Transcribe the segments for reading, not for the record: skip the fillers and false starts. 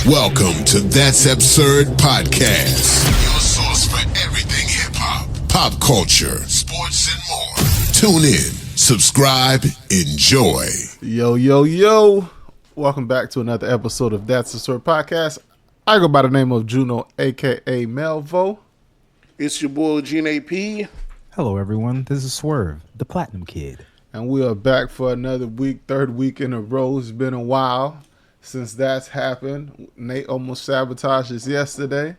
Welcome to That's Absurd Podcast, your source for everything hip-hop, pop culture, sports, and more. Tune in, subscribe, enjoy. Yo. Welcome back to another episode of That's Absurd Podcast. I go by the name of Juno, a.k.a. Melvo. It's your boy, Gene AP. Hello, everyone. This is Swerve, the Platinum Kid. And we are back for another week, third week in a row. It's been a while since that's happened. Nate almost sabotaged us yesterday.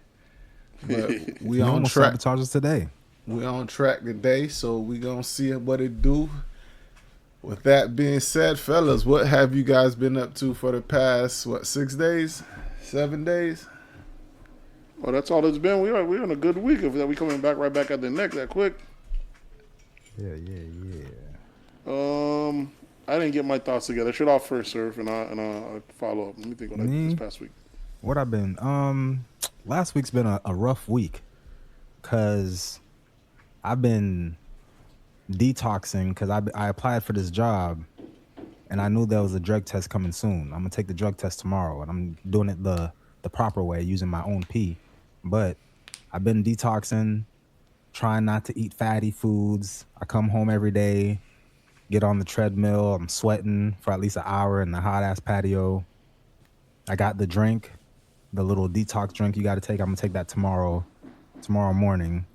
But we on track. Sabotaged us today. We on track today, so we gonna see what it do. With that being said, fellas, what have you guys been up to for the past, 6 days? 7 days? Well, that's all it's been. We're in a good week of that. We coming back right back at the neck that quick. Yeah. I didn't get my thoughts together. Shut off first, Surf, and I'll follow up. Let me think on that this past week. What I've been, last week's been a rough week because I've been detoxing because I applied for this job and I knew there was a drug test coming soon. I'm gonna take the drug test tomorrow and I'm doing it the proper way using my own pee. But I've been detoxing, trying not to eat fatty foods. I come home every day, get on the treadmill. I'm sweating for at least an hour in the hot ass patio. I got the drink, the little detox drink you got to take. I'm gonna take that tomorrow morning,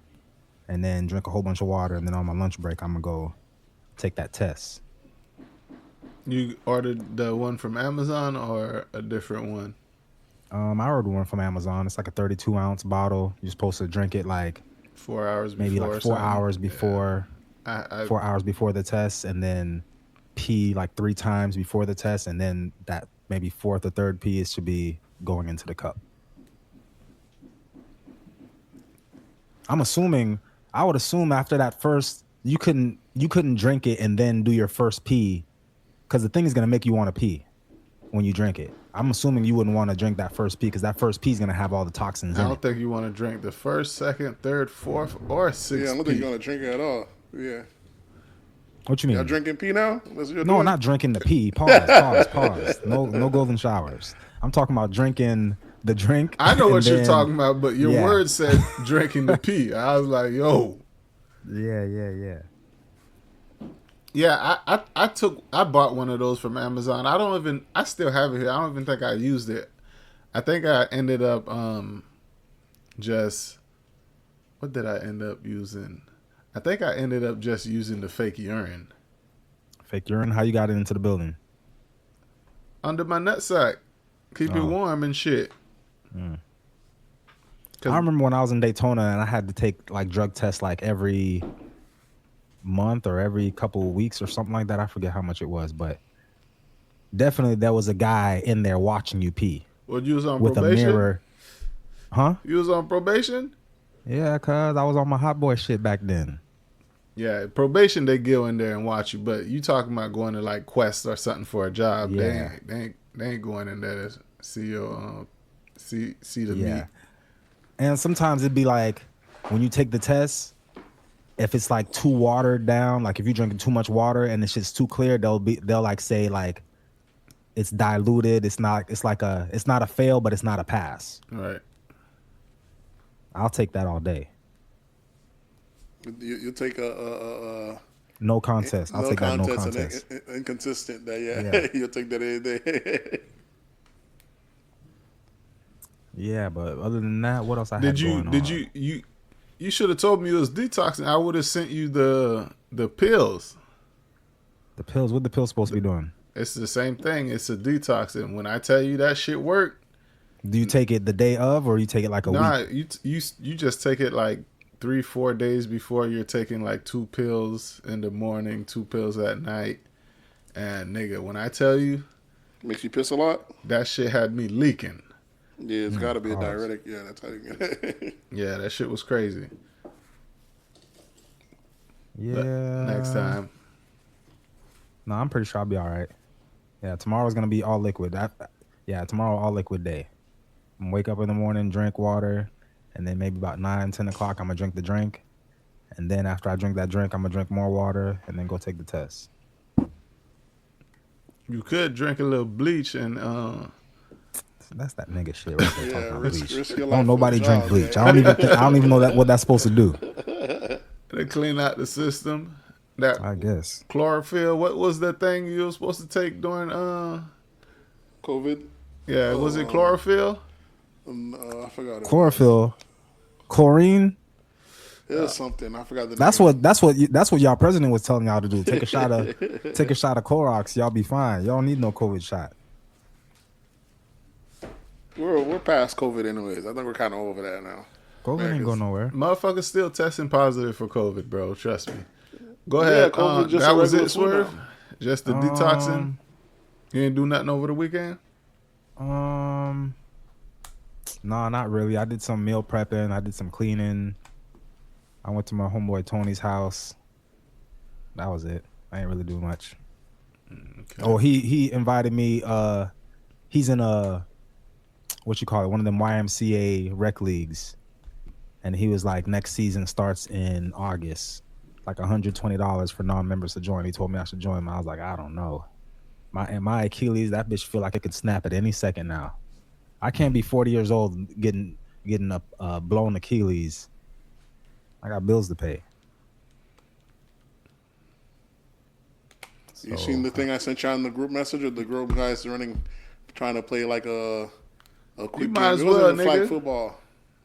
and then drink a whole bunch of water. And then on my lunch break, I'm gonna go take that test. You ordered the one from Amazon or a different one? I ordered one from Amazon. It's like a 32 ounce bottle. You're supposed to drink it like 4 hours before. Maybe like 4 hours before. Yeah. 4 hours before the test, and then pee like 3 times before the test, and then that maybe fourth or third pee should be going into the cup. I would assume after that first, you couldn't drink it and then do your first pee, because the thing is gonna make you want to pee when you drink it. I'm assuming you wouldn't want to drink that first pee because that first pee is gonna have all the toxins in it. I don't think you want to drink the first, second, third, fourth, or sixth. Yeah, I don't think you want to drink it at all. Yeah. What you mean? Y'all drinking pee now? No, not drinking the pee. Pause. No golden showers. I'm talking about drinking the drink. I know what you're talking about, but your word said drinking the pee. I was like, yo. Yeah. Yeah, I bought one of those from Amazon. I still have it here. I don't even think I used it. I think I ended up what did I end up using? I think I ended up just using the fake urine. Fake urine? How you got it into the building? Under my nutsack. Keep it warm and shit. I remember when I was in Daytona and I had to take like drug tests like every month or every couple of weeks or something like that. I forget how much it was, but definitely there was a guy in there watching you pee. Well, you was on with probation? A mirror. Huh? You was on probation? Yeah, cuz I was on my hot boy shit back then. Yeah, probation, they go in there and watch you, but you talking about going to like Quest or something for a job. Yeah. They ain't going in there to see your see the meat. And sometimes it'd be like when you take the test, if it's like too watered down, like if you're drinking too much water and it's just too clear, they'll like say like it's diluted. It's not a fail, but it's not a pass. Right. I'll take that all day. You take a no contest. I'll take that no contest. Inconsistent. Yeah. You'll take that any day. Yeah, but other than that, what else I had going on? Did you should have told me it was detoxing. I would have sent you the pills. The pills? What the pills supposed to be doing? It's the same thing. It's a detoxing. When I tell you that shit worked. Do you take it the day of, or you take it like a week? Nah, you just take it like 3-4 days before. You're taking like 2 pills in the morning, 2 pills at night. And nigga, when I tell you, makes you piss a lot. That shit had me leaking. Yeah, it's got to be a diuretic. Yeah, that's how you get it. Yeah, that shit was crazy. Yeah. But next time. No, I'm pretty sure I'll be all right. Yeah, tomorrow's gonna be all liquid. Tomorrow all liquid day. I'm gonna wake up in the morning, drink water, and then maybe about 9-10 o'clock I'm gonna drink the drink, and then after I drink that drink I'm gonna drink more water and then go take the test. You could drink a little bleach and That's that nigga shit right there. Yeah, Talking about risk bleach. your life Don't for nobody a drink job, bleach. man. I don't even know what that's supposed to do. They clean out the system. That I guess. chlorophyll. What was the thing you were supposed to take during COVID. Yeah, was it chlorophyll? I forgot. It Chlorophyll, chlorine. was. It was something. I forgot the That's name. what y'all president was telling y'all to do. Take a shot of Clorox. Y'all be fine. Y'all don't need no COVID shot. We're past COVID anyways. I think we're kind of over that now. COVID ain't going nowhere. Motherfuckers still testing positive for COVID, bro. Trust me. Go Yeah, ahead. COVID just that a was regular it, flu Swerve? now. Just the detoxing? You didn't do nothing over the weekend? No, not really. I did some meal prepping. I did some cleaning. I went to my homeboy Tony's house. That was it. I ain't really do much. Okay. Oh, he invited me. He's in what you call it, one of them YMCA rec leagues, and he was like, next season starts in August, like $120 for non-members to join. He told me I should join. I was like, I don't know. My Achilles, that bitch feel like it could snap at any second now. I can't be 40 years old getting a blown Achilles. I got bills to pay. You seen the thing I sent you on the group message, or the group guys trying to play like a quick game? Might as It wasn't well, even flag nigga. football.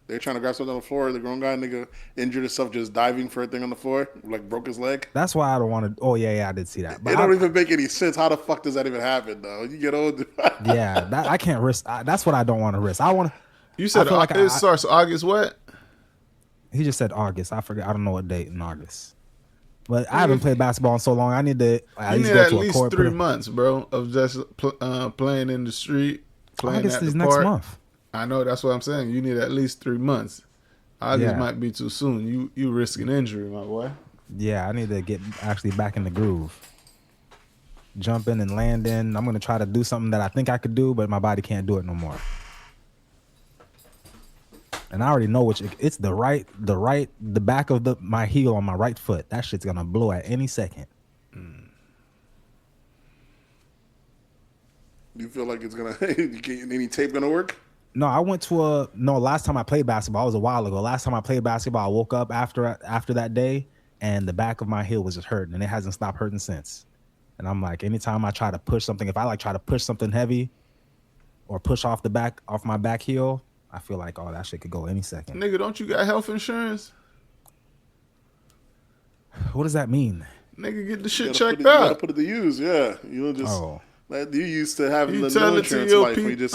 They're trying to grab something on the floor. The grown guy nigga injured himself just diving for a thing on the floor, like broke his leg. That's why I don't want to. Oh yeah, I did see that. But It don't even make any sense. How the fuck does that even happen, though? You get old. Yeah, I can't risk. That's what I don't want to risk. I want to. You said feel like it starts August what? He just said August. I forget. I don't know what date in August. But I haven't played basketball in so long. I need to at least go to a court. 3 months, bro, of just playing in the street, playing August at the is park. next month. I know, that's what I'm saying. You need at least 3 months. August might be too soon. You risking injury, my boy. Yeah, I need to get actually back in the groove. Jumping and landing. I'm gonna try to do something that I think I could do, but my body can't do it no more. And I already know which it's the back of my heel on my right foot. That shit's gonna blow at any second. You feel like it's gonna? Any tape gonna work? No, I went to last time I played basketball, it was a while ago. Last time I played basketball, I woke up after that day and the back of my heel was just hurting, and it hasn't stopped hurting since. And I'm like, anytime I try to push something, if I try to push something heavy or push off my back heel, I feel like, oh, that shit could go any second. Nigga, don't you got health insurance? What does that mean? Nigga, get the shit You checked gotta out. put it to use. Yeah, you don't just. Like you used to having You the tell no it to insurance your life where you just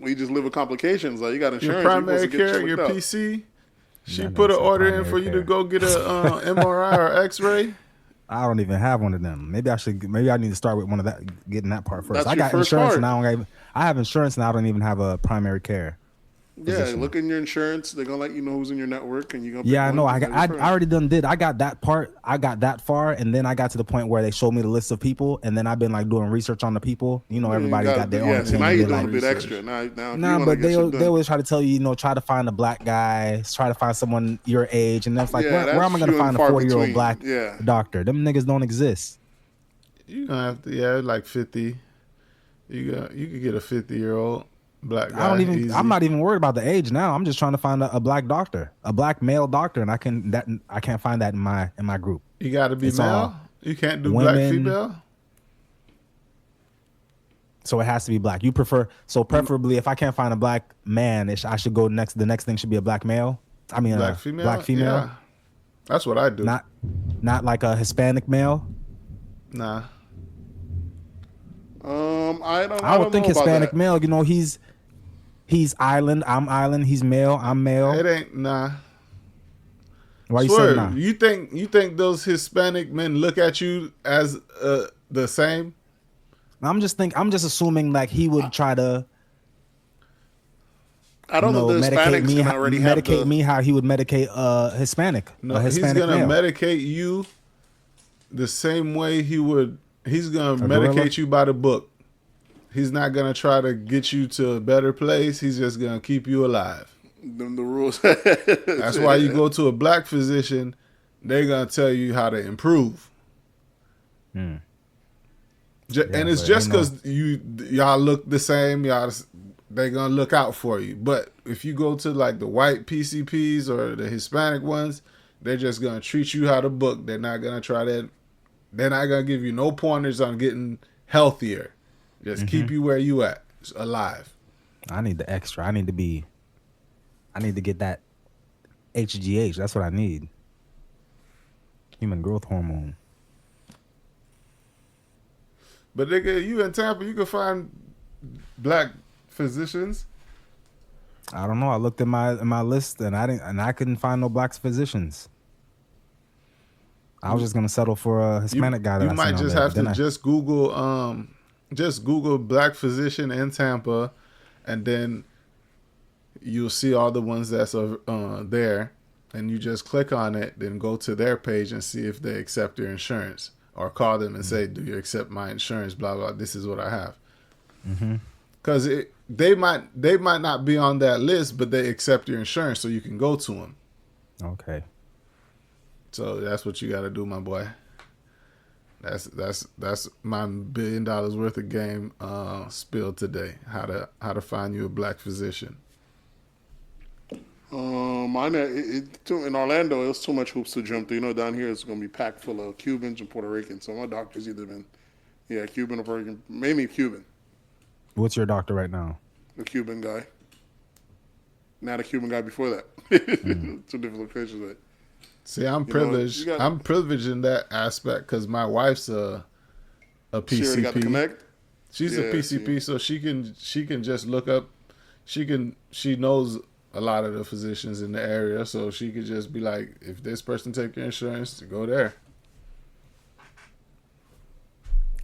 you just live with complications. Like you got insurance. Your primary you're supposed to care, get your checked out. PC. She That put an nigga said order in for primary you care. to go get a MRI or X-ray. I don't even have one of them. Maybe I need to start with one of that, getting that part first. That's I your got first insurance part. and I have insurance and I don't even have a primary care. Yeah, look in your insurance. They're gonna let you know who's in your network, and you gonna. Yeah, I pick know. one I already did. I got that part. I got that far, and then I got to the point where they showed me the list of people, and then I've been like doing research on the people. You know, everybody got their own Yeah, so now you're opinion. doing a bit research. extra. Now, if you Nah, wanna but get shit they done. always try to tell you, try to find a black guy, try to find someone your age, and that's like, Yeah, where am I that's going to few and find a far 40-year-old between. black Yeah. doctor? Them niggas don't exist. You gonna have to, like 50. You could get a 50-year-old black guy. Easy. I'm not even worried about the age now. I'm just trying to find a black doctor, a black male doctor, and I can't find that in my group. You got to be It's male. all You can't do women. black female. So it has to be black. You prefer, so preferably if I can't find a black man, I should go next. The next thing should be a black male. I mean, Black female. Black female. Yeah. That's what I do. Not like a Hispanic male. Nah. I don't. I would don't think know about Hispanic that. male. He's island. I'm island. He's male. I'm male. It ain't nah. Why you Swerve, saying nah? you think those Hispanic men look at you as the same? I'm just assuming like he would try to. I don't know. The medicate Hispanics me. can already have Medicate me how he would medicate Hispanic. No, a Hispanic he's gonna male. medicate you the same way he would. He's gonna gorilla? medicate you by the book. He's not gonna try to get you to a better place. He's just gonna keep you alive. them the rules. That's why you go to a black physician. They're gonna tell you how to improve. And it's just because y'all look the same, they gonna look out for you. But if you go to like the white PCPs or the Hispanic ones, they're just gonna treat you how to book. They're not gonna try that. They're not gonna give you no pointers on getting healthier. Just keep you where you at, alive. I need the extra. I need to get that HGH. That's what I need. Human growth hormone. But nigga, you in Tampa, you can find black physicians. I don't know. I looked at my list and I couldn't find no black physicians. I was just gonna settle for a Hispanic guy. You might just have to just Google black physician in Tampa, and then you'll see all the ones that's there, and you just click on it, then go to their page and see if they accept your insurance, or call them and say, "Do you accept my insurance?" Blah blah. This is what I have. Because they might not be on that list, but they accept your insurance, so you can go to them. Okay. So that's what you got to do, my boy. That's my $1 billion worth of game spilled today. How to find you a black physician. Mine in Orlando, it was too much hoops to jump through. You know, down here it's gonna be packed full of Cubans and Puerto Ricans. So my doctor's either been, Cuban or Puerto Rican, mainly Cuban. What's your doctor right now? A Cuban guy. Not a Cuban guy before that. Two different locations. But, see, I'm privileged. I'm privileged in that aspect because my wife's a PCP. She already got the connect. She's a PCP, so she can just look up. She knows a lot of the physicians in the area, so she could just be like, if this person take your insurance, go there.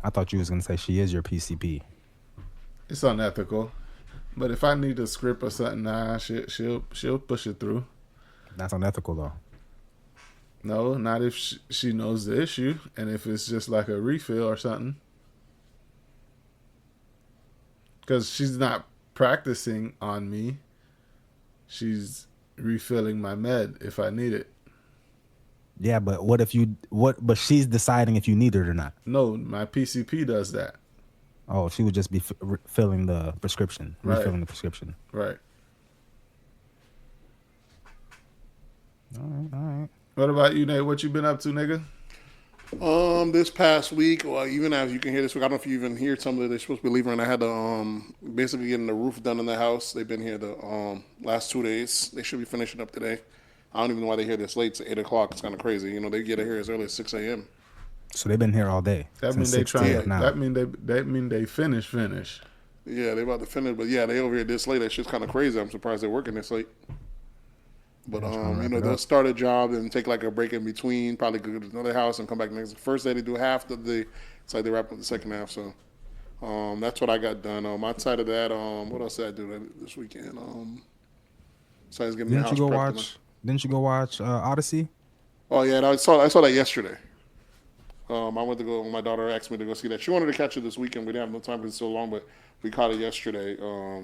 I thought you was gonna say she is your PCP. It's unethical, but if I need a script or something, she'll push it through. That's unethical though. No, not if she knows the issue, and if it's just like a refill or something. Because she's not practicing on me. She's refilling my med if I need it. Yeah, but but she's deciding if you need it or not. No, my PCP does that. Oh, she would just be filling the prescription, refilling the prescription. Right. All right. What about you, Nate? What you been up to, nigga? This past week, well, even as you can hear this week, I don't know if you even heard some of it. They're supposed to be leaving, and I had to basically getting the roof done in the house. They've been here the last 2 days. They should be finishing up today. I don't even know why they're here this late. It's 8 o'clock. It's kind of crazy. You know, they get here as early as 6 a.m. So they've been here all day. That means they trying. That mean they finish. Yeah, they about to finish, but yeah, they over here this late. That shit's kind of crazy. I'm surprised they're working this late. But they'll start a job and take like a break in between. Probably go to another house and come back next. First day they do half the day. It's like they wrap up the second half. So that's what I got done. Outside of that, what else did I do this weekend? Besides getting the house prepped. Didn't you go watch Odyssey? Oh yeah, I saw that yesterday. I went to go. My daughter asked me to go see that. She wanted to catch it this weekend. We didn't have no time because it's so long, but we caught it yesterday. How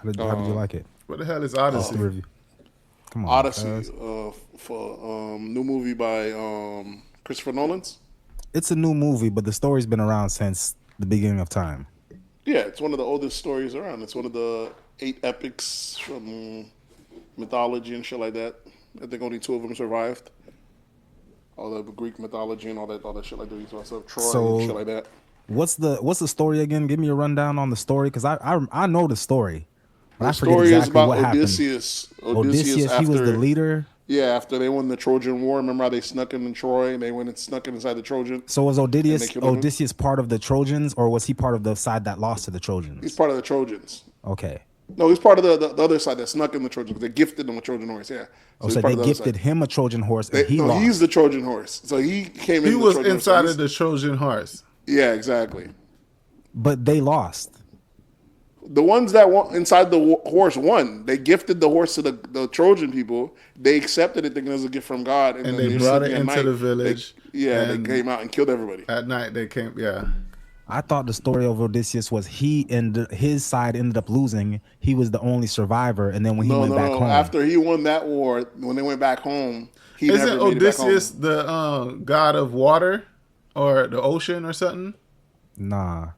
did you like it? What the hell is Odyssey? Review. Come on, Odyssey, for new movie by Christopher Nolan's. It's a new movie, but the story's been around since the beginning of time. Yeah, it's one of the oldest stories around. It's one of the 8 epics from mythology and shit like that. I think only 2 of them survived. All the Greek mythology and all that shit like that. So Troy and shit like that. What's the story again? Give me a rundown on the story, because I know the story. The story is about Odysseus. Odysseus, he was the leader. Yeah, after they won the Trojan War. Remember how they snuck in Troy and they went and snuck in inside the Trojans? So was Odysseus part of the Trojans, or was he part of the side that lost to the Trojans? He's part of the Trojans. Okay. No, he's part of the other side that snuck in the Trojans. They gifted him a Trojan horse, yeah. So they gifted him a Trojan horse and he lost. He's the Trojan horse. So he came in. He was inside of the Trojan horse. Yeah, exactly. But they lost. The ones that won inside the horse won. They gifted the horse to the Trojan people. They accepted it thinking it was a gift from God. And they brought it into the village. They came out and killed everybody. At night they came, yeah. I thought the story of Odysseus was his side ended up losing. He was the only survivor, and then when he went back home. After he won that war, when they went back home, he Isn't never made Odysseus it back home. the god of water or the ocean or something? Nah.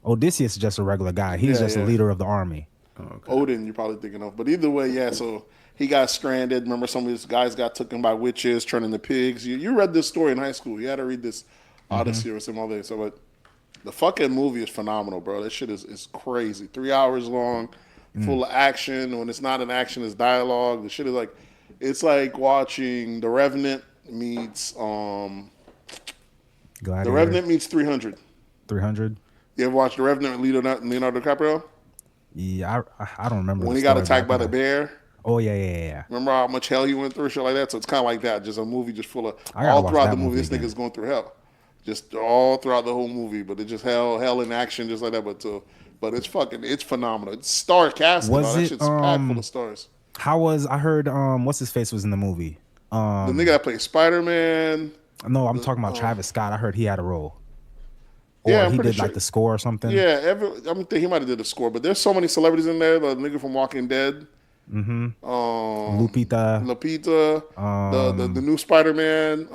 Odysseus is just a regular guy. He's just a leader of the army. Okay. Odin, you're probably thinking of. But either way, yeah, so he got stranded. Remember, some of his guys got taken by witches, turned into pigs. You read this story in high school. You had to read this Odyssey or some other. So, but the fucking movie is phenomenal, bro. That shit is crazy. 3 hours long, full of action. When it's not an action, it's dialogue. The shit is like, it's like watching The Revenant meets The Revenant meets 300. 300. You ever watch The Revenant with Leonardo DiCaprio? Yeah, I don't remember When the he got story, attacked but by the bear. Oh yeah. Remember how much hell he went through, shit like that. So it's kind of like that, just a movie just full of I gotta all watch throughout that the movie. movie This again. nigga's going through hell, just all throughout the whole movie. But it's just hell in action, just like that. It's phenomenal. It's star casting. Was That it, shit's packed full of stars. I heard what's his face was in the movie. The nigga that played Spider-Man. No, I'm talking about Travis Scott. I heard he had a role. Or Yeah, I'm he pretty did sure. like the score or something. Yeah, I think he might have did the score, but there's so many celebrities in there. The nigga from Walking Dead. Lupita. The new Spider-Man,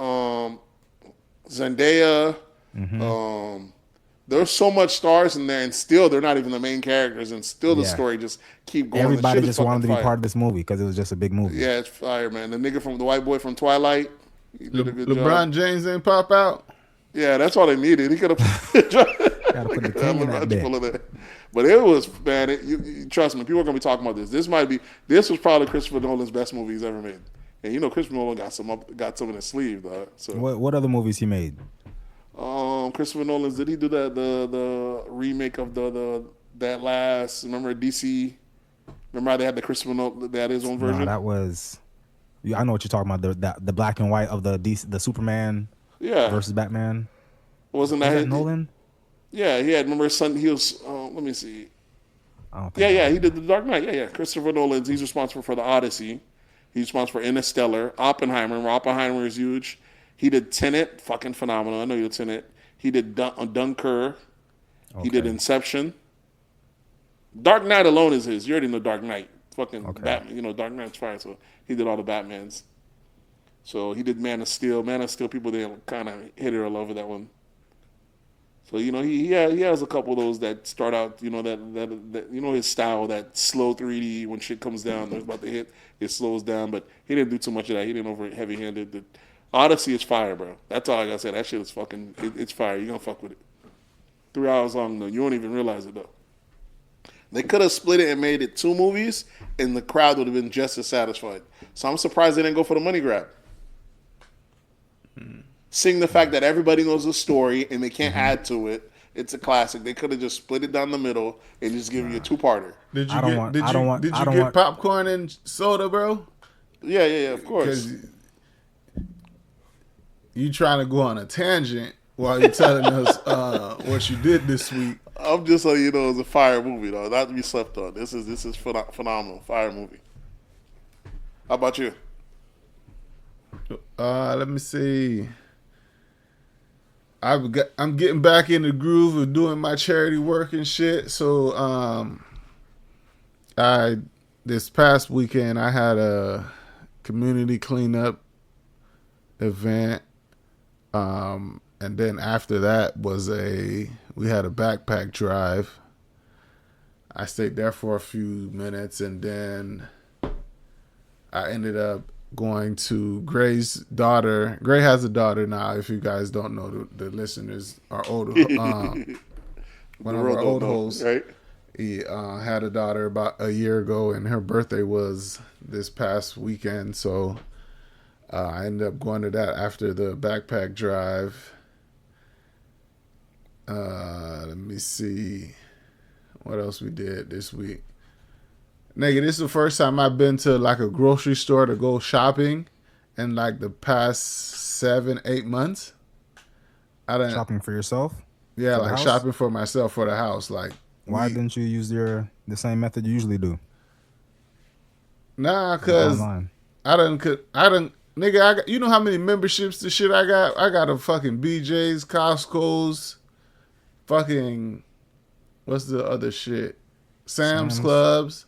Zendaya. There's so much stars in there, and still they're not even the main characters, and still the Yeah. story just keep going. Everybody The shit is just wanted to be fucking part of this movie because it was just a big movie. Yeah, it's fire, man. The nigga from the white boy from Twilight, he did a good LeBron job. James ain't pop out. Yeah, that's all they needed. He could have Gotta put the king in that bit. But it was, man. You trust me, people are gonna be talking about this. This was probably Christopher Nolan's best movie he's ever made. And you know, Christopher Nolan got some in his sleeve, dog. So What other movies he made? Christopher Nolan's, did he do the remake of that last? Remember DC? Remember how they had the Christopher Nolan, they had his own version? No, that was. I know what you're talking about. The black and white of the Superman versus Batman. Wasn't Was that that Nolan? Yeah, he had. Remember his son? He was. Let me see. I don't think Yeah, he did the Dark Knight. Yeah. Christopher Nolan. He's responsible for the Odyssey. He's responsible for Interstellar. Oppenheimer. Remember, Oppenheimer is huge. He did Tenet. Fucking phenomenal. I know you Tenet. He did Dunkirk. He did Inception. Dark Knight alone is his. You already know Dark Knight. Fucking Batman. You know, Dark Knight's fire. So he did all the Batmans. So he did Man of Steel. Man of Steel, people didn't kind of hit it or love with that one. So, you know, he has a couple of those that start out, you know, that you know his style, that slow 3D when shit comes down, there's about to hit, it slows down, but he didn't do too much of that. He didn't over heavy-handed. The Odyssey is fire, bro. That's all I gotta say. That shit is fucking, it's fire. You're gonna fuck with it. 3 hours long, though. You won't even realize it, though. They could have split it and made it 2 movies, and the crowd would have been just as satisfied. So I'm surprised they didn't go for the money grab. Seeing the fact that everybody knows the story and they can't add to it, it's a classic. They could have just split it down the middle and just give you a 2-parter. Did you get popcorn and soda, bro? Yeah, of course. Because you trying to go on a tangent while you're telling us what you did this week. I'm just letting you know it's a fire movie, though. Not to be slept on. This is phenomenal. Fire movie. How about you? Let me see. I'm getting back in the groove of doing my charity work and shit. So this past weekend I had a community cleanup event. And then after that we had a backpack drive. I stayed there for a few minutes and then I ended up going to Gray's daughter. Gray has a daughter now. If you guys don't know, the listeners are older. One of our old hosts, right? He had a daughter about a year ago, and her birthday was this past weekend. So I ended up going to that after the backpack drive. Let me see what else we did this week. Nigga, this is the first time I've been to like a grocery store to go shopping in like the past 7-8 months. Shopping for yourself? Yeah, for like shopping for myself for the house. Like, why didn't you use the same method you usually do? Nah, cause I done. Nigga, you know how many memberships the shit I got? I got a fucking BJ's, Costco's, fucking, what's the other shit? Sam's Clubs.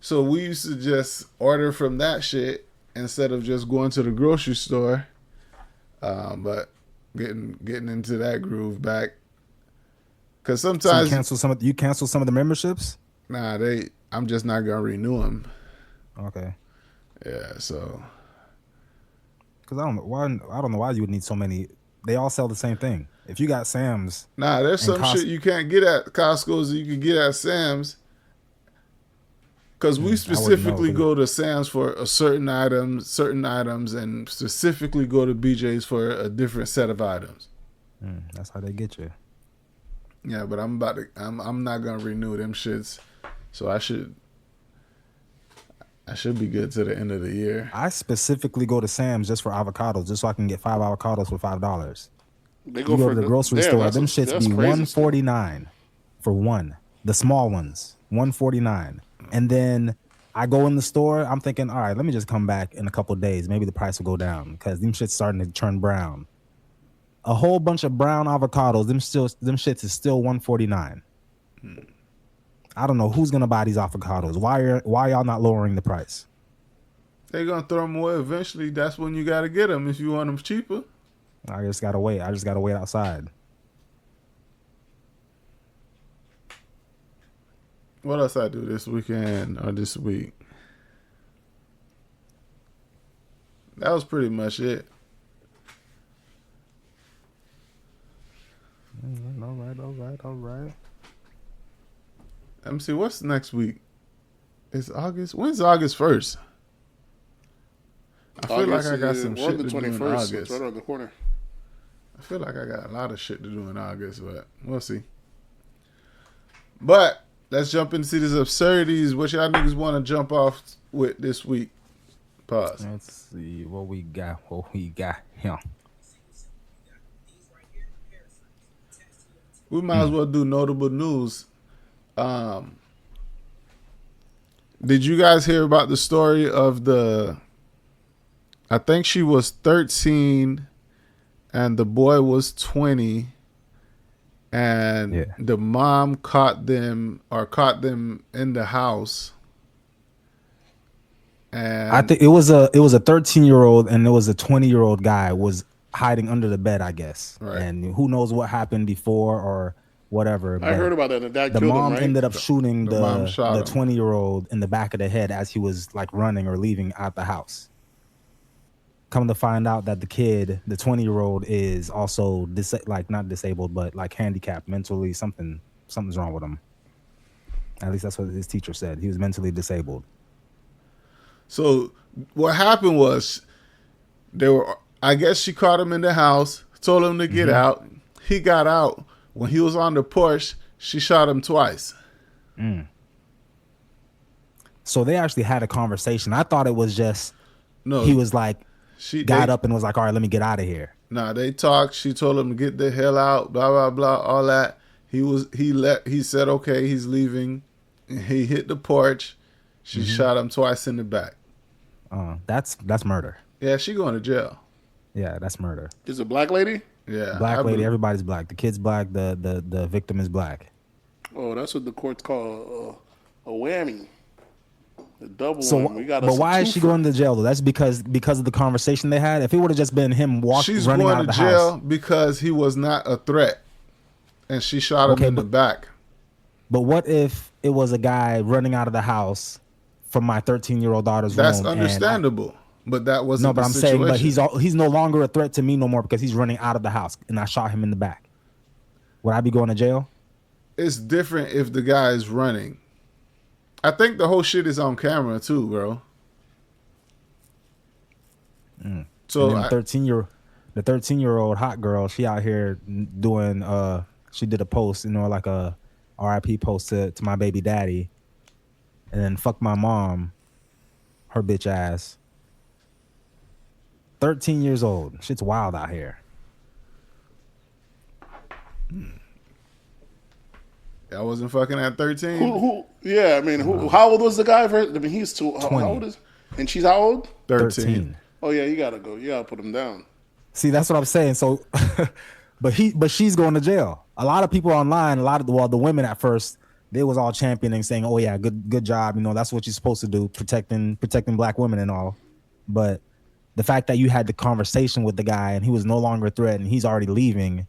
So we used to just order from that shit instead of just going to the grocery store. But getting into that groove back. Because So sometimes, you cancel some of the memberships. nah, I'm just not gonna renew them. Okay. Yeah, so Because I don't know why you would need so many. They all sell the same thing. If you got Sam's, nah, there's and some shit you can't get at Costco's that you can get at Sam's. Because we specifically go to Sam's for a certain items, and specifically go to BJ's for a different set of items. That's how they get you. Yeah, but I'm not gonna renew them shits, so I should be good to the end of the year. I specifically go to Sam's just for avocados, just so I can get 5 avocados for $5. They You go to the grocery store, them shits that's be crazy $149 for one. The small ones, $149. And then I go in the store, I'm thinking, all right, let me just come back in a couple of days. Maybe the price will go down because them shit's starting to turn brown. A whole bunch of brown avocados, them shits is still $149. I don't know who's gonna buy these avocados. Why y'all not lowering the price? They're gonna throw them away eventually. That's when you gotta get them if you want them cheaper. I just gotta wait. Outside. What else I do this weekend or this week? That was pretty much it. All right. Let me see, what's next week? It's August. When's August 1st? I feel like I got some shit to do in August. It's right around the corner. I feel like I got a lot of shit to do in August, but we'll see. But let's jump into these absurdities. What y'all niggas want to jump off with this week? Pause. Let's see what we got. Yeah. We might as well do notable news. Did you guys hear about the story of I think she was 13 and the boy was 20, and the mom caught them in the house. And I think it was a 13-year-old and there was a 20-year-old guy was hiding under the bed, I guess. Right. And who knows what happened before or whatever. I heard about that. The dad the killed mom him, right? ended up shooting The mom shot the him. 20-year-old in the back of the head as he was like running or leaving out the house. Come to find out that the kid, the 20-year-old, is also not disabled, but like handicapped mentally. Something's wrong with him. At least that's what his teacher said. He was mentally disabled. So what happened was I guess she caught him in the house, told him to get out. He got out. When he was on the porch, she shot him twice. So they actually had a conversation. I thought it was just No, he was like got they- up and was like, all right, let me get out of here. Nah, they talked. She told him to get the hell out. Blah blah blah. All that. He said okay. He's leaving. He hit the porch. She shot him twice in the back. That's murder. Yeah, she going to jail. Yeah, that's murder. Is it a black lady? Yeah, Black lady, everybody's black. The kid's black. The victim is black. Oh, that's what the courts call a whammy. A double So, whammy. We got but us a why is she twofer. going to jail though? That's because of the conversation they had. If it would have just been him She's running out going of to the jail house. because he was not a threat, and she shot him Okay, in the back. But what if it was a guy running out of the house from my 13-year-old daughter's That's room? understandable, but that wasn't No, but the I'm situation. saying, but he's no longer a threat to me no more because he's running out of the house and I shot him in the back. Would I be going to jail? It's different if the guy is running. I think the whole shit is on camera too, bro. So And then the 13-year-old hot girl, she out here doing she did a post, like a RIP post to my baby daddy, and then fuck my mom, her bitch ass. 13 years old. Shit's wild out here. I wasn't fucking at 13. Who? Yeah, I mean, how old was the guy? I mean, he's too. How 20. old is? And she's how old? 13. Oh yeah, you gotta go. You gotta put him down. See, that's what I'm saying. So, but she's going to jail. A lot of people online, the women at first, they was all championing, saying, "Oh yeah, good job. That's what you're supposed to do, protecting black women and all." But the fact that you had the conversation with the guy and he was no longer a threat and he's already leaving,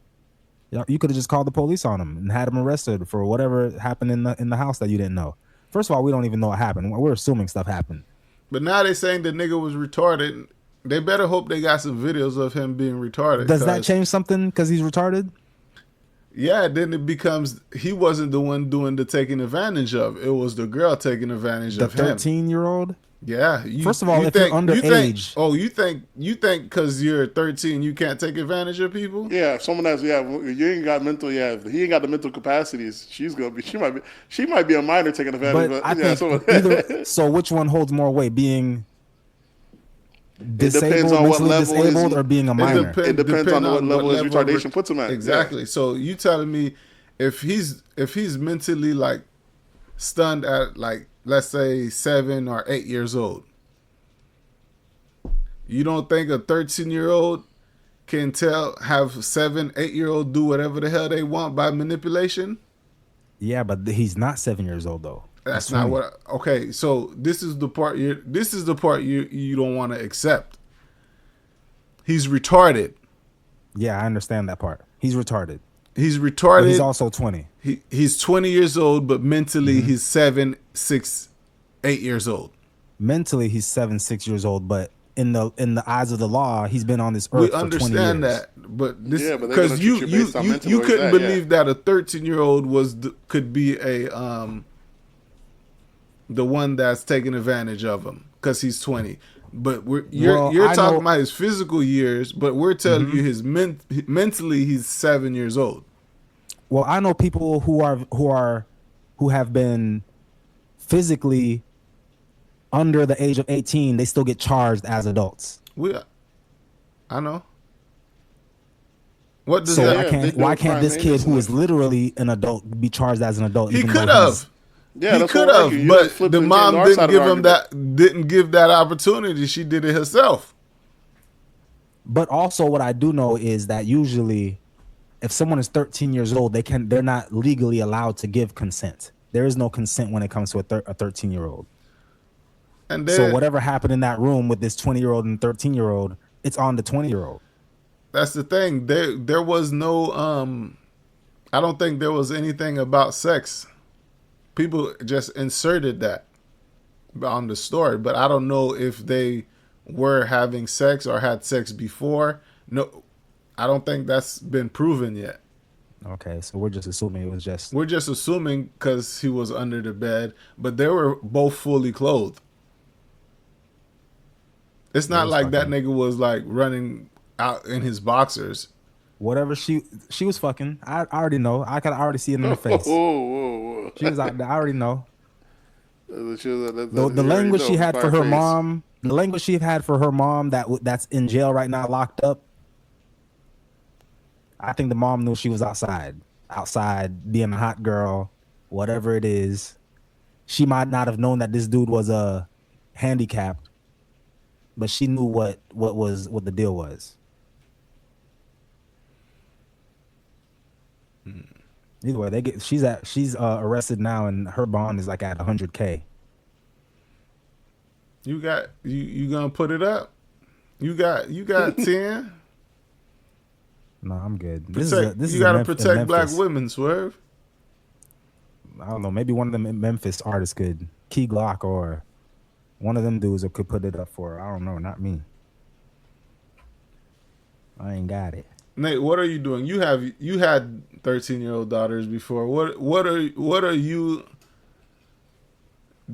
You could have just called the police on him and had him arrested for whatever happened in the house that you didn't know. First of all, we don't even know what happened. We're assuming stuff happened. But now they saying the nigga was retarded. They better hope they got some videos of him being retarded. Does that change something because he's retarded? Yeah, then it becomes he wasn't the one doing the taking advantage of. It was the girl taking advantage of him. The 13-year-old? Yeah. First of all, if you're underage. You think because you're 13 you can't take advantage of people? Yeah, if someone that's you ain't got mental. Yeah, if he ain't got the mental capacities. She might be a minor taking advantage. But I think so which one holds more weight, being disabled, mentally disabled, or being a minor? It depends on what level his retardation puts him at. Exactly. Yeah. So you telling me if he's mentally like stunned at like let's say 7 or 8 years old, you don't think a 13-year-old can have 7, 8-year-old do whatever the hell they want by manipulation? Yeah, but he's not 7 years old though. That's not what. Okay, so this is the part you don't want to accept. He's retarded. Yeah, I understand that part. He's retarded. He's retarded. But he's also 20. He's 20 years old, but mentally he's 7, 6, 8 years old. Mentally, he's 7, 6 years old, but in the eyes of the law, he's been on this earth we for 20 years. We understand that, but this but because you couldn't believe that a 13-year-old could be the one that's taking advantage of him because he's 20. But you're talking about his physical years, but we're telling you his mentally he's 7 years old. Well, I know people who have been physically under the age of 18. They still get charged as adults. I know. What does why can't this kid who is literally an adult be charged as an adult? He could have. Yeah, he could have, but the mom didn't give that opportunity. She did it herself. But also, what I do know is that usually, if someone is 13 years old, they're not legally allowed to give consent. There is no consent when it comes to a 13-year-old. And so whatever happened in that room with this 20-year-old and 13-year-old, it's on the 20-year-old. That's the thing. There was no. I don't think there was anything about sex. People just inserted that on the story, but I don't know if they were having sex or had sex before. No, I don't think that's been proven yet. Okay, so we're just assuming it was just... We're just assuming because he was under the bed, but they were both fully clothed. It's not like that nigga was like running out in his boxers. Whatever she was fucking. I already know. I could already see it in her face. Whoa. She was out there. I already know. The language she had for her mom. The language she had for her mom that's in jail right now, locked up. I think the mom knew she was outside being a hot girl, whatever it is. She might not have known that this dude was handicapped, but she knew what the deal was. Either way, she's arrested now, and her bond is like at $100K. You gonna put it up? You got 10. No, I'm good. You gotta protect black women, Swerve. I don't know. Maybe one of the Memphis artists could, Key Glock or one of them dudes that could put it up for her. I don't know. Not me. I ain't got it. Nate, what are you doing? You had 13-year-old daughters before. What are you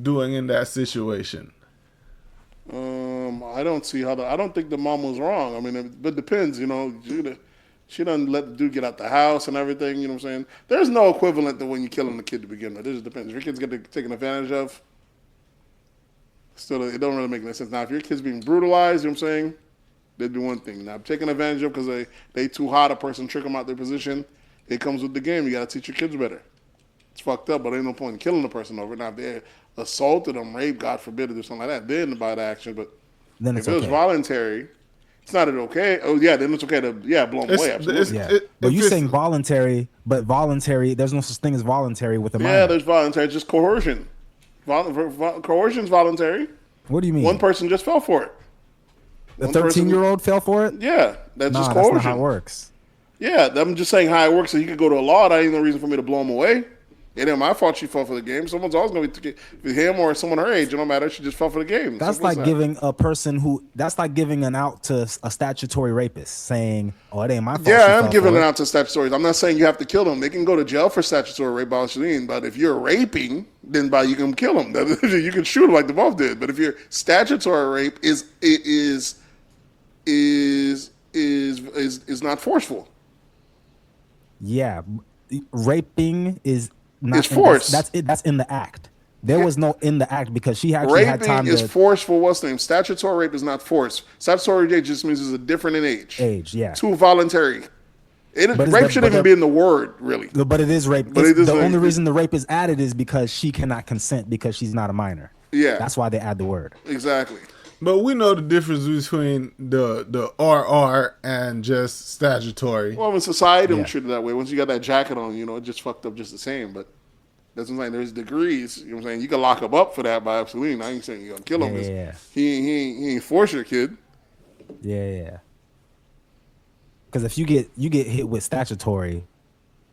doing in that situation? I don't see I don't think the mom was wrong. I mean, it depends. You know, she doesn't let the dude get out the house and everything. You know what I'm saying? There's no equivalent to when you're killing the kid to begin with. It just depends. If your kids get taken advantage of, still, it don't really make any sense. Now, if your kid's being brutalized, you know what I'm saying? They'd do one thing. Now, taking advantage of because they too hot, a person trick them out their position, it comes with the game. You got to teach your kids better. It's fucked up, but ain't no point in killing the person over it. Now, if they assaulted them, rape, God forbid, or something like that, then about the action. But then if it was voluntary, it's not okay. Oh, yeah, then it's okay to, blow them away. Absolutely. But you're saying voluntary, but voluntary, there's no such thing as voluntary with a minor. Yeah, there's voluntary, just coercion. Coercion's voluntary. What do you mean? One person just fell for it. The 13-year-old fell for it? Yeah, that's just coercion. That's not how it works. Yeah, I'm just saying how it works. So you could go to a law. That ain't no reason for me to blow him away. It ain't my fault she fell for the game. Someone's always going to be him or someone her age. It don't matter. She just fell for the game. That's like giving a person that's like giving an out to a statutory rapist, saying, "Oh, it ain't my fault." Yeah, I'm giving it out to statutory. I'm not saying you have to kill them. They can go to jail for statutory rape, but if you're raping, then you can kill them. You can shoot them like the both did. But if you're statutory rape is not forceful. Yeah, raping is not it's force. That's it. That's in the act. There was no in the act because she actually had time Raping is forceful. What's the name? Statutory rape is not force. Statutory rape just means it's a different in age. Age, yeah. Too voluntary. Rape shouldn't even be in the word, really. But it is rape. The only reason the rape is added is because she cannot consent because she's not a minor. Yeah. That's why they add the word. Exactly. But we know the difference between the RR and just statutory. Well, in society, I'm treated that way. Once you got that jacket on, it just fucked up just the same. But that's what I'm saying. There's degrees. You know what I'm saying? You can lock him up for that by absolutely. I ain't saying you're going to kill him. Yeah. He ain't force your kid. Yeah. Because if you get hit with statutory,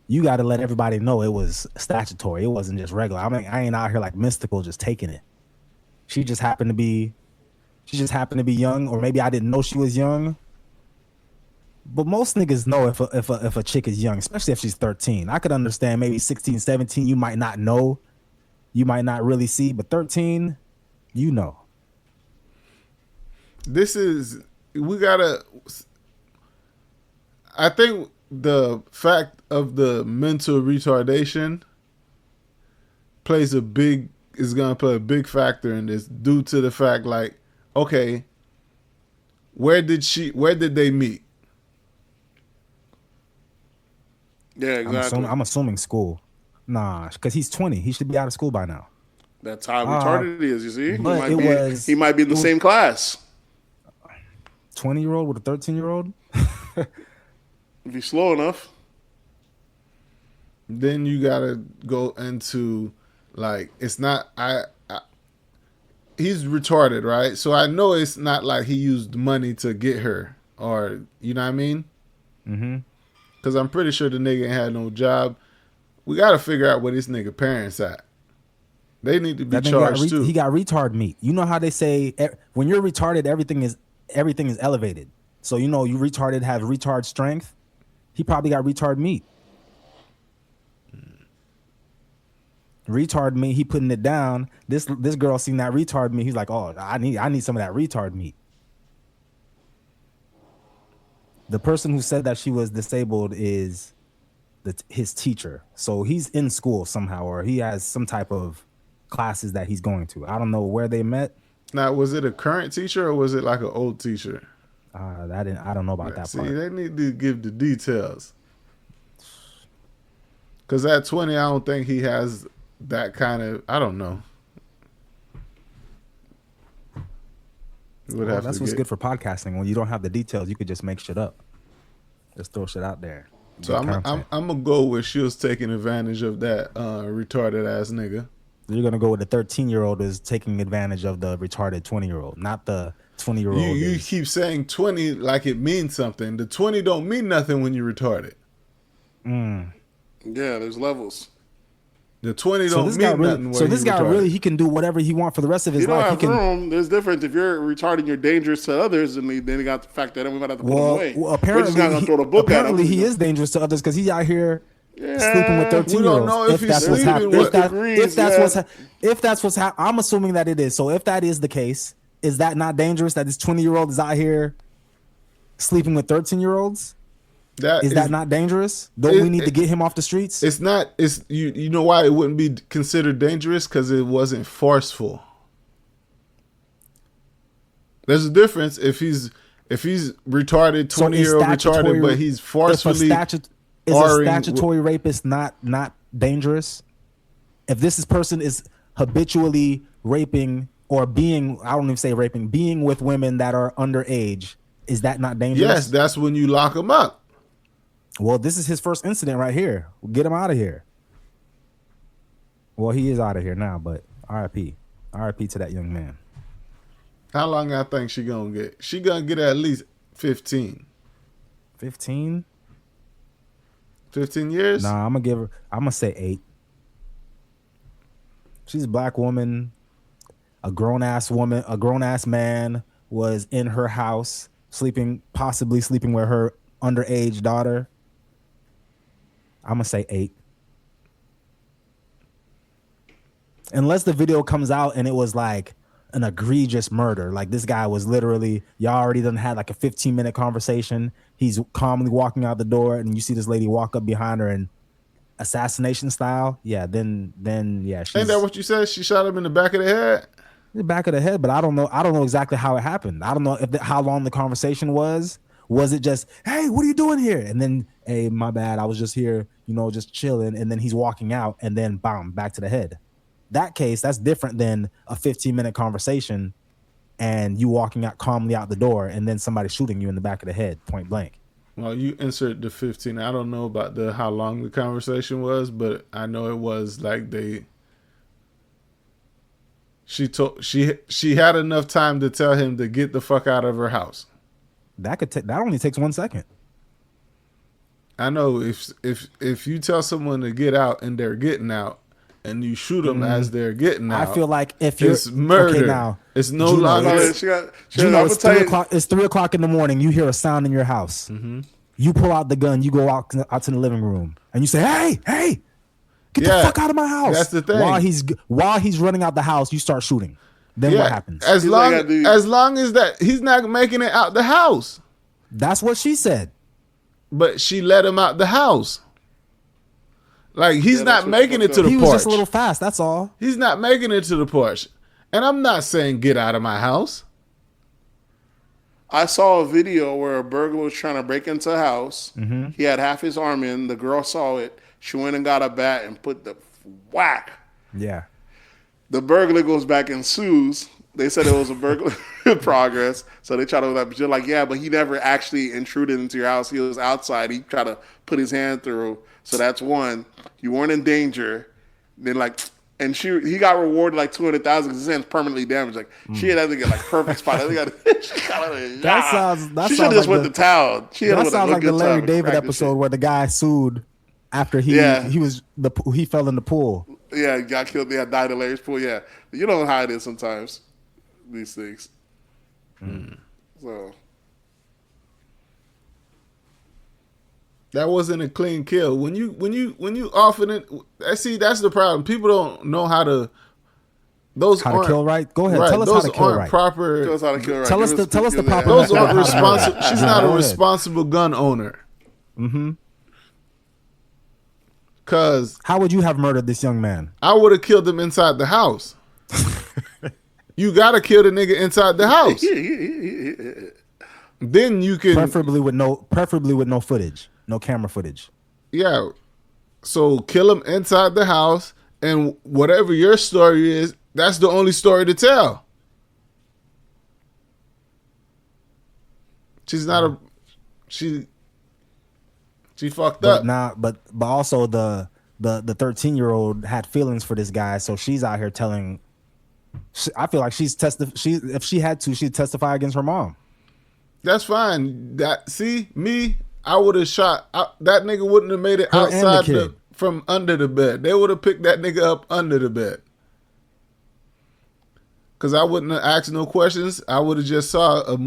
you got to let everybody know it was statutory. It wasn't just regular. I mean, I ain't out here like mystical just taking it. She just happened to be young, or maybe I didn't know she was young. But most niggas know if a chick is young, especially if she's 13. I could understand maybe 16, 17, you might not know. You might not really see, but 13, you know. I think the fact of the mental retardation is going to play a big factor in this, due to the fact, like, okay, where did they meet? Yeah, exactly. I'm assuming school. Nah, because he's 20. He should be out of school by now. That's how retarded it is, you see? But he might be in the same class. 20-year-old with a 13-year-old? If he's slow enough. Then you got to go into, like, it's not... He's retarded, right? So I know it's not like he used money to get her, or, you know what I mean? Mm-hmm. Because I'm pretty sure the nigga ain't had no job. We got to figure out where this nigga parents at. They need to be charged too. He got retard meat. You know how they say when you're retarded, everything is elevated. So you retarded have retard strength. He probably got retard meat. Retard meat. He putting it down. This girl seen that retard meat. He's like, oh, I need some of that retard meat. The person who said that she was disabled is his teacher. So he's in school somehow, or he has some type of classes that he's going to. I don't know where they met. Now, was it a current teacher or was it like an old teacher? I don't know about that part. See, they need to give the details. Because at 20, I don't think he has that kind of, I don't know. That's what's good for podcasting. When you don't have the details, you could just make shit up. Just throw shit out there. So I'm gonna go with she was taking advantage of that retarded ass nigga. You're gonna go with the 13-year-old is taking advantage of the retarded 20-year-old, not the 20-year-old. You keep saying 20 like it means something. The 20 don't mean nothing when you're retarded. Yeah, there's levels. The 20 don't mean nothing. So this guy really, he can do whatever he wants for the rest of his life. There's difference. If you're retarded, you're dangerous to others, and then you got the fact that we might have to put him away. Well, apparently he is dangerous to others because he's out here sleeping with 13-year-olds. We don't know if he's sleeping with if that's what's happening. I'm assuming that it is. So if that is the case, is that not dangerous that this 20-year-old is out here sleeping with 13-year-olds? Is that not dangerous? Don't we need to get him off the streets? It's not. It's you know why it wouldn't be considered dangerous? Because it wasn't forceful. There's a difference if he's retarded, 20-year-old retarded, but he's forcefully. Is a statutory rapist not dangerous? If this person is habitually raping or being, I don't even say raping, being with women that are underage, is that not dangerous? Yes, that's when you lock him up. Well, this is his first incident right here. Get him out of here. Well, he is out of here now, but RIP. RIP to that young man. How long I think she gonna get? She gonna get at least 15. 15? 15 years? Nah, I'm gonna say 8. She's a black woman, a grown ass man was in her house, possibly sleeping with her underage daughter. I'm gonna say 8. Unless the video comes out and it was like an egregious murder. Like this guy was literally, y'all already done had like a 15-minute conversation. He's calmly walking out the door and you see this lady walk up behind her and assassination style. Yeah, then yeah. Ain't that what you said? She shot him in the back of the head? The back of the head, but I don't know exactly how it happened. I don't know how long the conversation was. Was it just, hey, what are you doing here? And then, hey, my bad, I was just here, just chilling. And then he's walking out and then bam, back to the head. That case, that's different than a 15-minute conversation and you walking out calmly out the door and then somebody shooting you in the back of the head, point blank. Well, you insert the 15. I don't know about how long the conversation was, but I know it was like she had enough time to tell him to get the fuck out of her house. That only takes 1 second. I know if you tell someone to get out and they're getting out, and you shoot them as they're getting out, I feel like if you're it's murder. Okay, now it's no longer. It's 3:00 in the morning. You hear a sound in your house. Mm-hmm. You pull out the gun. You go out to the living room, and you say, "Hey, get the fuck out of my house!" That's the thing. While he's running out the house, you start shooting. Then what happens? As long as that he's not making it out the house. That's what she said. But she let him out the house. Like, he's not making it to the porch. He was just a little fast, that's all. He's not making it to the porch. And I'm not saying get out of my house. I saw a video where a burglar was trying to break into a house. Mm-hmm. He had half his arm in. The girl saw it. She went and got a bat and put the whack. Yeah. The burglar goes back and sues. They said it was a burglar in progress. So they try to, but you're like, yeah, but he never actually intruded into your house. He was outside. He tried to put his hand through. So that's one. You weren't in danger. Then and he got rewarded like $200,000 because his hand's permanently damaged. Like she had to get like perfect spot. She should have just went to town. That sounds like the Larry David episode where the guy sued after he fell in the pool. Yeah, he got killed. Yeah, died in Larry's pool. Yeah, you know how it is sometimes. These things. So. That wasn't a clean kill. When you often it, see, that's the problem. People don't know how to. How to kill right? Go ahead. Right, tell us how to kill right. Proper. Tell us how to kill right. Tell us the proper. Those aren't responsible. She's not a responsible gun owner. Mm-hmm. Cause how would you have murdered this young man? I would have killed him inside the house. You gotta kill the nigga inside the house. Then you can preferably with no footage. No camera footage. Yeah. So kill him inside the house, and whatever your story is, that's the only story to tell. She's not she fucked up. But also the 13-year-old had feelings for this guy, so she's out here telling. I feel like if she had to, she'd testify against her mom. That's fine. I would have shot. That nigga wouldn't have made it outside from under the bed. They would have picked that nigga up under the bed. Because I wouldn't have asked no questions. I would have just saw a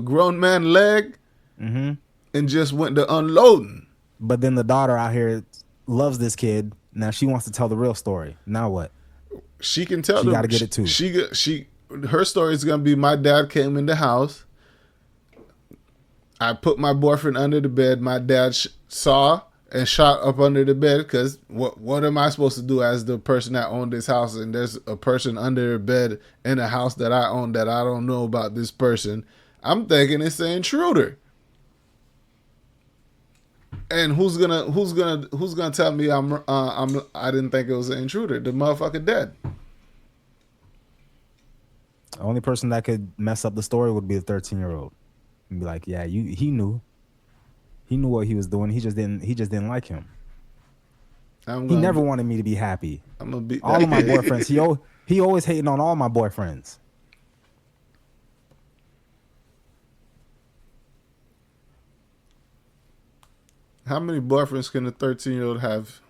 grown man leg and just went to unloading. But then the daughter out here loves this kid. Now she wants to tell the real story. Now what? She can tell. She got to get it too. Her story is going to be, my dad came in the house. I put my boyfriend under the bed. My dad saw and shot up under the bed because what am I supposed to do as the person that owned this house, and there's a person under the bed in a house that I own that I don't know about this person? I'm thinking it's an intruder. And who's gonna tell me I didn't think it was an intruder? The motherfucker dead. The only person that could mess up the story would be the 13-year-old. And be like, yeah, he knew what he was doing. He just didn't like him. He never wanted me to be happy. I'm gonna beat all of my boyfriends. He always hating on all my boyfriends. How many boyfriends can a 13-year-old have?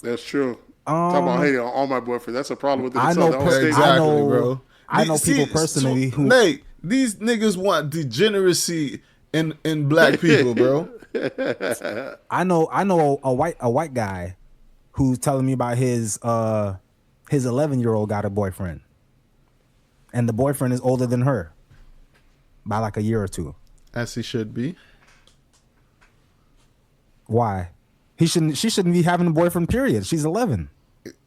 That's true. Talk about hating on all my boyfriends. That's a problem with the I know Exactly, bro. I know people personally who Nate, these niggas want degeneracy in black people, bro. I know a white guy who's telling me about his 11-year-old got a boyfriend, and the boyfriend is older than her by like a year or two. As he should be. Why? She shouldn't be having a boyfriend. Period. She's 11.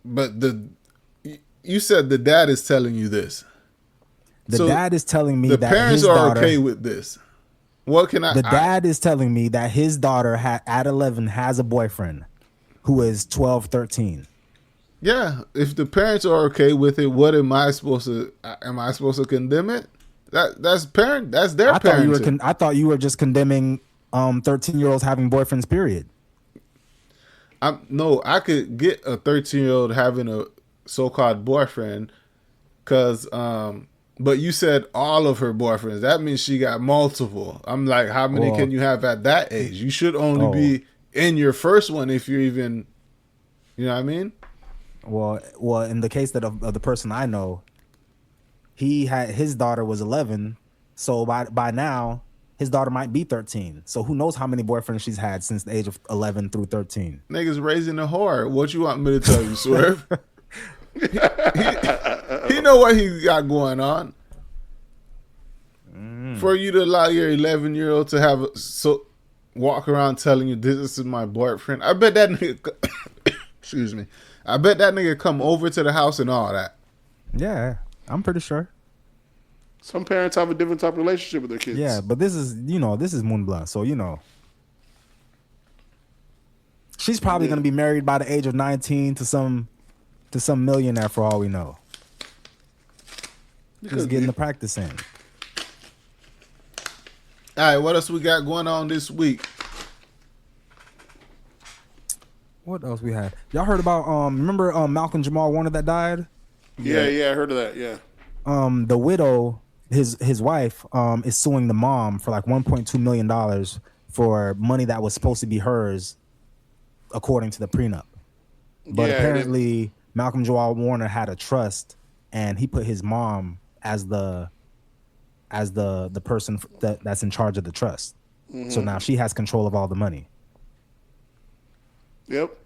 But you said the dad is telling you this. The dad is telling me the that parents his are daughter, okay with this. What can I? The dad is telling me that his daughter at 11 has a boyfriend who is 12, 13. Yeah, if the parents are okay with it, what am I supposed to? Am I supposed to condemn it? That's their parenting. I thought you were just condemning 13-year-olds having boyfriends. Period. No, I could get a 13-year-old having a so-called boyfriend, but you said all of her boyfriends. That means she got multiple. I'm like, how many can you have at that age? You should only be in your first one if you're even, you know what I mean? Well, in the case of the person I know, his daughter was 11, so by now his daughter might be 13. So who knows how many boyfriends she's had since the age of 11 through 13. Niggas raising a whore. What you want me to tell you, Swerve? he know what he got going on. For you to allow your 11-year-old to have walk around telling you this is my boyfriend, I bet that nigga. Excuse me. I bet that nigga come over to the house and all that. Yeah, I'm pretty sure. Some parents have a different type of relationship with their kids. Yeah, but this is Moonblood, so she's probably gonna be married by the age of 19 to some millionaire for all we know. Just getting the practice in. All right, what else we got going on this week? What else we had? Y'all heard about remember Malcolm Jamal Warner that died? Yeah, I heard of that. Yeah. The widow, his wife, is suing the mom for like $1.2 million for money that was supposed to be hers, according to the prenup. But apparently, Malcolm Jamal Warner had a trust, and he put his mom as the person that's in charge of the trust. Mm-hmm. So now she has control of all the money. Yep.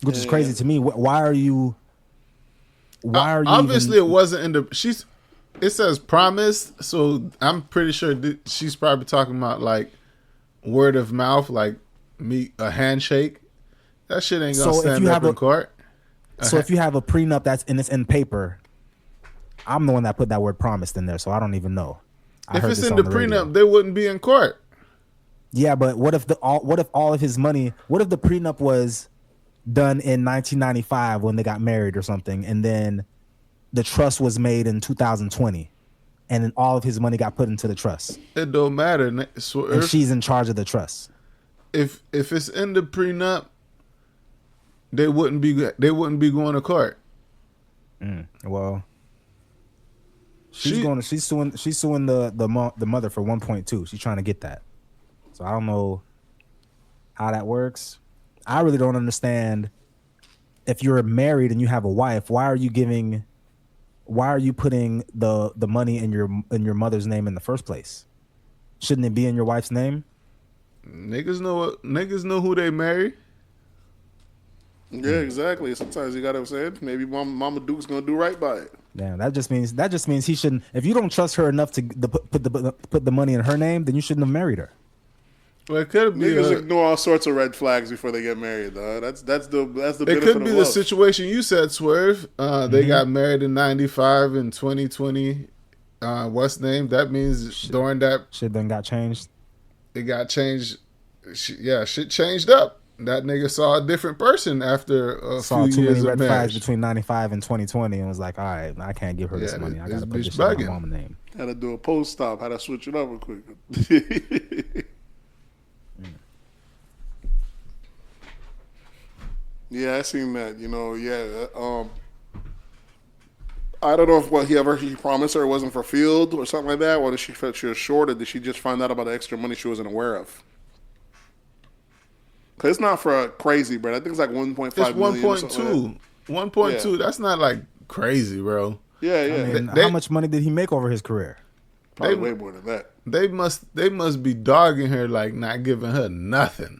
Which is crazy to me. Why are you? Obviously, it wasn't in the. It says promised, so I'm pretty sure she's probably talking about like word of mouth, like a handshake. That shit ain't gonna stand up in court. So if you have a prenup it's in paper, I'm the one that put that word promised in there, so I don't even know. If it's in the prenup, they wouldn't be in court. Yeah, but what if all of his money? What if the prenup was done in 1995 when they got married or something, and then the trust was made in 2020, and then all of his money got put into the trust? It don't matter. And she's in charge of the trust. If it's in the prenup, they wouldn't be going to court. Well, she's suing the mother for 1.2. She's trying to get that. So I don't know how that works. I really don't understand. If you're married and you have a wife, why are you putting the money in your mother's name in the first place? Shouldn't it be in your wife's name? Niggas know who they marry. Yeah, exactly. Sometimes you gotta say it. Maybe Mama Duke's gonna do right by it. Yeah, that just means he shouldn't. If you don't trust her enough to put the money in her name, then you shouldn't have married her. Well, it could be. Niggas ignore all sorts of red flags before they get married, though. That's the benefit. It could be of the love. situation you said, Swerve. They got married in '95 and 2020. What's name? That means during that shit then got changed. It got changed. Shit changed up. That nigga saw a different person after a few years of marriage. Saw too many red flags between 95 and 2020 and was like, all right, I can't give her this money. I got to put this shit on my mama's name. Had to do a post stop. Had to switch it up real quick. Yeah, I seen that. I don't know if what he promised her wasn't fulfilled or something like that. Whether she felt she was short, or did she just find out about the extra money she wasn't aware of? Cause it's not for crazy, bro. I think it's like 1.5 It's million. 1.2. 1.2. Yeah. That's not like crazy, bro. Yeah, yeah. I mean, They- how much money did he make over his career? Probably they- way more than that. They must be dogging her, like not giving her nothing.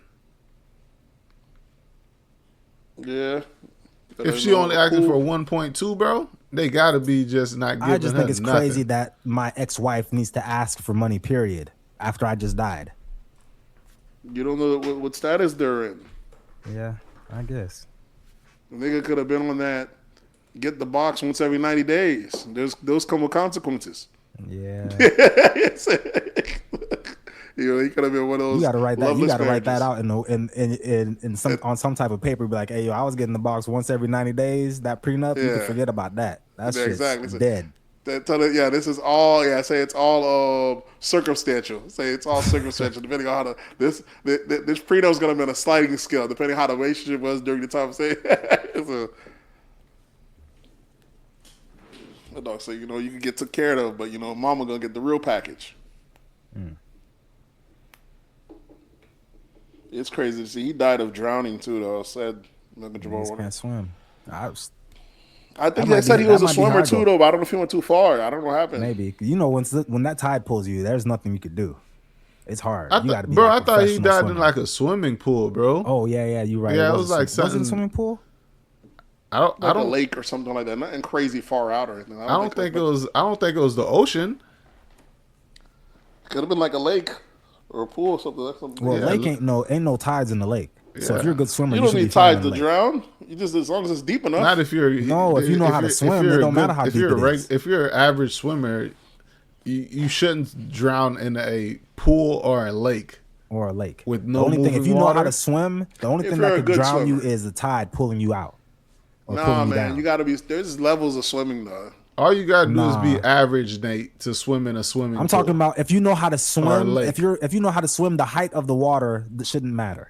Yeah. If she only asking for 1.2, bro, they gotta be just not giving her I just think it's nothing. crazy that my ex-wife needs to ask for money, period, after I just died. You don't know what status they're in. Yeah, I guess. The nigga could have been on that. Get the box once every 90 days. Those come with consequences. Yeah. You know, he could have been one of those. You gotta write that. You loveless gotta write that marriages. out in some on some type of paper. Be like, hey, yo, I was getting the box once every 90 days. That prenup, you Yeah. can forget about that. That's Yeah, just exactly. dead. This is all. Yeah, say it's all circumstantial. Say it's all circumstantial, depending on how this prenup's gonna be on a sliding scale, depending on how the relationship was during the time. Say, the dog say, you know, you can get took care of, but you know, mama gonna get the real package. It's crazy to see. He died of drowning too, though. Said He just can't swim. I think That they might said be- he was that a might be swimmer hard, too, though. though. But I don't know if he went too far. I don't know what happened. Maybe when that tide pulls you, there's nothing you could do. It's hard. You gotta be bro, like I thought he professional died in swimmer. like a swimming pool, bro. Oh yeah, you're right. Yeah, it was like Was it something- a swimming pool? I Like a don't lake or something like that. Nothing crazy far out or anything. I don't think it was the ocean. Could have been like a lake or a pool or something. Like something. Well, Yeah, lake ain't no tides in the lake. So if Yeah. you're a good swimmer, You you don't should be need fine tides in to the lake. drown. You just as long as it's deep enough. Not if you're No, if you know how to swim, it don't matter how if deep you're it is. If you're an average swimmer, you shouldn't drown in a pool or a lake. Or a lake. With the no only thing, if moving you know how water? to swim, the only If thing you're that a could good drown you swimmer. is the tide pulling you out. Or Nah, pulling you man, down. you gotta be. There's levels of swimming though. All you gotta do is Nah. be average, Nate, to swim in a swimming I'm pool. talking about if you know how to Or a swim. lake. If you know how to swim, the height of the water that shouldn't matter.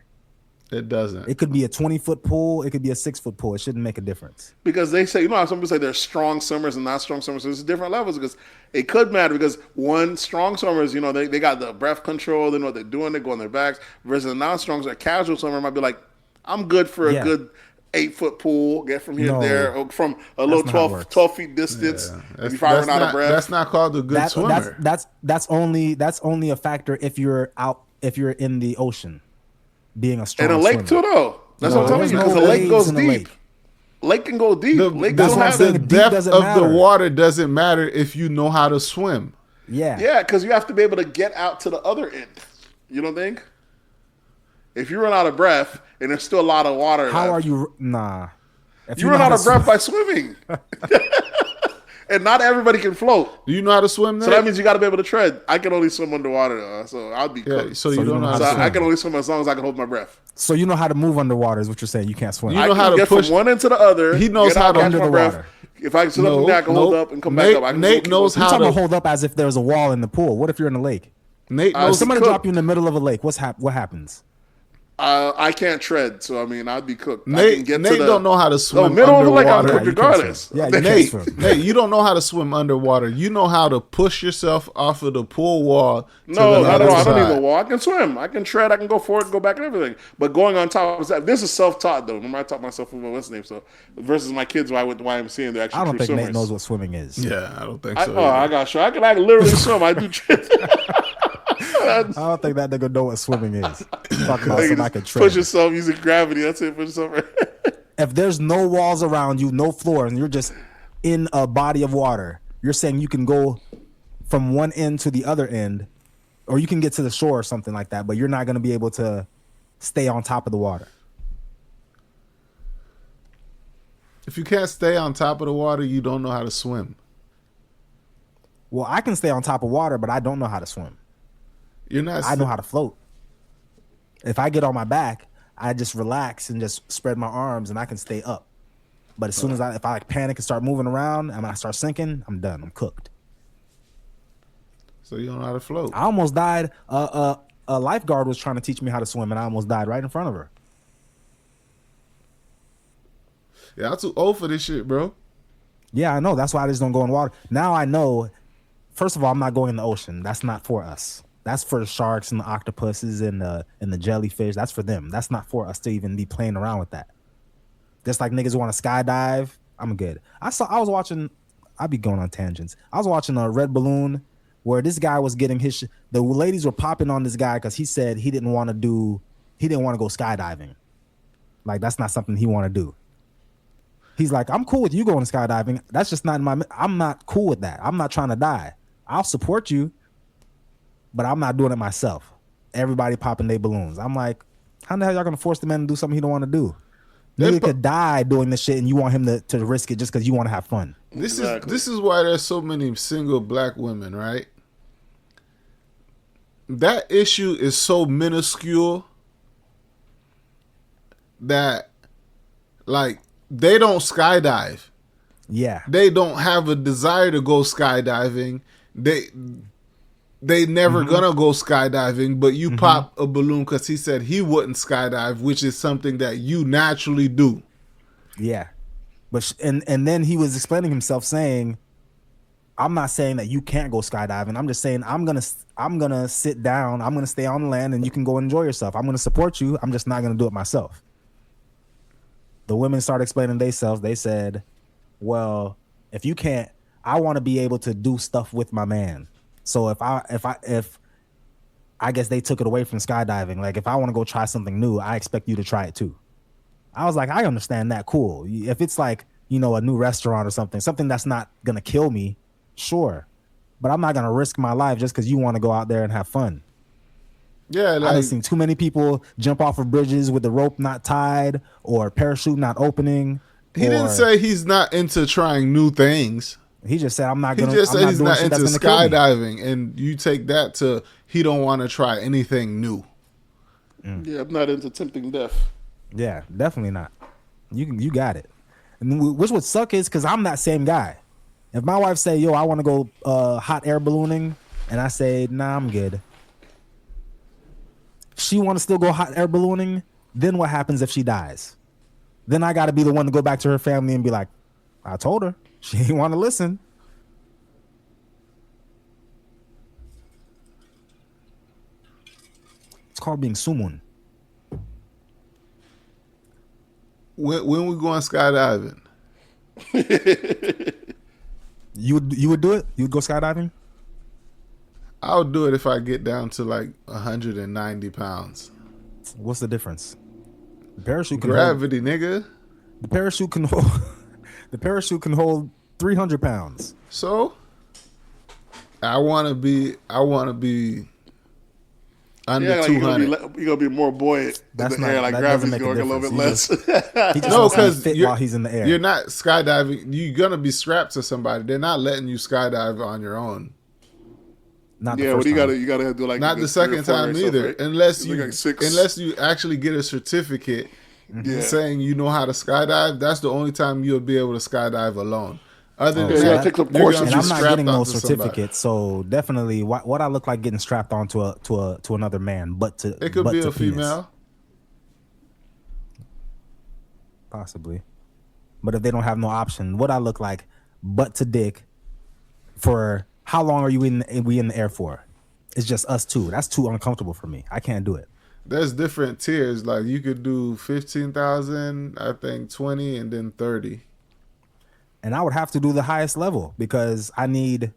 It doesn't. It could be a 20-foot pool. It could be a 6-foot pool. It shouldn't make a difference. Because they say, you know how some people say there's strong swimmers and not strong swimmers. So there's different levels because it could matter because one, strong swimmers, you know, they got the breath control, they know what they're doing, they go on their backs, versus a non-strong swimmer, a casual swimmer might be like, I'm good for a Yeah. good 8-foot pool, get from here No, to there, or from a little not how it 12, works. 12 feet distance, Yeah. if you run out of breath. That's not called a good swimmer. That's only a factor if you're in the ocean, being a strong And a lake swimmer. too, though. That's No, what I'm telling you, there's because no the lake waves goes in the deep. lake. Lake can go deep. Lake That's don't what I'm have saying. The Deep depth doesn't of matter. the water doesn't matter if you know how to swim. Yeah. Yeah, because you have to be able to get out to the other end. You don't think? If you run out of breath and there's still a lot of water How left, are you? Nah. If you know run how out to of breath swim- by swimming. And not everybody can float. Do you know how to swim, Nate? So that means you got to be able to tread. I can only swim underwater, though, so I'll be yeah, cooked. so you don't know how So to I swim. can only swim as long as I can hold my breath. So you know how to move underwater is what you're saying. You can't swim. You I know can how to get push- from one end to the other. He knows get how out, to- catch Under my the breath. water. If I sit up and down, I can hold up and come back up. I can Nate keep knows going. You're how talking to- about hold up as if there's a wall in the pool. What if you're in a lake? Nate Uh, knows. Somebody cooked. drop you in the middle of a lake. What happens? I can't tread, so I mean, I'd be cooked. I Nate, can get Nate to the, don't know how to swim middle of the lake, I'm underwater. cooked you can't regardless. swim. Yeah, you can't Nate, swim. Nate, you don't know how to swim underwater. You know how to push yourself off of the pool wall. To No, the I other don't. I don't side. need the wall. I can swim. I can tread. I can go forward, go back, and everything. But going on top of that, this is self-taught though. Remember, I taught myself with my what's name. So versus my kids, who I went to YMCA, and they're actually I don't true think swimmers. Nate knows what swimming is. Yeah, I don't think I, so. oh, I either. got sure. I can literally swim. I do. I don't think that nigga know what swimming is. Talking about something I could Push tread. yourself using gravity. That's it. Push yourself. If there's no walls around you, no floor, and you're just in a body of water, you're saying you can go from one end to the other end, or you can get to the shore or something like that, but you're not going to be able to stay on top of the water. If you can't stay on top of the water, you don't know how to swim. Well, I can stay on top of water, but I don't know how to swim. You're not. I know how to float. If I get on my back, I just relax and just spread my arms and I can stay up. But as soon as if I like panic and start moving around and I start sinking, I'm done. I'm cooked. So you don't know how to float. I almost died. A lifeguard was trying to teach me how to swim and I almost died right in front of her. Yeah, I'm too old for this shit, bro. Yeah, I know. That's why I just don't go in water. Now I know, first of all, I'm not going in the ocean. That's not for us. That's for the sharks and the octopuses and the jellyfish. That's for them. That's not for us to even be playing around with that. Just like niggas want to skydive, I'm good. I was watching. I'd be going on tangents. I was watching a Red Balloon where this guy was getting his. The ladies were popping on this guy because he said he didn't want to go skydiving. Like that's not something he want to do. He's like, I'm cool with you going skydiving. That's just not I'm not cool with that. I'm not trying to die. I'll support you, but I'm not doing it myself. Everybody popping their balloons. I'm like, how the hell y'all gonna force the man to do something he don't want to do? Nigga could die doing this shit, and you want him to risk it just because you want to have fun. This is why there's so many single black women, right? That issue is so minuscule that, like, they don't skydive. Yeah. They don't have a desire to go skydiving. They never gonna go skydiving, but you pop a balloon because he said he wouldn't skydive, which is something that you naturally do. Yeah. But and then he was explaining himself saying, I'm not saying that you can't go skydiving. I'm just saying I'm gonna sit down. I'm gonna stay on the land and you can go enjoy yourself. I'm gonna support you. I'm just not gonna do it myself. The women started explaining themselves. They said, well, if you can't, I want to be able to do stuff with my man. So if I guess they took it away from skydiving. Like if I want to go try something new, I expect you to try it too. I was like, I understand that. Cool. If it's like, a new restaurant or something that's not going to kill me, sure. But I'm not going to risk my life just because you want to go out there and have fun. Yeah, like, I've seen too many people jump off of bridges with the rope not tied or parachute not opening. He didn't say he's not into trying new things. He just said, I'm not going to. He just said he's not into skydiving, and you take that to he don't want to try anything new. Yeah, I'm not into tempting death. Yeah, definitely not. You got it. And which would suck is because I'm that same guy. If my wife say, yo, I want to go hot air ballooning, and I say, nah, I'm good. She want to still go hot air ballooning, then what happens if she dies? Then I got to be the one to go back to her family and be like, I told her. She didn't want to listen. It's called being sumun. When we going skydiving? You would do it? You would go skydiving? I would do it if I get down to like 190 pounds. What's the difference? The parachute can gravity, nigga. The parachute can hold. The parachute can hold 300 pounds. So, I want to be under 200. You're gonna be more buoyant in the air. Like gravity's going a little bit less. He just because while he's in the air. You're not skydiving. You're gonna be strapped to somebody. They're not letting you skydive on your own. Not the first time. You gotta do like not the second time either, right? unless you actually get a certificate saying you know how to skydive. That's the only time you'll be able to skydive alone. Other than that, take some courses. And I'm not getting no certificate, so definitely what I look like getting strapped onto to another man, but it could be a female, possibly. But if they don't have no option, what I look like butt to dick for. How long are we in the air for? It's just us two. That's too uncomfortable for me. I can't do it. There's different tiers. Like you could do 15,000, I think 20, and then 30. And I would have to do the highest level because I need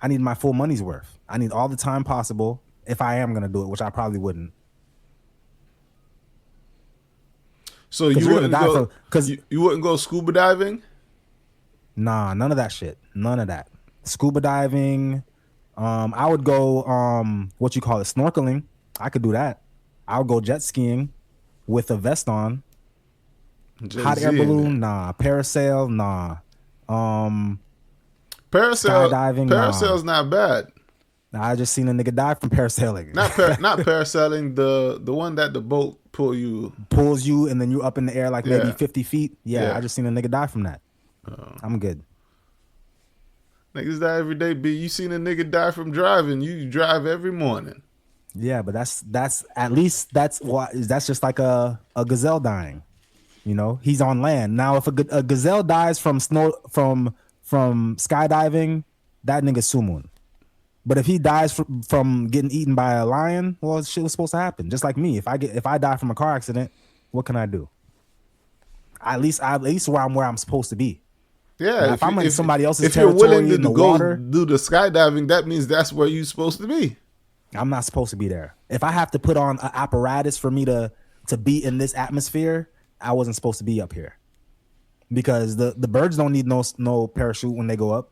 my full money's worth. I need all the time possible if I am gonna do it, which I probably wouldn't. So you wouldn't go because you wouldn't go scuba diving? Nah, none of that shit. None of that. Scuba diving. I would go what you call it, snorkeling. I could do that. I would go jet skiing with a vest on. Hot air balloon, nah. Parasail, nah. Skydiving, parasail's not bad. I just seen a nigga die from parasailing. Not parasailing, the one that the boat pulls you and then you up in the air like maybe 50 feet. Yeah, I just seen a nigga die from that. I'm good. Niggas die every day, B. You seen a nigga die from driving. You drive every morning. Yeah, but that's just like a gazelle dying. He's on land. Now if a gazelle dies from skydiving, that nigga's sumun. But if he dies from getting eaten by a lion, well, shit was supposed to happen. Just like me, if I die from a car accident, what can I do? At least where I'm supposed to be. Yeah, now, if I'm in somebody else's if you're territory willing to in the go water, do the skydiving, that means that's where you're supposed to be. I'm not supposed to be there. If I have to put on an apparatus for me to be in this atmosphere, I wasn't supposed to be up here. Because the birds don't need no parachute when they go up.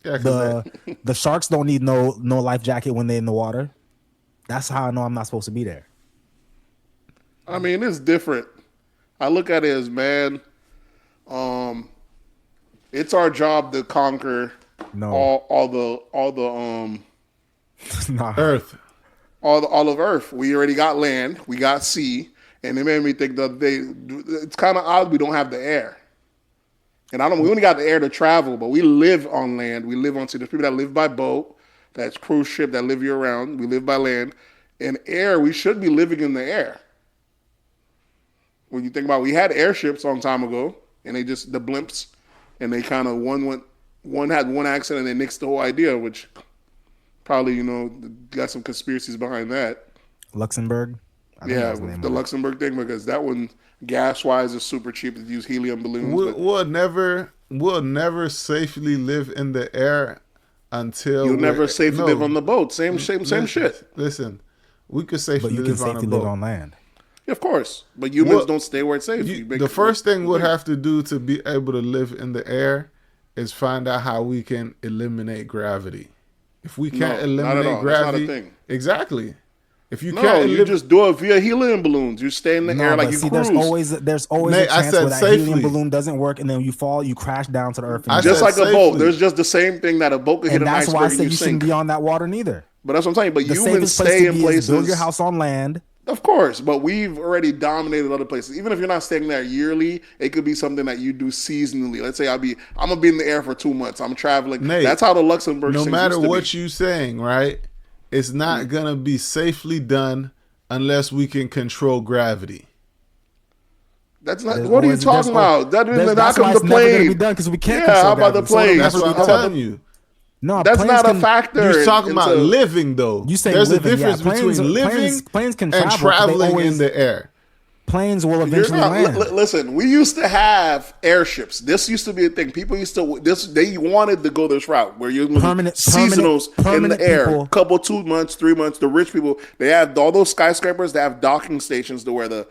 Yeah, the sharks don't need no life jacket when they're in the water. That's how I know I'm not supposed to be there. I mean, it's different. I look at it as, man, it's our job to conquer all the Nah. Earth. all of Earth. We already got land, we got sea, and it made me think that it's kind of odd we don't have the air. And we only got the air to travel, but we live on land. We live on sea. There's people that live by boat, that's cruise ship that live year round. We live by land. And air, we should be living in the air. When you think about it, we had airships a long time ago, and the blimps, and they kind of one had one accident and they nixed the whole idea, which probably, got some conspiracies behind that. Luxembourg? Yeah, the Luxembourg thing, because that one, gas-wise, is super cheap to use helium balloons. We'll never safely live in the air until you'll never safely live on the boat. Same shit. Listen, we could safely but you live can on safely a boat. live on land. Yeah, of course, but humans don't stay where it's safe. The first thing we'll have to do to be able to live in the air is find out how we can eliminate gravity. If we can't eliminate gravity, that's not a thing. Exactly. If you you just do it via helium balloons. You stay in the air like you cruise. There's always a chance where that helium balloon doesn't work, and then you fall, you crash down to the earth. Just like a boat. There's just the same thing that a boat could hit an iceberg and you sink. And that's why I said you shouldn't be on that water neither. But that's what I'm saying. But the humans stay in places. Build your house on land. Of course, but we've already dominated other places. Even if you're not staying there yearly, it could be something that you do seasonally. Let's say I'm gonna be in the air for 2 months. I'm traveling. Nate, that's how the Luxembourg. No matter what you're saying, right? It's not gonna be safely done unless we can control gravity. That's not. What are you talking about? That means how come the plane? Never gonna be done because we can't. Yeah, how about the plane? That's what I'm telling you. No, that's not a factor. You're talking about living, though. You say there's living, a difference between living planes can and traveling in the air. Planes will eventually land. Listen, we used to have airships. This used to be a thing. People used to they wanted to go this route where you're seasonals in the air. People. Couple 2 months, 3 months. The rich people, they have all those skyscrapers. They have docking stations to where the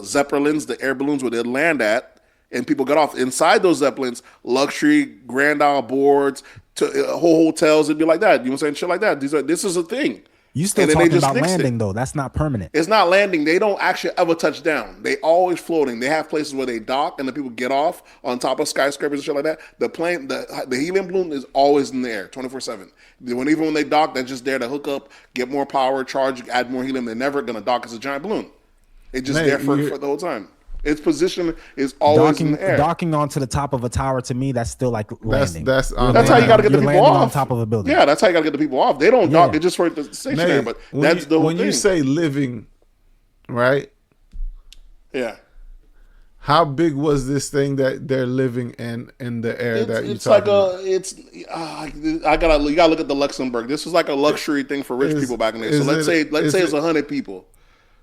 Zeppelins, the air balloons, where they land at, and people get off inside those Zeppelins. Luxury Grand Isle boards, to whole hotels, it'd be like that. You know what I'm saying? Shit like that. This is a thing. You still talking about landing, though. That's not permanent. It's not landing. They don't actually ever touch down. They always floating. They have places where they dock and the people get off on top of skyscrapers and shit like that. The plane, the helium balloon is always in the air, 24/7. Even when they dock, they're just there to hook up, get more power, charge, add more helium. They're never going to dock as a giant balloon. It's just there for the whole time. Its position is always in the air. Docking onto the top of a tower, to me, that's still like landing. That's how you got to get the people off. On top of a building. Yeah, that's how you got to get the people off. They don't dock; they just for the stationary. But that's the whole thing. When you say living, right? Yeah. How big was this thing that they're living in the air that you talking about? You gotta look at the Luxembourg. This was like a luxury thing for rich people back in there. So let's say it's 100 people.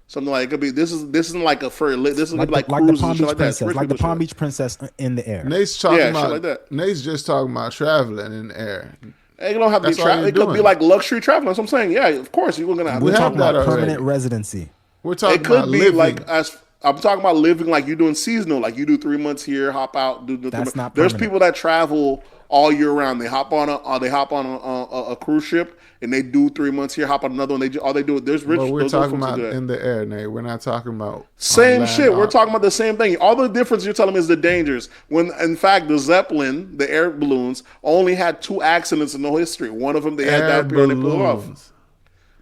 Something like it could be. This isn't like a fur. This is like the Palm Beach Princess, like the Palm Beach Princess in the air. Nate's talking about like that. Nate's just talking about traveling in the air. It don't have to be travel. It could be like luxury traveling. That's what I'm saying. Yeah, of course you're gonna have. We're talking about permanent residency. We're talking about living. It could be like I'm talking about living like you're doing seasonal. Like you do 3 months here, hop out. That's not. There's people that travel all year round. They hop on a cruise ship and they do 3 months here, hop on another one. There's rich. But we're talking about in the air, Nate. We're not talking about same shit. We're talking about the same thing. All the difference you're telling me is the dangers. When in fact the Zeppelin, the air balloons, only had 2 accidents in the whole history. One of them they had that period and they blew off.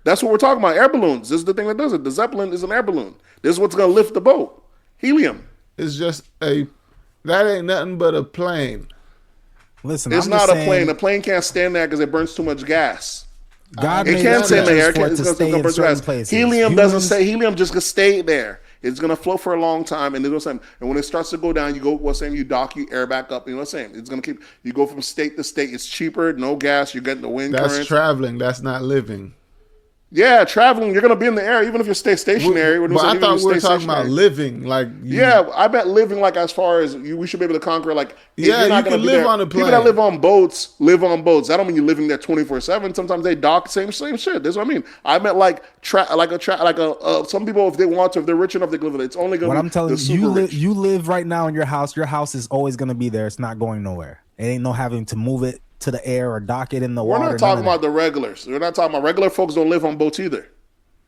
That's what we're talking about. Air balloons. This is the thing that does it. The Zeppelin is an air balloon. This is what's gonna lift the boat. Helium. It's just that ain't nothing but a plane. Listen, it's not a plane. A plane can't stand there because it burns too much gas. God it can't stay in the air. It's gonna burn gas. Helium doesn't say. Helium just can stay there. It's gonna float for a long time, and and when it starts to go down, you you dock, you air back up. You know what I'm saying? It's gonna keep you go from state to state. It's cheaper, no gas. You're getting the wind currents. That's traveling. That's not living. Yeah, traveling, you're going to be in the air, even if you stay stationary. But I thought we were talking about living. I bet living, like, as far as we should be able to conquer, like, yeah, you can live on a plane. People that live on boats live on boats. That don't mean you're living there 24/7. Sometimes they dock, same shit. That's what I mean. I meant some people, if they want to, if they're rich enough, they can live there. It's only going to be what I'm telling you live right now in your house. Your house is always going to be there. It's not going nowhere. It ain't no having to move it to the air or dock it in the water. We're not talking about the regulars. We're not talking about regular folks don't live on boats either.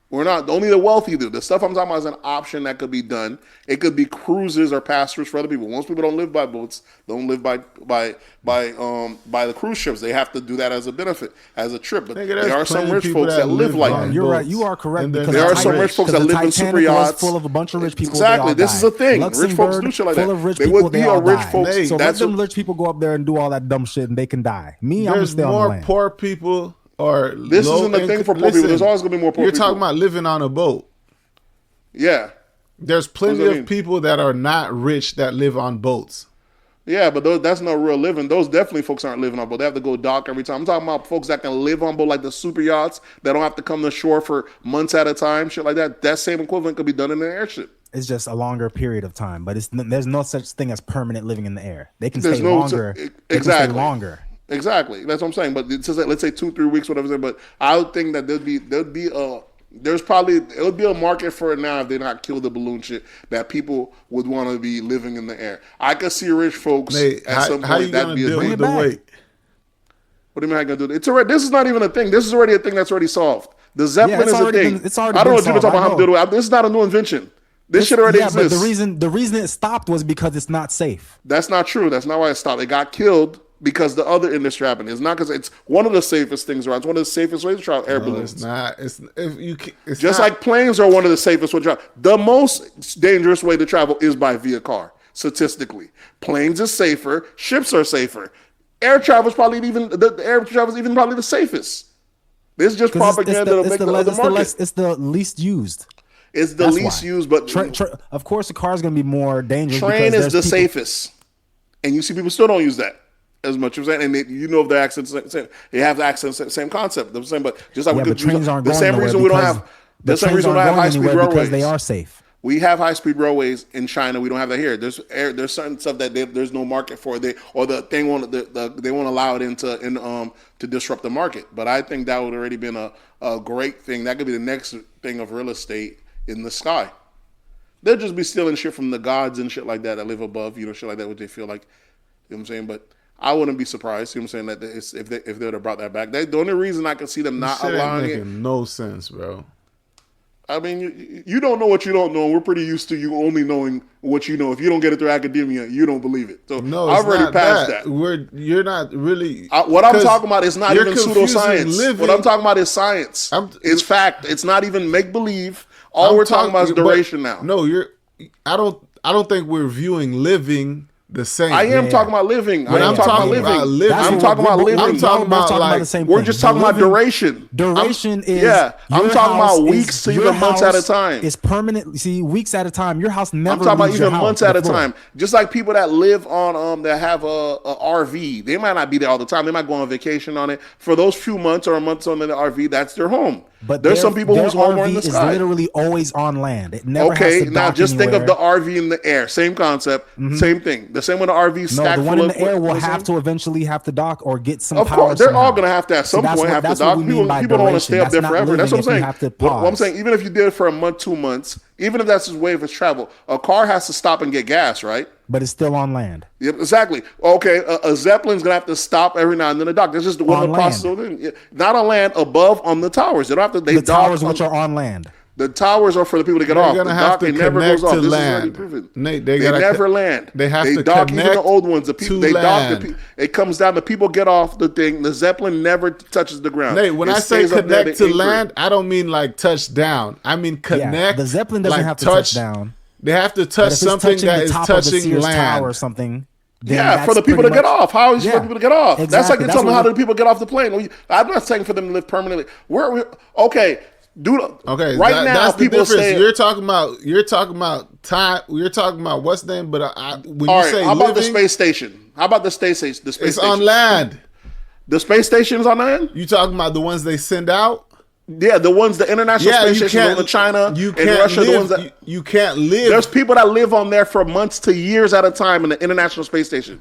We're not, only the wealthy do. The stuff I'm talking about is an option that could be done. It could be cruises or pass-throughs for other people. Most people don't live by boats, don't live by the cruise ships. They have to do that as a benefit, as a trip. But there are some rich folks that live like that. You're right. You are correct. There are some rich folks that live in super yachts. Full of a bunch of rich people. Exactly. This is the thing. Rich folks do shit like that. They would be a rich folks. So let them rich people go up there and do all that dumb shit and they can die. Me, I'm stay on the land. There's more poor people. Or this isn't the thing for poor people. There's always going to be more poor people. You're talking about living on a boat. Yeah. There's plenty of people that are not rich that live on boats. Yeah, but that's not real living. Those definitely folks aren't living on boat. They have to go dock every time. I'm talking about folks that can live on boat, like the super yachts, that don't have to come to shore for months at a time, shit like that. That same equivalent could be done in an airship. It's just a longer period of time, but there's no such thing as permanent living in the air. They can stay longer. They can stay longer. Exactly. That's what I'm saying. But it's just like, let's say 2-3 weeks, whatever. But I would think that it would be a market for it now if they not kill the balloon shit, that people would want to be living in the air. I could see rich folks at some point that'd be a thing. What do you mean how you gonna do it? This is not even a thing. This is already a thing that's already solved. The Zeppelin is a thing. I don't know what you're talking about. How to do it. This is not a new invention. This shit already exists. But the reason it stopped was because it's not safe. That's not true. That's not why it stopped. It got killed because the other industry happened. It's not because it's one of the safest things around. It's one of the safest ways to travel. Air balloons. It's not. It's just like planes are one of the safest ways to travel. The most dangerous way to travel is by via car. Statistically, planes is safer. Ships are safer. Air travel is probably probably the safest. This is just propaganda to make the market. It's the least used. It's the least used, but of course the car is going to be more dangerous. Train is the safest, and you see people still don't use that as much. I'm saying, and if the accidents, they have the accidents, same concept. I'm saying, but just like we could trains aren't the same reason we don't have the same reason we don't have high speed railways because they are safe. We have high speed railways in China. We don't have that here. There's certain stuff that there's no market for. They won't allow it to disrupt the market. But I think that would already been a great thing. That could be the next thing of real estate in the sky. They'll just be stealing shit from the gods and shit like that live above, shit like that, what they feel like. You know what I'm saying? But I wouldn't be surprised, you know what I'm saying, that if they would have brought that back. The only reason I could see them not allowing it. No sense, bro. I mean, you don't know what you don't know. We're pretty used to you only knowing what you know. If you don't get it through academia, you don't believe it. So no, I've already passed that. You're not really. What I'm talking about is not even pseudoscience. What I'm talking about is science. It's fact. It's not even make believe. All we're talking about is duration now. No, I don't think we're viewing living the same. I am talking about living. I'm talking about living. I'm talking about living. I'm talking about like the same we're thing. just talking about duration. Duration is I'm talking about weeks to even months at a time. It's permanent. See, weeks at a time. Your house never. I'm talking about even months at a time. Just like people that live on that have a RV, they might not be there all the time. They might go on vacation on it for those few months or months on the RV. That's their home. But there's some people whose home are in the is sky. Literally always on land. It never okay, has to now dock just anywhere. think of the RV in the air. Same concept, same thing. The same with the RV stacked the one in the air will have to eventually have to dock or get some. Of power course, they're somehow. all going to have to at some point have to dock. People don't want to stay up there forever. That's what I'm saying. What I'm saying, even if you did it for a month, 2 months, even if that's his way of his travel, a car has to stop and get gas, right? But it's still on land. Yep, exactly. Okay, a Zeppelin's gonna have to stop every now and then to dock. That's just one of the process. Not on land, above on the towers. They don't have to. They the towers which are on land. The towers are for the people to get off. They're gonna have to connect to land. Nate, they never land. They have to dock. connect Even the old ones. The people they land. dock. It comes down. The people get off the thing. The Zeppelin never touches the ground. Nate, when I say connect to land, I don't mean like touch down. I mean connect. Yeah, the Zeppelin doesn't have to touch down. They have to touch something that is touching land or something. Yeah, for the people to get off. How is it for people to get off? Exactly. That's like you're telling me how do the people get off the plane. I'm not saying for them to live permanently. Okay, Dude, Okay, right now that's the people difference. say You're talking about time. You're talking about what's the name. But when all you right, say how about the living, space station? How about the space station? The space it's station. on land. The space station is on land? You talking about the ones they send out? Yeah, the international space stations in China You and can't Russia, live, the ones that you can't live. there's people that live on there for months to years at a time in the international space station.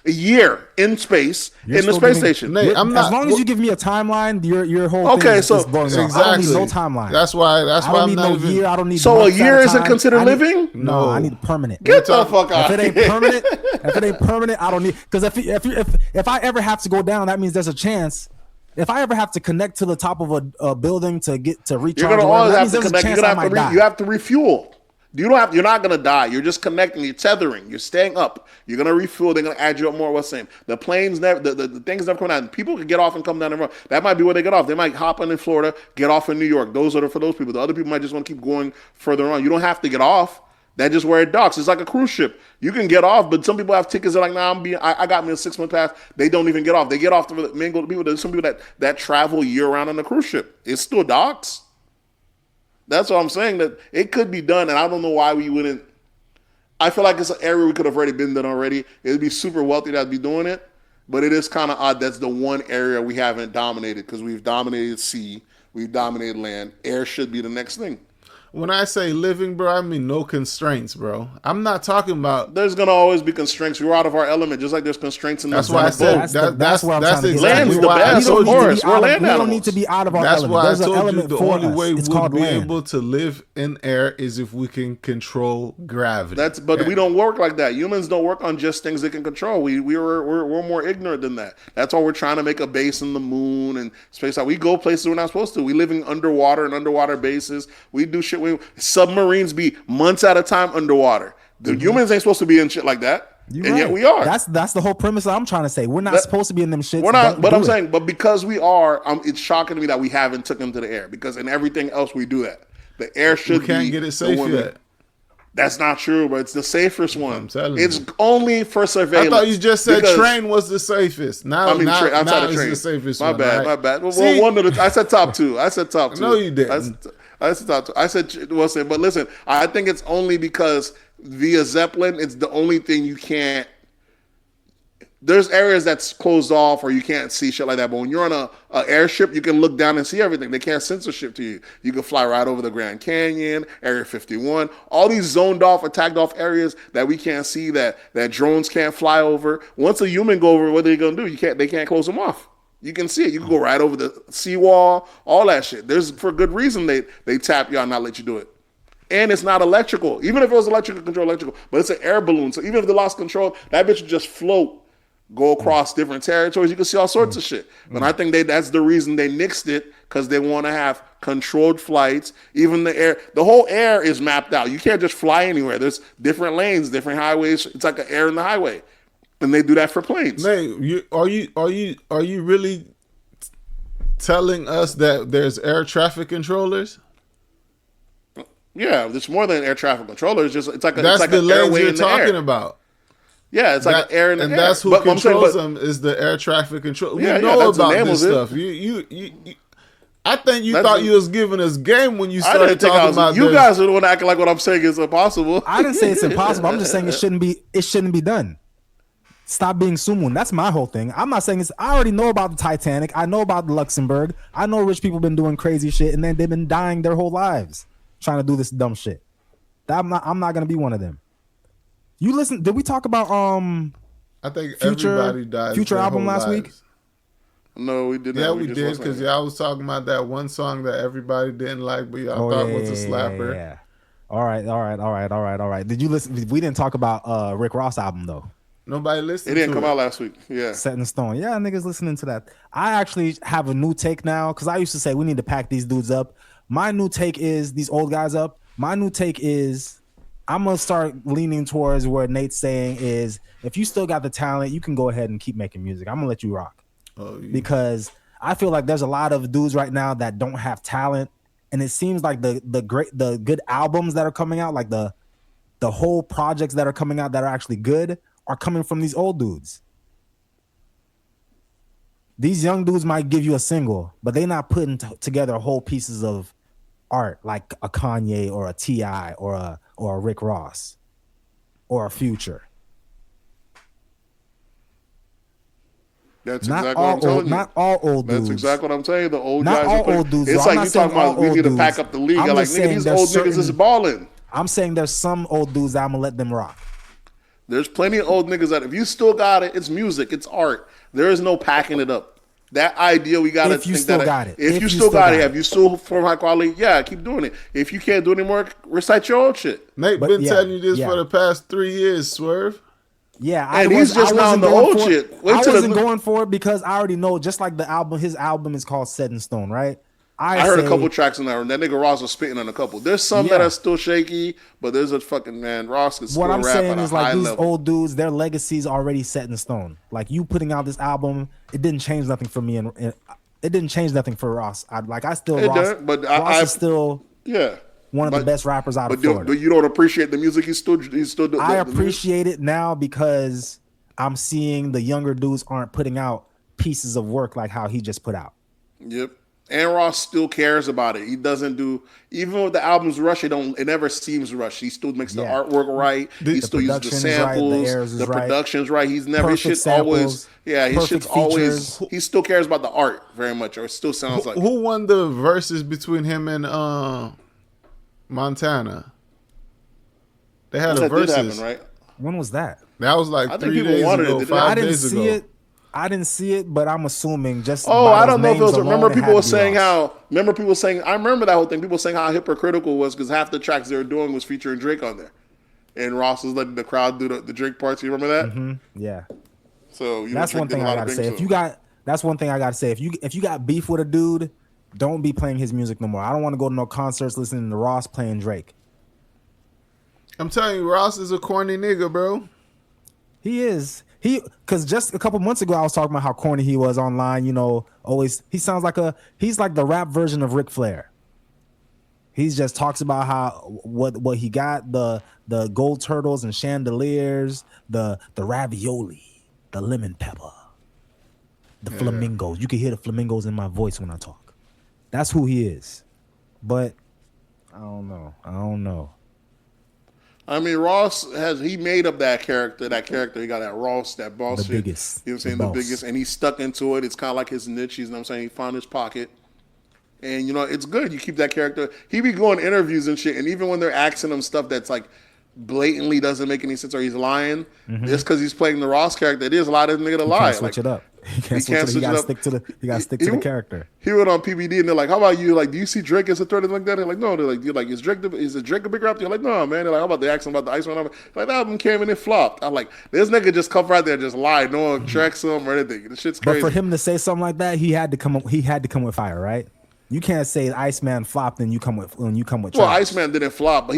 A year in space in the space station. Nate, I'm not, as long as you give me a timeline, your whole Okay, thing is so- blowing me off. exactly. I don't need no timeline. That's why I don't I'm need not no even. year. I don't need So a months at year isn't time. considered I need- living? No, I No. need permanent. Get the fuck out. If it ain't permanent, I don't need. Because if I ever have to go down, that means there's a chance. If I ever have to connect to the top of a building to get to recharge, You're gonna always that have means to there's a connect. You're chance gonna I have to might die. you have to refuel. You're not gonna die. You're just connecting. You're tethering. You're staying up. You're gonna refuel. They're gonna add you up more. What's the same? The planes never. The things never come down. People can get off and come down the road. That might be where they get off. They might hop in Florida, get off in New York. Those are for those people. The other people might just want to keep going further on. You don't have to get off. That's just where it docks. It's like a cruise ship. You can get off, but some people have tickets. They're like, nah, I got me a 6-month pass. They don't even get off. They get off to mingle with people. There's some people that travel year round on a cruise ship. It still docks. That's what I'm saying. That it could be done, and I don't know why we wouldn't. I feel like it's an area we could have already been done already. It'd be super wealthy that'd be doing it, but it is kind of odd. That's the one area we haven't dominated because we've dominated sea, we've dominated land. Air should be the next thing. When I say living, bro, I mean no constraints, bro. I'm not talking about. There's gonna always be constraints. We're out of our element, just like there's constraints in the That's why I said That's where I'm trying to get. Land's the why I best, told of you. course. We're land We don't animals. need to be out of our That's element. why I There's an told you element the for only us. way It's we'll called be land. able to live in air is if we can control gravity. But we don't work like that. Humans don't work on just things they can control. We're more ignorant than that. That's why we're trying to make a base in the moon and space out. We go places we're not supposed to. We live in underwater and underwater bases. We do shit. Submarines be months at a time underwater. The humans ain't supposed to be in shit like that. Yet we are. That's the whole premise that I'm trying to say. We're not supposed to be in them shits. We're not, but do I'm it. saying, but because we are, it's shocking to me that we haven't took them to the air. Because in everything else we do that. The air should we can't be get it the safe one yet. That's not true, but it's the safest one. I'm telling it's you. only for surveillance. I thought you just said because- train was the safest. Now, outside now of it's train. the safest My one. bad, right? my bad. Well, See, one of the, I said top two. I said top two. No, you didn't. I said top two. I said, but listen, I think it's only because via Zeppelin, it's the only thing you can't. There's areas that's closed off or you can't see shit like that. But when you're on a airship, you can look down and see everything. They can't censorship to you. You can fly right over the Grand Canyon, Area 51, all these zoned off or tagged off areas that we can't see, that drones can't fly over. Once a human go over, what are they gonna do? They can't close them off. You can see it. You can go right over the seawall, all that shit. There's for good reason they tap you and not let you do it. And it's not electrical. Even if it was electrical, but it's an air balloon. So even if they lost control, that bitch would just float. Go across different territories. You can see all sorts of shit. But I think that's the reason they nixed it, because they want to have controlled flights. Even the whole air is mapped out. You can't just fly anywhere. There's different lanes, different highways. It's like an air in the highway, and they do that for planes. Nate, are you really telling us that there's air traffic controllers? Yeah, it's more than air traffic controller. It's like That's like the an lanes airway you're in the air. talking about. Yeah, it's like an air in the air. And that's who But I'm saying, controls them is the air traffic control. Yeah, We know that's what about this enables it. stuff. You I think you thought you was giving us game when you I started didn't think talking about you this. guys are the one acting like what I'm saying is impossible. I didn't say it's impossible. I'm just saying it shouldn't be done. Stop being Sumun. That's my whole thing. I'm not saying it's. I already know about the Titanic. I know about the Luxembourg. I know rich people been doing crazy shit, and then they've been dying their whole lives trying to do this dumb shit. I'm not gonna be one of them. You listen? Did we talk about I think Future everybody died. Future their album whole last lives. week? No, we did not. Yeah, we just did, wasn't. because y'all was talking about that one song that everybody didn't like, but y'all thought was a slapper. Yeah. All right. Did you listen? We didn't talk about Rick Ross album though. Nobody listened. It didn't to come out last week. Yeah. Set in stone. Yeah, niggas listening to that. I actually have a new take now, because I used to say we need to pack these dudes up. My new take is these old guys up. My new take is I'm gonna start leaning towards where Nate's saying is, if you still got the talent, you can go ahead and keep making music. I'm gonna let you rock. Oh, yeah. Because I feel like there's a lot of dudes right now that don't have talent, and it seems like the good albums that are coming out, like the whole projects that are coming out that are actually good, are coming from these old dudes. these young dudes might give you a single, but they're not putting together whole pieces of art like a Kanye or a T.I. or a Rick Ross or a Future. That's Not exactly all what I'm telling old, you. not all old dudes. That's exactly what I'm saying. The old Not guys. all old dudes, It's though. I'm like not you saying talking about all we old need to dudes. pack up the league. I'm I'm like, just nigga, saying these there's old niggas is certain- balling. I'm saying there's some old dudes that I'm gonna let them rock. There's plenty of old niggas that if you still got it, it's music, it's art. There is no packing it up. That idea we gotta If you think still that got it. If If you you still still got it, got have you still form high quality? Yeah, keep doing it. If you can't do it anymore, recite your old shit. Nate But been yeah, telling you this yeah. for the past 3 years, Swerve. Yeah, And he's just I now wasn't on the going old for it. shit. Wait I till the- wasn't going for it because I already know. Just like the album, his album is called Set in Stone, right? I heard a say- couple tracks in there, and that nigga Ross was spitting on a couple. There's some that Yeah. are still shaky, but there's a fucking man Ross can still What I'm rap saying at a is like high these level. old dudes, their legacy's already set in stone. Like you putting out this album, it didn't change nothing for me, and it didn't change nothing for Ross. I still It Ross. didn't, but Ross is still Yeah, one of the best rappers out of Florida. But you don't appreciate the music. He's still doing. I appreciate it now because I'm seeing the younger dudes aren't putting out pieces of work like how he just put out. Yep. And Ross still cares about it. He doesn't do even with the albums rush. It never seems rushed. He still makes the Yeah. artwork right. He still uses the production is right, the samples. airs is The right. production's right. He's never his Perfect shit's always samples, his perfect shit's always. features. He still cares about the art very much, or it still sounds like. Who won the verses between him and Montana? They had a That did versus. happen, right? When was that? That was like I think 3 people days wanted ago, it. Did 5 I didn't days see ago. it. I didn't see it, but I'm assuming just. Oh, by I those don't know if it was. names Remember, alone, it people had were to be saying Ross. how. Remember, people saying. I remember that whole thing. People saying how hypocritical it was because half the tracks they were doing was featuring Drake on there, and Ross was letting the crowd do the Drake parts. You remember that? Yeah, So that's one thing I gotta say. That's one thing I gotta say. If you got beef with a dude, don't be playing his music no more. I don't want to go to no concerts listening to Ross playing Drake. I'm telling you, Ross is a corny nigga, bro. He is. Because just a couple months ago, I was talking about how corny he was online. You know, always he sounds like he's like the rap version of Ric Flair. He just talks about how what he got, the gold turtles and chandeliers, the ravioli, the lemon pepper, the flamingos. You can hear the flamingos in my voice when I talk. That's who he is. But I don't know. I mean, Ross he made up that character. That character, he got that Ross, that boss The shit. biggest, You know what I'm saying? the The boss. biggest. And he stuck into it. It's kind of like his niche. You know what I'm saying? He found his pocket. And, you know, it's good. You keep that character. He be going interviews and shit. And even when they're asking him stuff that's like blatantly doesn't make any sense or he's lying, just because he's playing the Ross character, it is a lot of nigga to lie. Can't switch it up. He can't switch it. switch He it gotta up. stick to the character. He went on PBD and they're like, "How about you? Like, do you see Drake as a threat?" And like that. They're like, "No." They're like, "You're like, is Drake a big rap?" You're like, "No, man." They're like, "How about they ask him about the Ice One?" Like, that album came and it flopped. I'm like, this nigga just come right there and just lie. No one tracks him or anything. This shit's But crazy. for him to say something like that, he had to come with fire, right? You can't say Iceman flopped and you come with Well, trash. Iceman didn't flop, but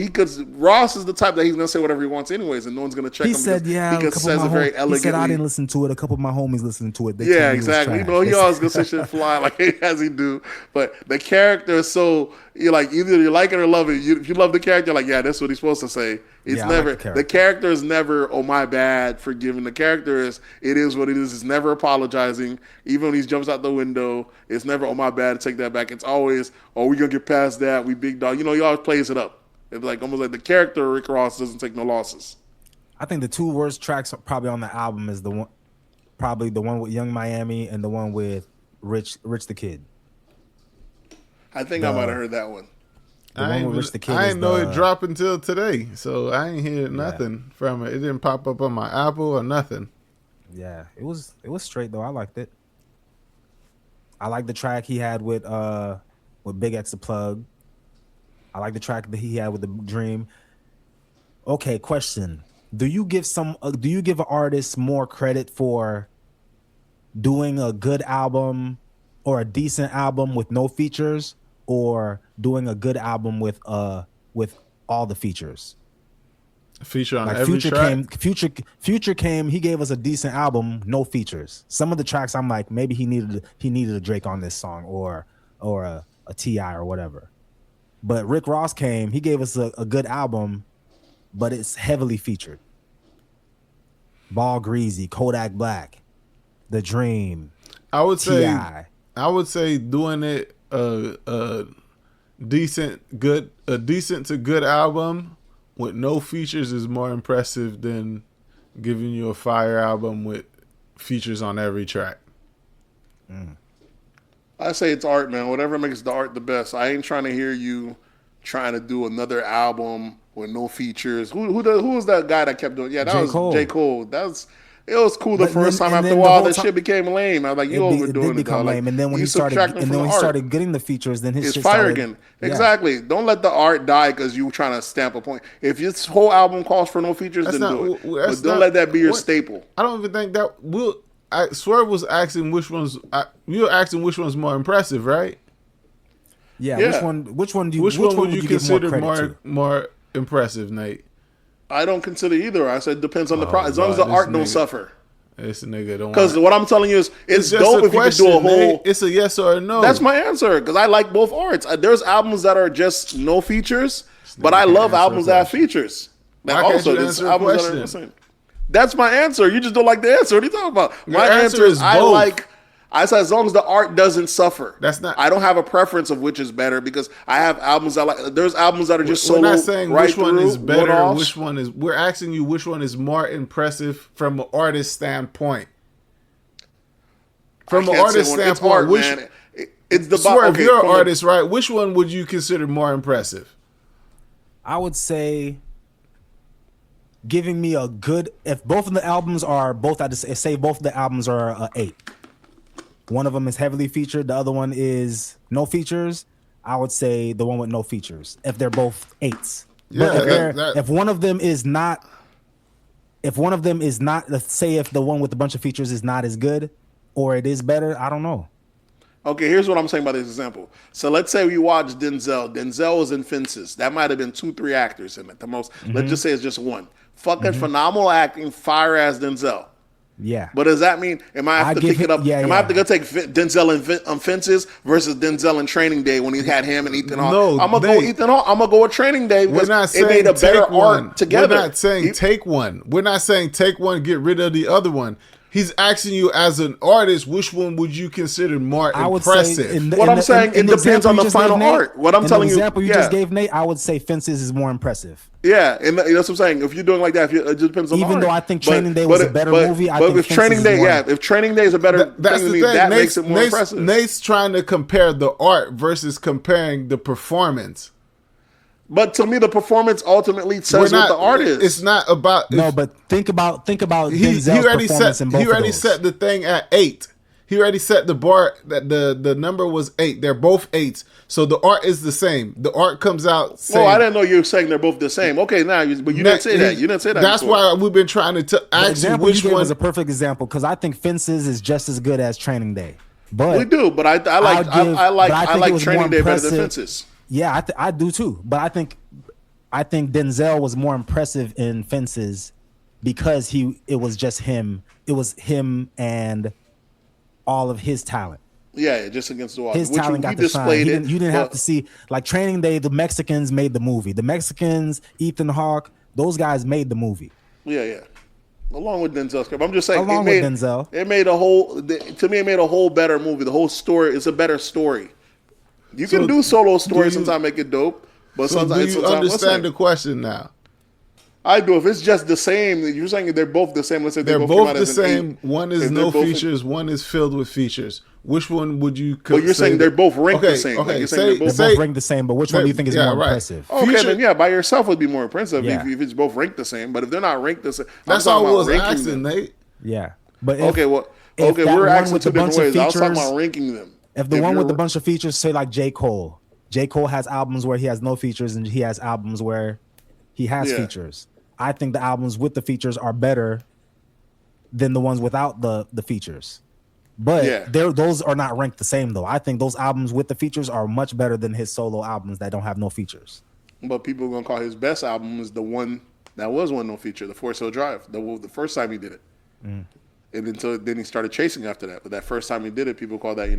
Ross is the type that he's gonna say whatever he wants anyways, and no one's gonna check He him. said, because "Yeah." he says it very elegantly. He said, "I didn't listen to it. A couple of my homies listened to it." They told Yeah, me it was exactly. You trash." know, he They always said- gonna say shit fly like as he do. But the character is so you're like either you like it or love it. If you love the character, you're like, yeah, that's what he's supposed to say. It's Yeah, I like never the character. the character is never, oh my bad, forgiving. The character is it is what it is. It's never apologizing. Even when he jumps out the window, it's never, oh my bad, take that back. It's always, oh, we gonna get past that. We big dog. You know, he always plays it up. It's like almost like the character Rick Ross doesn't take no losses. I think the two worst tracks probably on the album is the one with Young Miami and the one with Rich the Kid. I think I might have heard that one. The one with Rich the Kid I is ain't know the- it dropped until today, so I ain't hear nothing from it. It didn't pop up on my Apple or nothing. Yeah, it was straight though. I liked it. I like the track he had with Big X the Plug. I like the track that he had with the Dream. Okay, question: Do you give an artist more credit for doing a good album or a decent album with no features, or doing a good album with all the features? Feature on Like every track. Future came. He gave us a decent album, no features. Some of the tracks, I'm like, maybe he needed a Drake on this song or a T.I. or whatever. But Rick Ross came. He gave us a good album, but it's heavily featured. Ball Greasy, Kodak Black, The Dream. I would say T.I. I would say doing it a decent to good album with no features is more impressive than giving you a fire album with features on every track. I say it's art, man. Whatever makes the art the best. I ain't trying to hear you trying to do another album with no features. Who was that guy that kept doing? Yeah, that J. was Cole. J. Cole. It was cool the But first then- time. and After a then the while, whole that time- shit became lame. I was like, you It overdoing did it. become dog. lame, Like, and then when you he started, subtracting and from then when the he art. started getting the features, then his It's shit fire started, again. Yeah. Exactly. Don't let the art die because you trying to stamp a point. If this whole album calls for no features, That's then not- do it. that's But don't not- let that be your what- staple. I don't even think that will. Swerve was asking which ones. You were asking which one's more impressive, right? Yeah, Yeah. Which one? Which one would you give consider credit more to? more impressive, Nate? I don't consider either. I said depends on the product. As long as God, the art this don't nigga. suffer. This nigga don't. Because want- what I'm telling you is, it's just dope a if you question, could do a whole. Nate. It's a yes or a no. That's my answer because I like both arts. There's albums that are just no features, but nigga I can't love answer a albums that have question. features. That Why can't also, you there's answer a albums that are question? the same. That's my answer. You just don't like the answer. What are you talking about? Your My answer answer is is I both. like. I said as long as the art doesn't suffer. That's not- I don't have a preference of which is better because I have albums that like. There's albums that are just We're solo. not saying right which one through, is better. one-offs. Which one is? We're asking you which one is more impressive from an artist standpoint. From I an can't artist say one. It's standpoint, art, which man. It's the Swerve, okay, you're an from the- artist, right? Which one would you consider more impressive? I would say giving me a good. If both of the albums are both at the say both of the albums are a 8. One of them is heavily featured. The other one is no features. I would say the one with no features. If they're both 8s. Yeah, But that- if one of them is not, let's say if the one with a bunch of features is not as good, or it is better, I don't know. Okay, here's what I'm saying about this example. So let's say we watch Denzel. Denzel was in Fences. That might have been 2-3 actors in it. The most. Let's just say it's just one. Fucking phenomenal acting, fire ass Denzel. Yeah. But does that mean am I have I to give pick it him- up? yeah, am yeah. I have to go take Denzel in Fences versus Denzel in Training Day when he had him and Ethan Hawke? No, I'm gonna go Nate. Ethan Hawke. I'm gonna go with Training Day We're because not it saying made a better take one. art together. We're not saying take one. We're not saying take one, get rid of the other one. He's asking you as an artist, which one would you consider more I would impressive? say What I'm saying, it depends example on you the just gave, final Nate, art. What I'm in telling the you- example you yeah. just gave, Nate, I would say Fences is more impressive. Yeah, and that's what I'm saying. If you're doing like that, it just depends on the Even art. though I think Training Day was a better movie, I but think if Fences Training is Day, more- yeah, if Training Day is a better That's thing the to me, thing. that makes it more impressive. Nate's trying to compare the art versus comparing the performance. But to me, the performance ultimately says what the art is. It's not about. No, but think about he Denzel's already performance set. in both He already of those. set the thing at 8. He already set the bar that the number was 8. They're both 8s, so the art is the same. The art comes out. Same. Oh, I didn't know you were saying they're both the same. Okay, now, but you didn't say that. You didn't say that. That's before. why we've been trying to The ask you example you which gave one. was a perfect example because I think Fences is just as good as Training Day. But we do. But I like but I think it was Training more Day better than impressive. Fences. Yeah, I do too. But I think Denzel was more impressive in Fences because it was just him. It was him and all of his talent. Yeah, just against the wall. His Which talent he got to shine. displayed You didn't have but- to see like Training Day. The Mexicans made the movie. The Mexicans, Ethan Hawke, those guys made the movie. Yeah. Along with Denzel's character. I'm just saying. Along with Denzel. It made a whole. To me, it made a whole better movie. The whole story is a better story. You can So, do solo stories do you- sometimes make it dope, but So do sometimes you understand the question now? I do. If it's just the same, you're saying they're both the same. Let's say They're both both came out the as an same. 8. One is If they're no both- features. One is filled with features. Which one would you? But you're saying they're both ranked the Okay, same. Like okay, you're saying say- they're both. They're say- both ranked the same, but which one do you think is yeah, more right. impressive? Okay, Future- then yeah, by yourself would be more impressive Yeah. if it's both ranked the same. But if they're not ranked the same, That's I'm all I talking was about ranking asking, them. Nate. Yeah, but Okay, well, if okay, that we're one asking with two a bunch different of ways. I was talking features- about ranking them. If the one you're with a bunch of features, say like J. Cole has albums where he has no features, and he has albums where he has Yeah. features. I think the albums with the features are better than the ones without the features. But Yeah. those are not ranked the same though. I think those albums with the features are much better than his solo albums that don't have no features. But people are gonna call his best album is the one that was one no feature, the Forest Hill Drive, the first time he did it. And then he started chasing after that. But that first time he did it, people call that Yeah,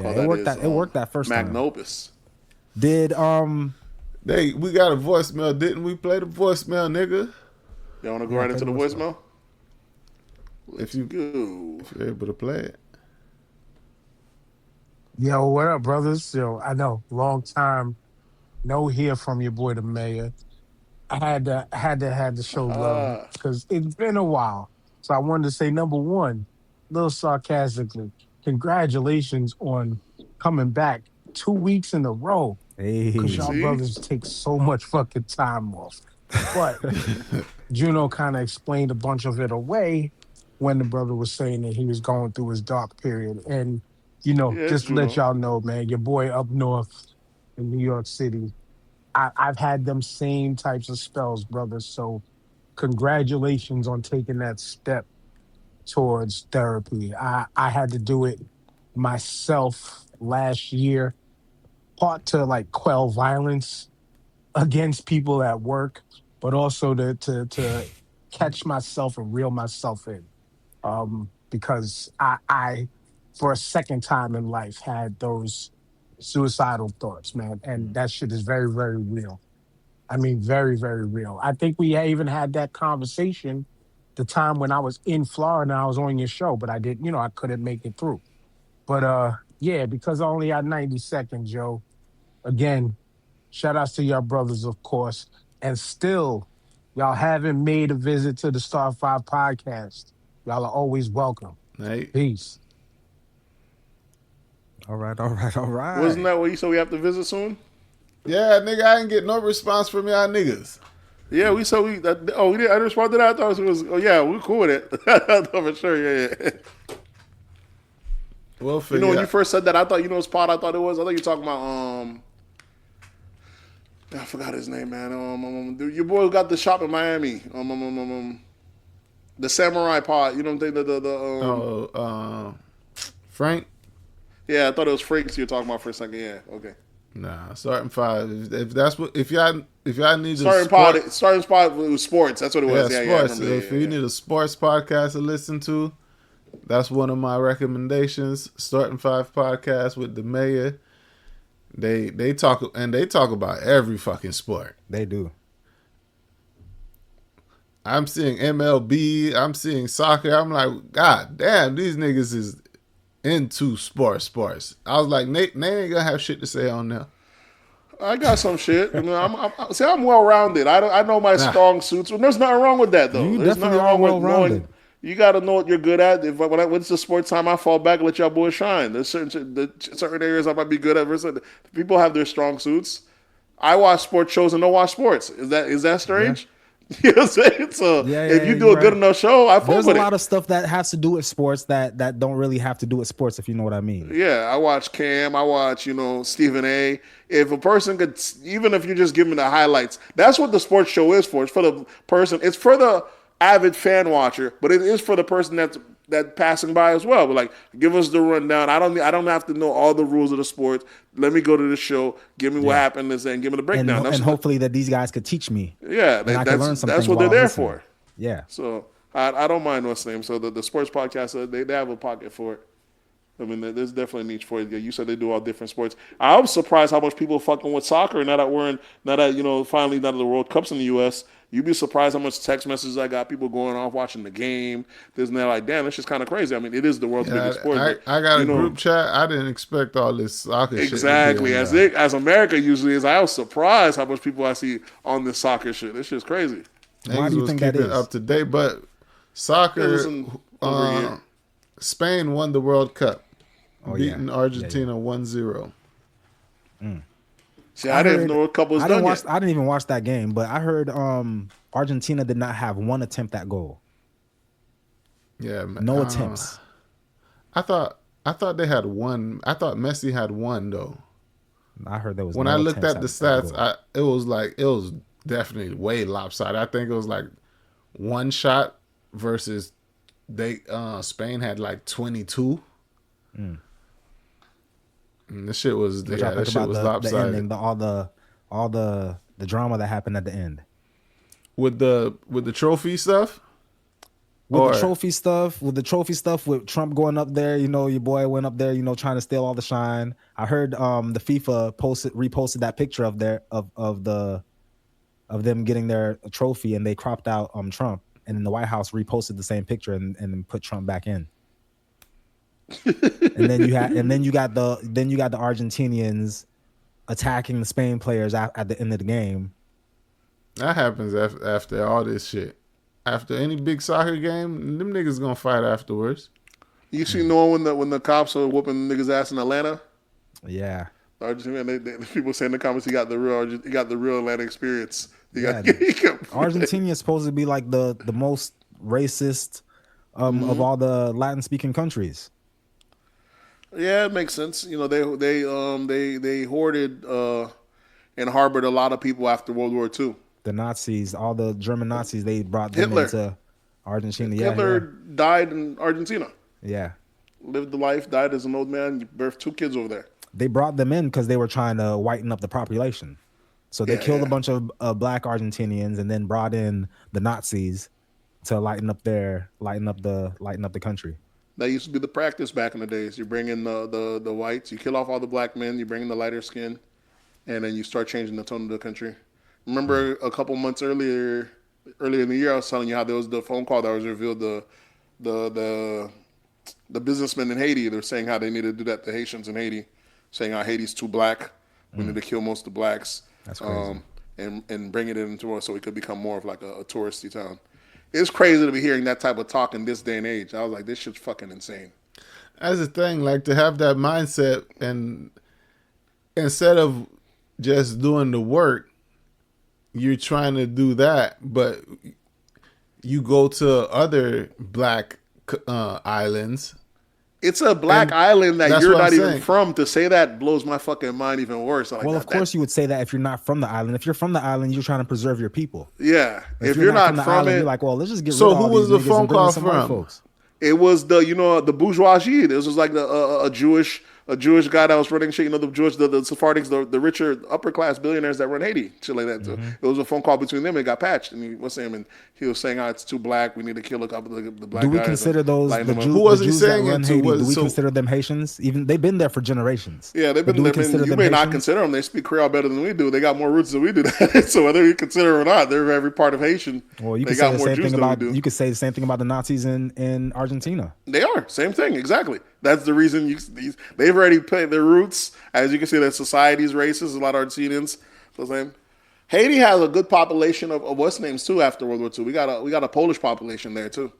call it worked. his, It worked that first time. Magnum opus. Did We got a voicemail, didn't we? Play the voicemail, nigga. Y'all want to go right into the voicemail? If you Go. if you're able to play it. Yo, what up, brothers? Yo, I know, long time no hear from your boy the mayor. I had to show love Ah, because it's been a while. So I wanted to say number one, a little sarcastically, congratulations on coming back 2 weeks in a row. Cause Hey. y'all see? brothers take so much fucking time off. But Juno kind of explained a bunch of it away when the brother was saying that he was going through his dark period. And, Yeah, it's just to let Juno. y'all know, man, your boy up north in New York City, I've had them same types of spells, brother. So congratulations on taking that step towards therapy. I had to do it myself last year, part to like quell violence against people at work, but also to catch myself and reel myself in. Because I for a second time in life had those suicidal thoughts, man, and that shit is very very real. I mean, very very real. I think we even had that conversation the time when I was in Florida and I was on your show, but I didn't, I couldn't make it through. But yeah, because I only had 90 seconds, Joe. Again, shout outs to y'all brothers, of course. And still, y'all haven't made a visit to the Star 5 podcast. Y'all are always welcome. Hey, Peace. All right, all right, all Wasn't right. that what you said we have to visit soon? yeah, nigga, I ain't get no response from y'all niggas. Yeah, we said we. We did. I responded to that. I thought it was. Oh yeah, we cool with it. I thought for sure. Yeah. We'll You know, figure when it you out. first said that, I thought what spot I thought it was. I thought you were talking about I forgot his name, man. Dude, your boy who got the shop in Miami. The Samurai Pot. You don't think the. Oh, Frank. Yeah, I thought it was Franks you were talking about for a second. Yeah, okay. Nah, starting five. If that's what, if y'all need a Starting sport, starting spot was sports. That's what it yeah, was. Yeah, I sports. remember that. If you Yeah. need a sports podcast to listen to, that's one of my recommendations. Starting Five podcast with the mayor. They talk about every fucking sport. They do. I'm seeing MLB. I'm seeing soccer. I'm like, God damn, these niggas is into sports. I was like, Nate ain't gonna have shit to say on there. I got some shit. I'm well rounded. I know my Nah, strong suits. There's nothing wrong with that though. You There's definitely nothing are wrong with well knowing. rounded. You got to know what you're good at. When it's the sports time, I fall back and let y'all boys shine. There's certain areas I might be good at. People have their strong suits. I watch sports shows and don't watch sports. Is that Yeah. strange? You know what I'm saying? So Yeah, if yeah, you do you're a good right. enough show, I fuck There's a with it. lot of stuff that has to do with sports that don't really have to do with sports, if you know what I mean. Yeah, I watch Cam. I watch, Stephen A. If a person could, even if you're just giving the highlights, that's what the sports show is for. It's for the person. It's for the avid fan watcher, but it is for the person that passing by as well. But like, give us the rundown. I don't have to know all the rules of the sport. Let me go to the show. Give me what Yeah. happened and give me the And breakdown. and hopefully that these guys could teach me. Yeah, And I can that's learn some that's things what they're while I'm there listening. for. Yeah. So I don't mind what's the name. So the sports podcast, they have a pocket for it. I mean, there's definitely a niche for it. Yeah, you said they do all different sports. I was surprised how much people fucking with soccer. Now that finally now that the World Cup's in the U.S., you'd be surprised how much text messages I got. People going off watching the game. This and that. Like, damn, that's just kind of crazy. I mean, it is the world's yeah, biggest sport, but I got you a know group chat. I didn't expect all this soccer shit to be exactly in as there. as America usually is. I was surprised how much people I see on this soccer shit. This shit's crazy. Why do Niggas you was think that keeping is? up to date, but Yeah, soccer. listen, over a year. Spain won the World Cup, Oh, yeah. beating Yeah, Argentina 1-0. See, I didn't even know a couple was done yet. I didn't even watch that game, but I heard Argentina did not have one attempt at goal. Yeah, man. No attempts. I thought they had one. I thought Messi had one though. I heard there was When no I looked attempts at the at stats, goal. it was definitely way lopsided. I think it was like one shot versus Spain had like 22. And this shit was What y'all that think shit about was the lopsided. ending, all the drama that happened at the end? With the trophy stuff? With the trophy stuff, with Trump going up there, your boy went up there, trying to steal all the shine. I heard the FIFA reposted that picture of them getting their trophy, and they cropped out Trump, and then the White House reposted the same picture and put Trump back in. and then you got the Argentinians attacking the Spain players at the end of the game. That happens after all this shit. After any big soccer game, them niggas gonna fight afterwards. You see Noah when the cops are whooping niggas' ass in Atlanta? Yeah. Argentina, people say in the comments he got the real Atlanta experience. Argentina is supposed to be like the most racist of all the Latin speaking countries. Yeah, it makes sense. You know, they hoarded and harbored a lot of people after World War II. The Nazis, all the German Nazis, they brought them into Argentina. Hitler died in Argentina. Yeah. Lived the life, died as an old man, birthed 2 kids over there. They brought them in because they were trying to whiten up the population. So they killed a bunch of black Argentinians and then brought in the Nazis to lighten up the country. That used to be the practice back in the days. You bring in the whites, you kill off all the black men, you bring in the lighter skin, and then you start changing the tone of the country. Remember a couple months earlier in the year, I was telling you how there was the phone call that was revealed the businessmen in Haiti. They're saying how they need to do that to Haitians in Haiti, saying how Haiti's too black. We need to kill most of the blacks. That's crazy. And bring it into us so it could become more of like a touristy town. It's crazy to be hearing that type of talk in this day and age. I was like, this shit's fucking insane. That's the thing, like to have that mindset and instead of just doing the work, you're trying to do that, but you go to other black islands. It's a black island that you're not even from. To say that blows my fucking mind even worse. Like, well, of course you would say that if you're not from the island. If you're from the island, you're trying to preserve your people. Yeah. If you're not from island, it, you're like, well, let's just get rid So of all who was these the niggas phone and bring call in some white from? folks. it was the bourgeoisie. This was like a Jewish guy that was running shit. The Sephardics, the richer upper class billionaires that run Haiti, shit like that. So it was a phone call between them. And it got patched, and he was saying, "Oh, it's too black. We need to kill a couple of the black guys." Do we consider those the Jews? Who was he Jews saying that run it to? Haiti, do we consider them Haitians? Even they've been there for generations. Yeah, they've been there. You may not consider them. They speak Creole better than we do. They got more roots than we do. So whether you consider them or not, they're every part of Haitian. Well, you they could say got the more same Jews thing than we about do. you could say the same thing about the Nazis in Argentina. They are same thing exactly. That's the reason they've already put their roots. As you can see, their society's racist. A lot of Argentinians. So same. Haiti has a good population of what's names too. After World War II, we got a Polish population there too.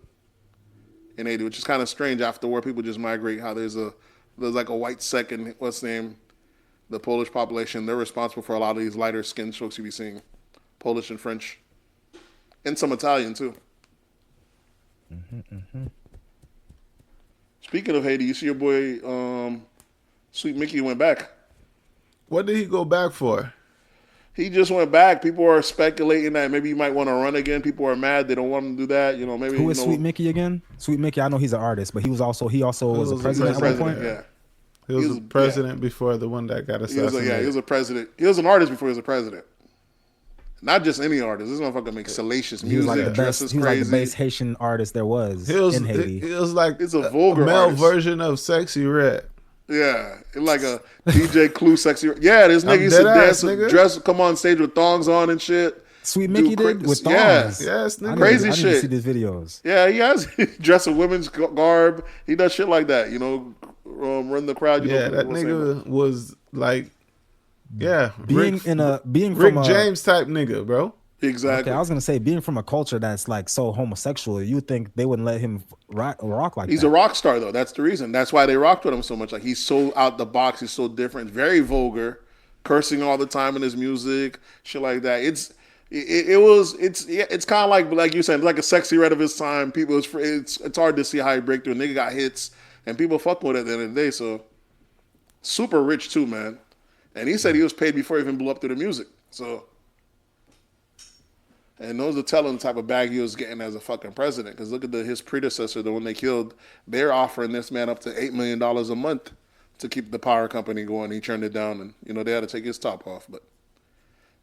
In Haiti, which is kind of strange. After war, people just migrate. How there's like a white second what's name, the Polish population. They're responsible for a lot of these lighter skinned folks you be seeing, Polish and French, and some Italian too. Speaking of Haiti, you see your boy Sweet Mickey went back. What did he go back for? He just went back. People are speculating that maybe he might want to run again. People are mad. They don't want him to do that. Maybe. Who is Sweet Mickey again? Sweet Mickey, I know he's an artist, but he also was a president at one point. Yeah. He was a president before the one that got assassinated. He was a president. He was an artist before he was a president. Not just any artist. This motherfucker makes salacious music. He was like the best. Dresses He was crazy. like the best Haitian artist there was in Haiti. It was like It's a vulgar male artist. version of Sexy Red. Yeah, it's like a DJ Clue sexy. Yeah, this nigga used to dance, dress, come on stage with thongs on and shit. Sweet Mickey did with thongs. Yeah. Yes, nigga. Crazy I shit. need to see these videos. Yeah, he has dress in women's garb. He does shit like that. Run the crowd. That nigga was like, Being Rick from James type nigga, bro. Exactly. Okay, I was gonna say, being from a culture that's like so homosexual, you would think they wouldn't let him rock like that. He's a rock star though. That's the reason. That's why they rocked with him so much. Like he's so out the box. He's so different. Very vulgar, cursing all the time in his music, shit like that. It's kind of like you said, like a Sexy Red of his time. People, it's hard to see how he break through. A nigga got hits and people fuck with it at the end of the day. So super rich too, man. And he said he was paid before he even blew up through the music. So. And those are telling the type of bag he was getting as a fucking president. Because look at his predecessor, the one they killed. They're offering this man up to $8 million a month to keep the power company going. He turned it down, and they had to take his top off. But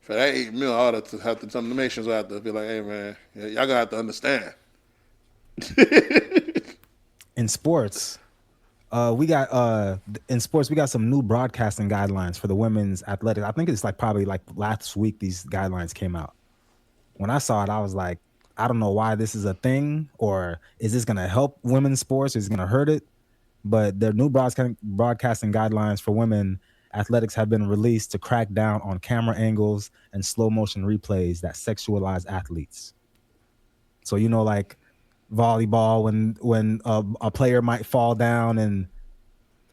for that $8 million, I would have to some of the nations would have to be like, "Hey man, y'all gonna have to understand." In sports, we got some new broadcasting guidelines for the women's athletics. I think it's probably last week these guidelines came out. When I saw it, I was like, I don't know why this is a thing, or is this going to help women's sports? Or is it going to hurt it? but their new broadcasting guidelines for women athletics have been released to crack down on camera angles and slow motion replays that sexualize athletes. So like volleyball, when a player might fall down and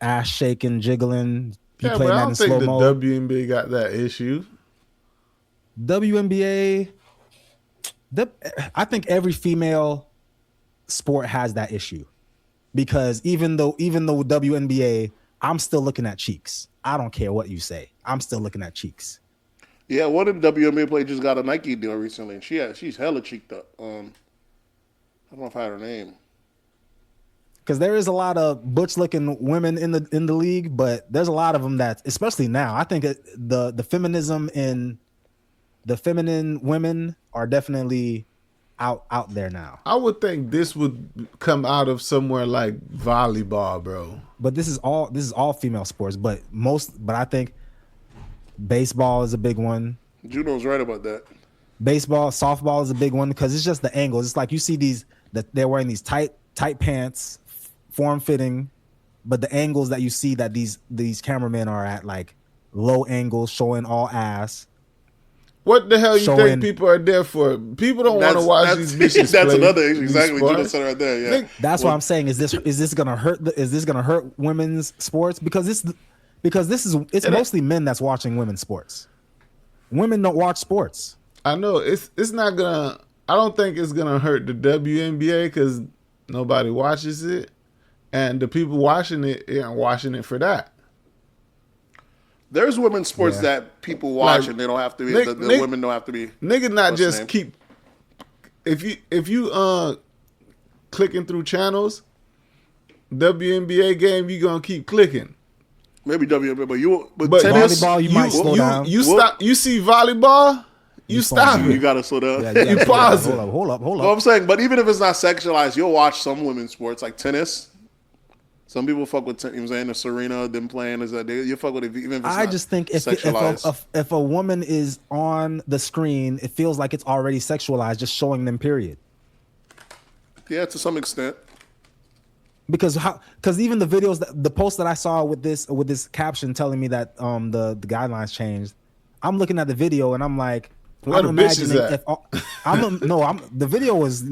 ass shaking, jiggling, you Yeah, playing but I that don't in think slow the mo. WNBA got that issue. WNBA, I think every female sport has that issue, because even though WNBA, I'm still looking at cheeks. I don't care what you say. I'm still looking at cheeks. Yeah, one of the WNBA players just got a Nike deal recently. She's hella cheeked up. I don't know if I had her name. Because there is a lot of butch-looking women in the league, but there's a lot of them that, especially now, I think the feminism in the feminine women are definitely out there now. I would think this would come out of somewhere like volleyball, bro. But this is all female sports. But I think baseball is a big one. Juno's right about that. Baseball, softball is a big one because it's just the angles. It's like you see that they're wearing these tight pants, form fitting, but the angles that you see that these cameramen are at, like low angles, showing all ass. What the hell you think people are there for? People don't want to watch these bitches That's play another issue. Exactly. sports. Juno said right there. Yeah. That's what I'm saying. Is this gonna hurt? Is this gonna hurt women's sports? Because it's mostly men that's watching women's sports. Women don't watch sports. I know it's not gonna. I don't think it's gonna hurt the WNBA because nobody watches it, and the people watching it aren't watching it for that. There's women's sports that people watch, Like, and they don't have to be. The women don't have to be. Nigga, not What's the just name? keep. If you clicking through channels, WNBA game, you gonna keep clicking. Maybe WNBA, but But tennis, volleyball, you might slow down. You stop. You see volleyball, you stop you it. gotta slow down. Yeah, You pause it. Hold up. Well, I'm saying, but even if it's not sexualized, you'll watch some women's sports like tennis. Some people fuck with, you know what I'm saying, the Serena, them playing, is that you fuck with it even if it's I not just think sexualized. if a woman is on the screen, it feels like it's already sexualized, just showing them, period. Yeah, to some extent. Because even the videos, the post that I saw with this caption telling me that the guidelines changed, I'm looking at the video and I'm like, Where I'm the bitches imagining at? the video was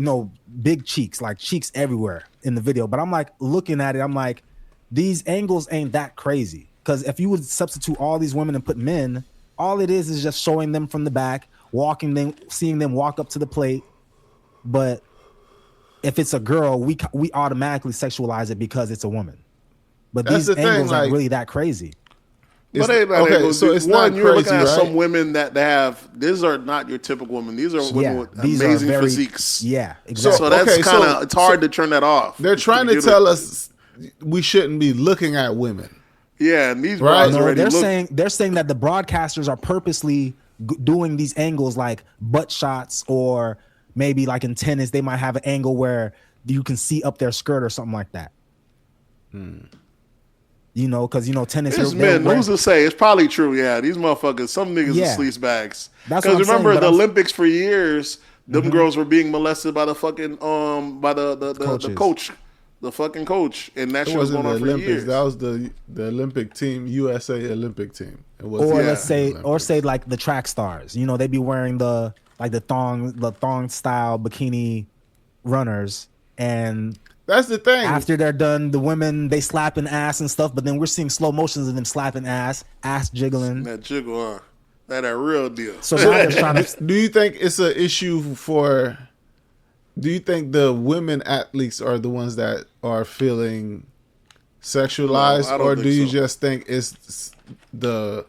big cheeks, like cheeks everywhere in the video, but I'm like looking at it, I'm like, these angles ain't that crazy. Because if you would substitute all these women and put men, all it is just showing them from the back, walking them, seeing them walk up to the plate. But if it's a girl, we automatically sexualize it because it's a woman. But That's these the thing, angles aren't like- really that crazy. But they, okay, so it's one, not you're looking crazy, at right? some women that they have. These are not your typical women. These are women with these amazing are very, physiques. Yeah, exactly. So that's Okay, kind so- of it's hard to turn that off. They're trying to tell us we shouldn't be looking at women. Yeah, and these Right. bras No, already they're look. saying that the broadcasters are purposely doing these angles, like butt shots, or maybe like in tennis, they might have an angle where you can see up their skirt or something like that. Because tennis. It's they're men. wearing- Who's to say? It's probably true. Yeah, these motherfuckers. Some niggas Yeah. are sleaze bags. That's Because what I'm saying, remember but the I'm- Olympics for years, them girls were being molested by the fucking by the Coaches. coach, the fucking coach, and that It shit was wasn't going the on for Olympics. years. That was the Olympic team, USA Olympic team. It was Or Yeah. let's say, Olympics. like the track stars. They be wearing the thong style bikini runners, and That's the thing. after they're done, the women, they slapping ass and stuff, but then we're seeing slow motions of them slapping ass jiggling. That jiggle, huh? That real deal. So now they're trying to. Do you think it's an issue for? Do you think the women athletes are the ones that are feeling sexualized, No, I don't or think do you so. just think it's the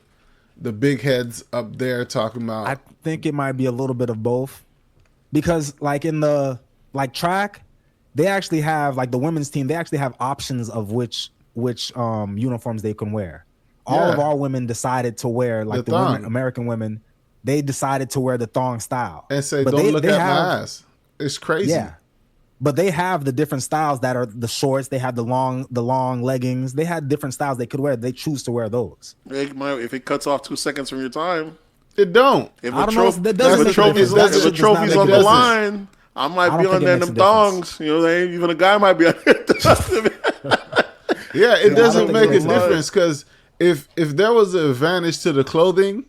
big heads up there talking about? I think it might be a little bit of both, because like in the track, they actually have, like the women's team, they actually have options of which uniforms they can wear. All of Yeah. our women decided to wear, like The the women, thong. American women, they decided to wear the thong style and say, But "Don't look at have, my ass." It's crazy. Yeah, but they have the different styles that are the shorts. They have the long leggings. They had different styles they could wear. They choose to wear those. If it cuts off 2 seconds from your time, It don't. if I a don't know if trophy, that doesn't if a make a trophy's difference. if a That shit does not trophy's make on a the difference. line, I might I be don't on think it there in makes them a difference. thongs. You know what I'm saying? Even a guy might be on there. Yeah, it I doesn't don't make a think it was. difference because if there was an advantage to the clothing,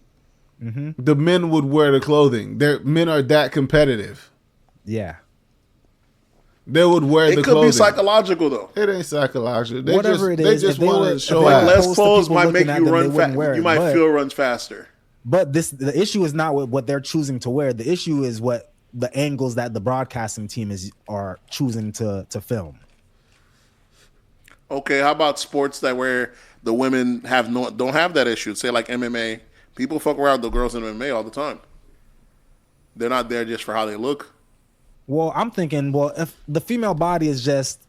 the men would wear the clothing. Men are that competitive. Yeah. They would wear It the could clothing. be psychological though. It ain't psychological. Whatever it is, they just if they want were- to if show they Like were out. less opposed to clothes people might looking make at you them, they run wouldn't wear fast. it. You might But- feel runs faster. But the issue is not what they're choosing to wear. The issue is what the angles that the broadcasting team are choosing to film. Okay, how about sports that where the women don't have that issue? Say like MMA. People fuck around with the girls in MMA all the time. They're not there just for how they look. Well, I'm thinking, if the female body is just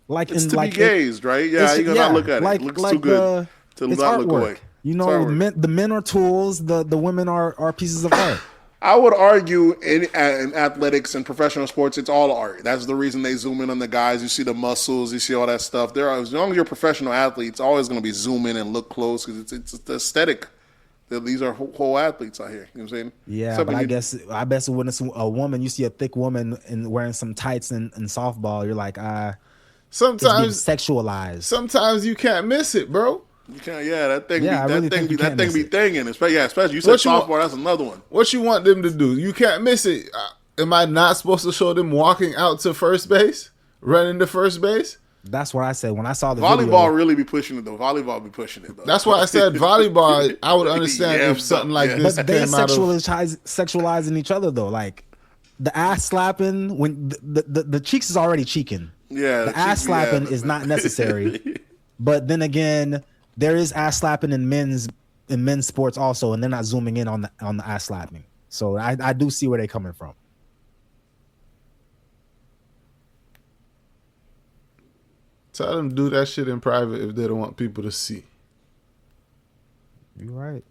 like It's in to like be gazed, right? Yeah, you're gonna not look at it. It looks too good to it's not look artwork. away. You It's know, artwork. the men are tools. The women are pieces of art. I would argue in athletics and professional sports, it's all art. That's the reason they zoom in on the guys. You see the muscles, you see all that stuff. As long as you're a professional athlete, it's always going to be zoom in and look close because it's the aesthetic. These are whole athletes out here. You know what I'm saying? Yeah, Except but when I bet when it's a woman, you see a thick woman and wearing some tights and softball, you're like, it's being Sometimes sexualized. you can't miss it, bro. you can't. Yeah, that thing. Yeah, I be, really that thing think be you that can't thing miss be it. thinging. Especially you said What you want- softball. That's another one. What you want them to do? You can't miss it. Am I not supposed to show them walking out to first base, running to first base? That's what I said when I saw the Volleyball video. really be pushing it though. Volleyball be pushing it though. That's why I said volleyball. I would understand Yeah, if something like yeah. this But they came out of. sexualizing each other though. Like the ass slapping when the cheeks is already cheeking. Yeah, The ass slapping is not necessary. But then again, there is ass slapping in men's sports also, and they're not zooming in on the ass slapping. So I do see where they're coming from. Tell them to do that shit in private if they don't want people to see. You right.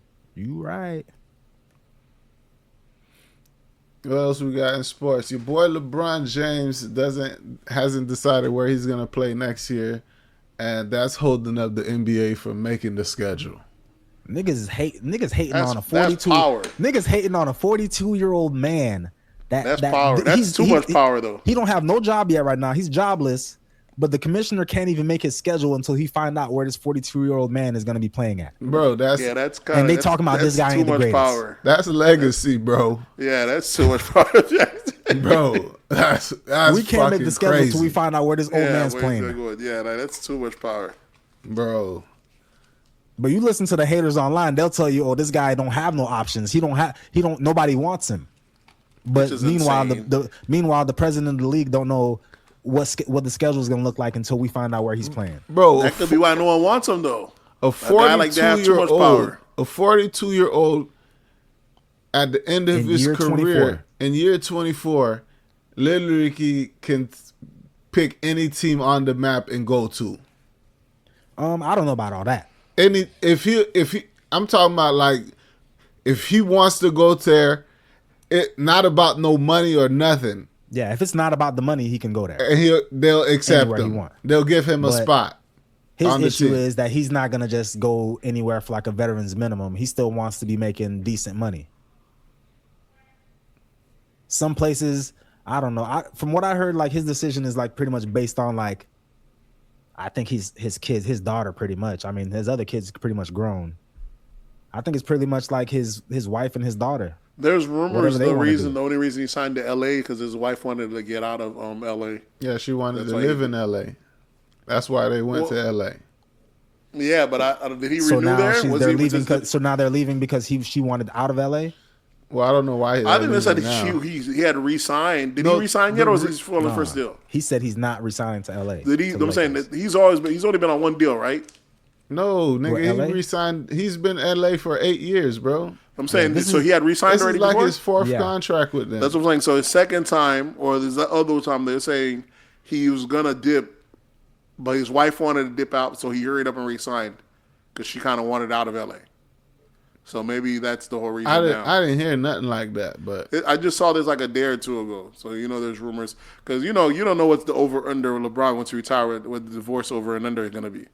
What else we got in sports? Your boy LeBron James hasn't decided where he's gonna play next year, and that's holding up the NBA from making the schedule. Niggas hating That's- on a that's 42. power. Niggas hating on a 42-year-old man. That's power. That's too much power, though. He don't have no job yet right now. He's jobless, but the commissioner can't even make his schedule until he find out where this 42-year-old man is going to be playing at. Bro, that's kind And they talking about this guy too ain't the much greatest. power. that's legacy, bro. Yeah, that's too much power. Bro, that's We can't make the schedule crazy. until we find out where this old man's wait, playing. Yeah, that's too much power. Bro. But you listen to the haters online, they'll tell you, "Oh, this guy don't have no options. Nobody wants him." But Which is meanwhile, insane. meanwhile, the president of the league don't know what the schedule is going to look like until we find out where he's playing. Bro, That could be why no one wants him, though. a guy like that has too much 42-year-old, power. a 42-year-old at the end of In his year career 24. in year 24, literally can pick any team on the map and go to. I don't know about all that. If he I'm talking about like if he wants to go there, it not about no money or nothing. Yeah, if it's not about the money, he can go there. And they'll accept Anywhere he him. want. They'll give him a But spot. His on the issue team. is that he's not going to just go anywhere for like a veteran's minimum. He still wants to be making decent money. Some places, I don't know. From what I heard, like his decision is like pretty much based on like, I think his daughter pretty much. I mean, his other kids pretty much grown. I think it's pretty much like his wife and his daughter. There's rumors Whatever they the wanna only reason he signed to LA because his wife wanted to get out of LA. Yeah, she wanted That's to why live he- in LA. That's why they went to LA. Yeah, but did he So renew now there? Was they're he leaving. just- So now they're leaving because she wanted out of LA. Well, I don't know why. I think they said now. he had to resign. Did No, he resign yet, or was the- he still on the first deal? He said he's not resigning to LA. Did he? to the I'm saying Lakers. that he's only been on one deal, right? No, What, nigga, LA? he resigned. He's been LA for 8 years, bro. I'm saying this so is- he had resigned This is already like before. his fourth Yeah. contract with them. That's what I'm saying. So his second time, or there's that other time, they're saying he was gonna dip, but his wife wanted to dip out, so he hurried up and resigned because she kind of wanted out of LA. So maybe that's the whole reason. I didn't hear nothing like that, but I just saw this like a day or two ago. So there's rumors because you don't know what's the over under LeBron once he retire what the divorce over and under is gonna be.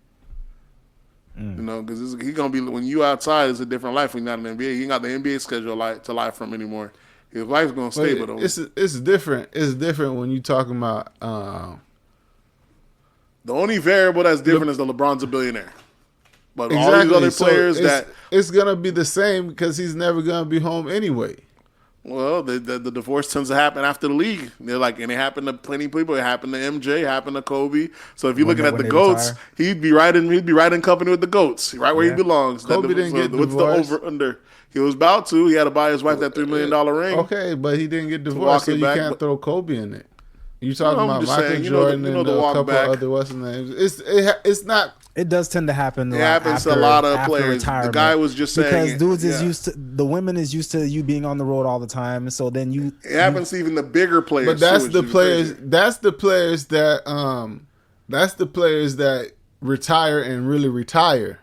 Because he's gonna be when you outside, it's a different life when you're not in the NBA. He ain't got the NBA schedule to live from anymore. His life's gonna stay with him. it's different. It's different when you talking about The only variable that's different is that LeBron's a billionaire. But all Exactly. these other So players that it's gonna be the same because he's never gonna be home anyway. well, the divorce tends to happen after the league. They're like, and it happened to plenty of people. It happened to MJ, it happened to Kobe. So if you're looking at the they GOATs, retire. he'd be right in company with the GOATs, right where he belongs. Kobe didn't get what's the divorced. over under? He was about to. He had to buy his wife that $3 million ring. Okay, but he didn't get walk divorced, so it you back, can't but- throw Kobe in it. You talking I'm about just Michael saying, Jordan the and walk a couple back. other what's his name? It's not. It does tend to happen. It happens to a lot of players. The Retirement. guy was just saying because dudes is yeah. used to the women is used to you being on the road all the time. So then you It happens to even the bigger players. But that's too, the which is players. crazy. That's the players that retire and really retire.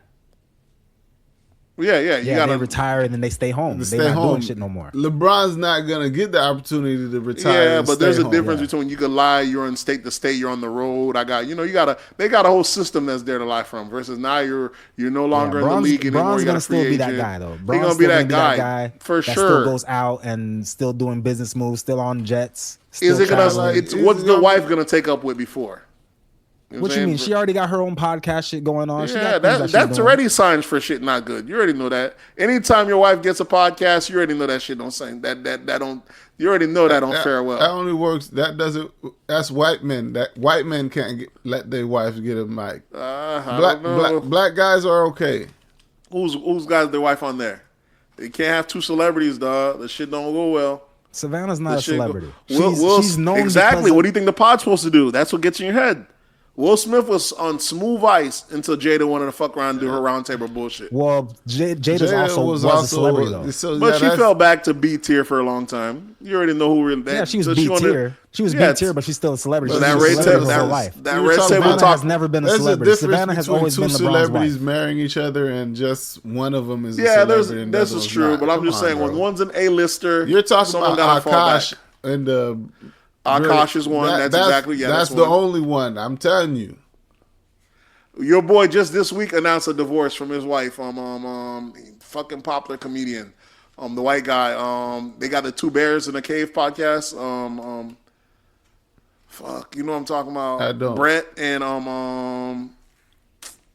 Yeah. You yeah gotta they retire and then they stay home. To They're stay not home. doing shit no more. LeBron's not gonna get the opportunity to retire. Yeah, and but there's stay a home. difference between you can lie, you're in state to state, you're on the road. They got a whole system that's there to lie from. Versus now you're no longer in the league anymore. Bron's You got gonna a free still be that agent. guy though. He Bron's gonna be still that guy for that sure. Still goes out and still doing business moves, still on jets. Still Is it gonna? traveling. It's what's the wife gonna take up with before? know What I'm you mean? saying? She already got her own podcast shit going on. She Yeah, got things that's she's doing. already signs for shit not good. You already know that. Anytime your wife gets a podcast, you already know that shit don't sign. That don't. You already know that don't fare well. That only works. That doesn't. That's white men. That white men can't let their wives get a mic. I don't know. Black guys are okay. Who's got their wife on there? You can't have two celebrities, dog. The shit don't go well. Savannah's not a Shit go- celebrity. She's known exactly. because What do you think the pod's supposed to do? That's what gets in your head. Will Smith was on smooth ice until Jada wanted to fuck around and do her roundtable bullshit. Well, Jada's also was a celebrity though. But she fell back to B tier for a long time. You already know who really. Yeah, she was so B wanted- tier. She was Yeah, B tier, but she's still a celebrity. But She's that a red celebrity table, her whole life. that You were red talking table about- Savannah talk. has never been a There's celebrity. a difference Savannah has between always two been LeBron's celebrities wife. marrying each other and just one of them is a Yeah, celebrity. and the this other is one's true. not. But I'm Come just on, saying, bro. when one's an A-lister, You're talking someone about gotta fall Akash back. and the Akash is one. That's exactly that's that's the one. only one. I'm telling you. Your boy just this week announced a divorce from his wife. Fucking popular comedian, the white guy. They got the Two Bears in a Cave podcast. Fuck, you know what I'm talking about? I don't. Brett and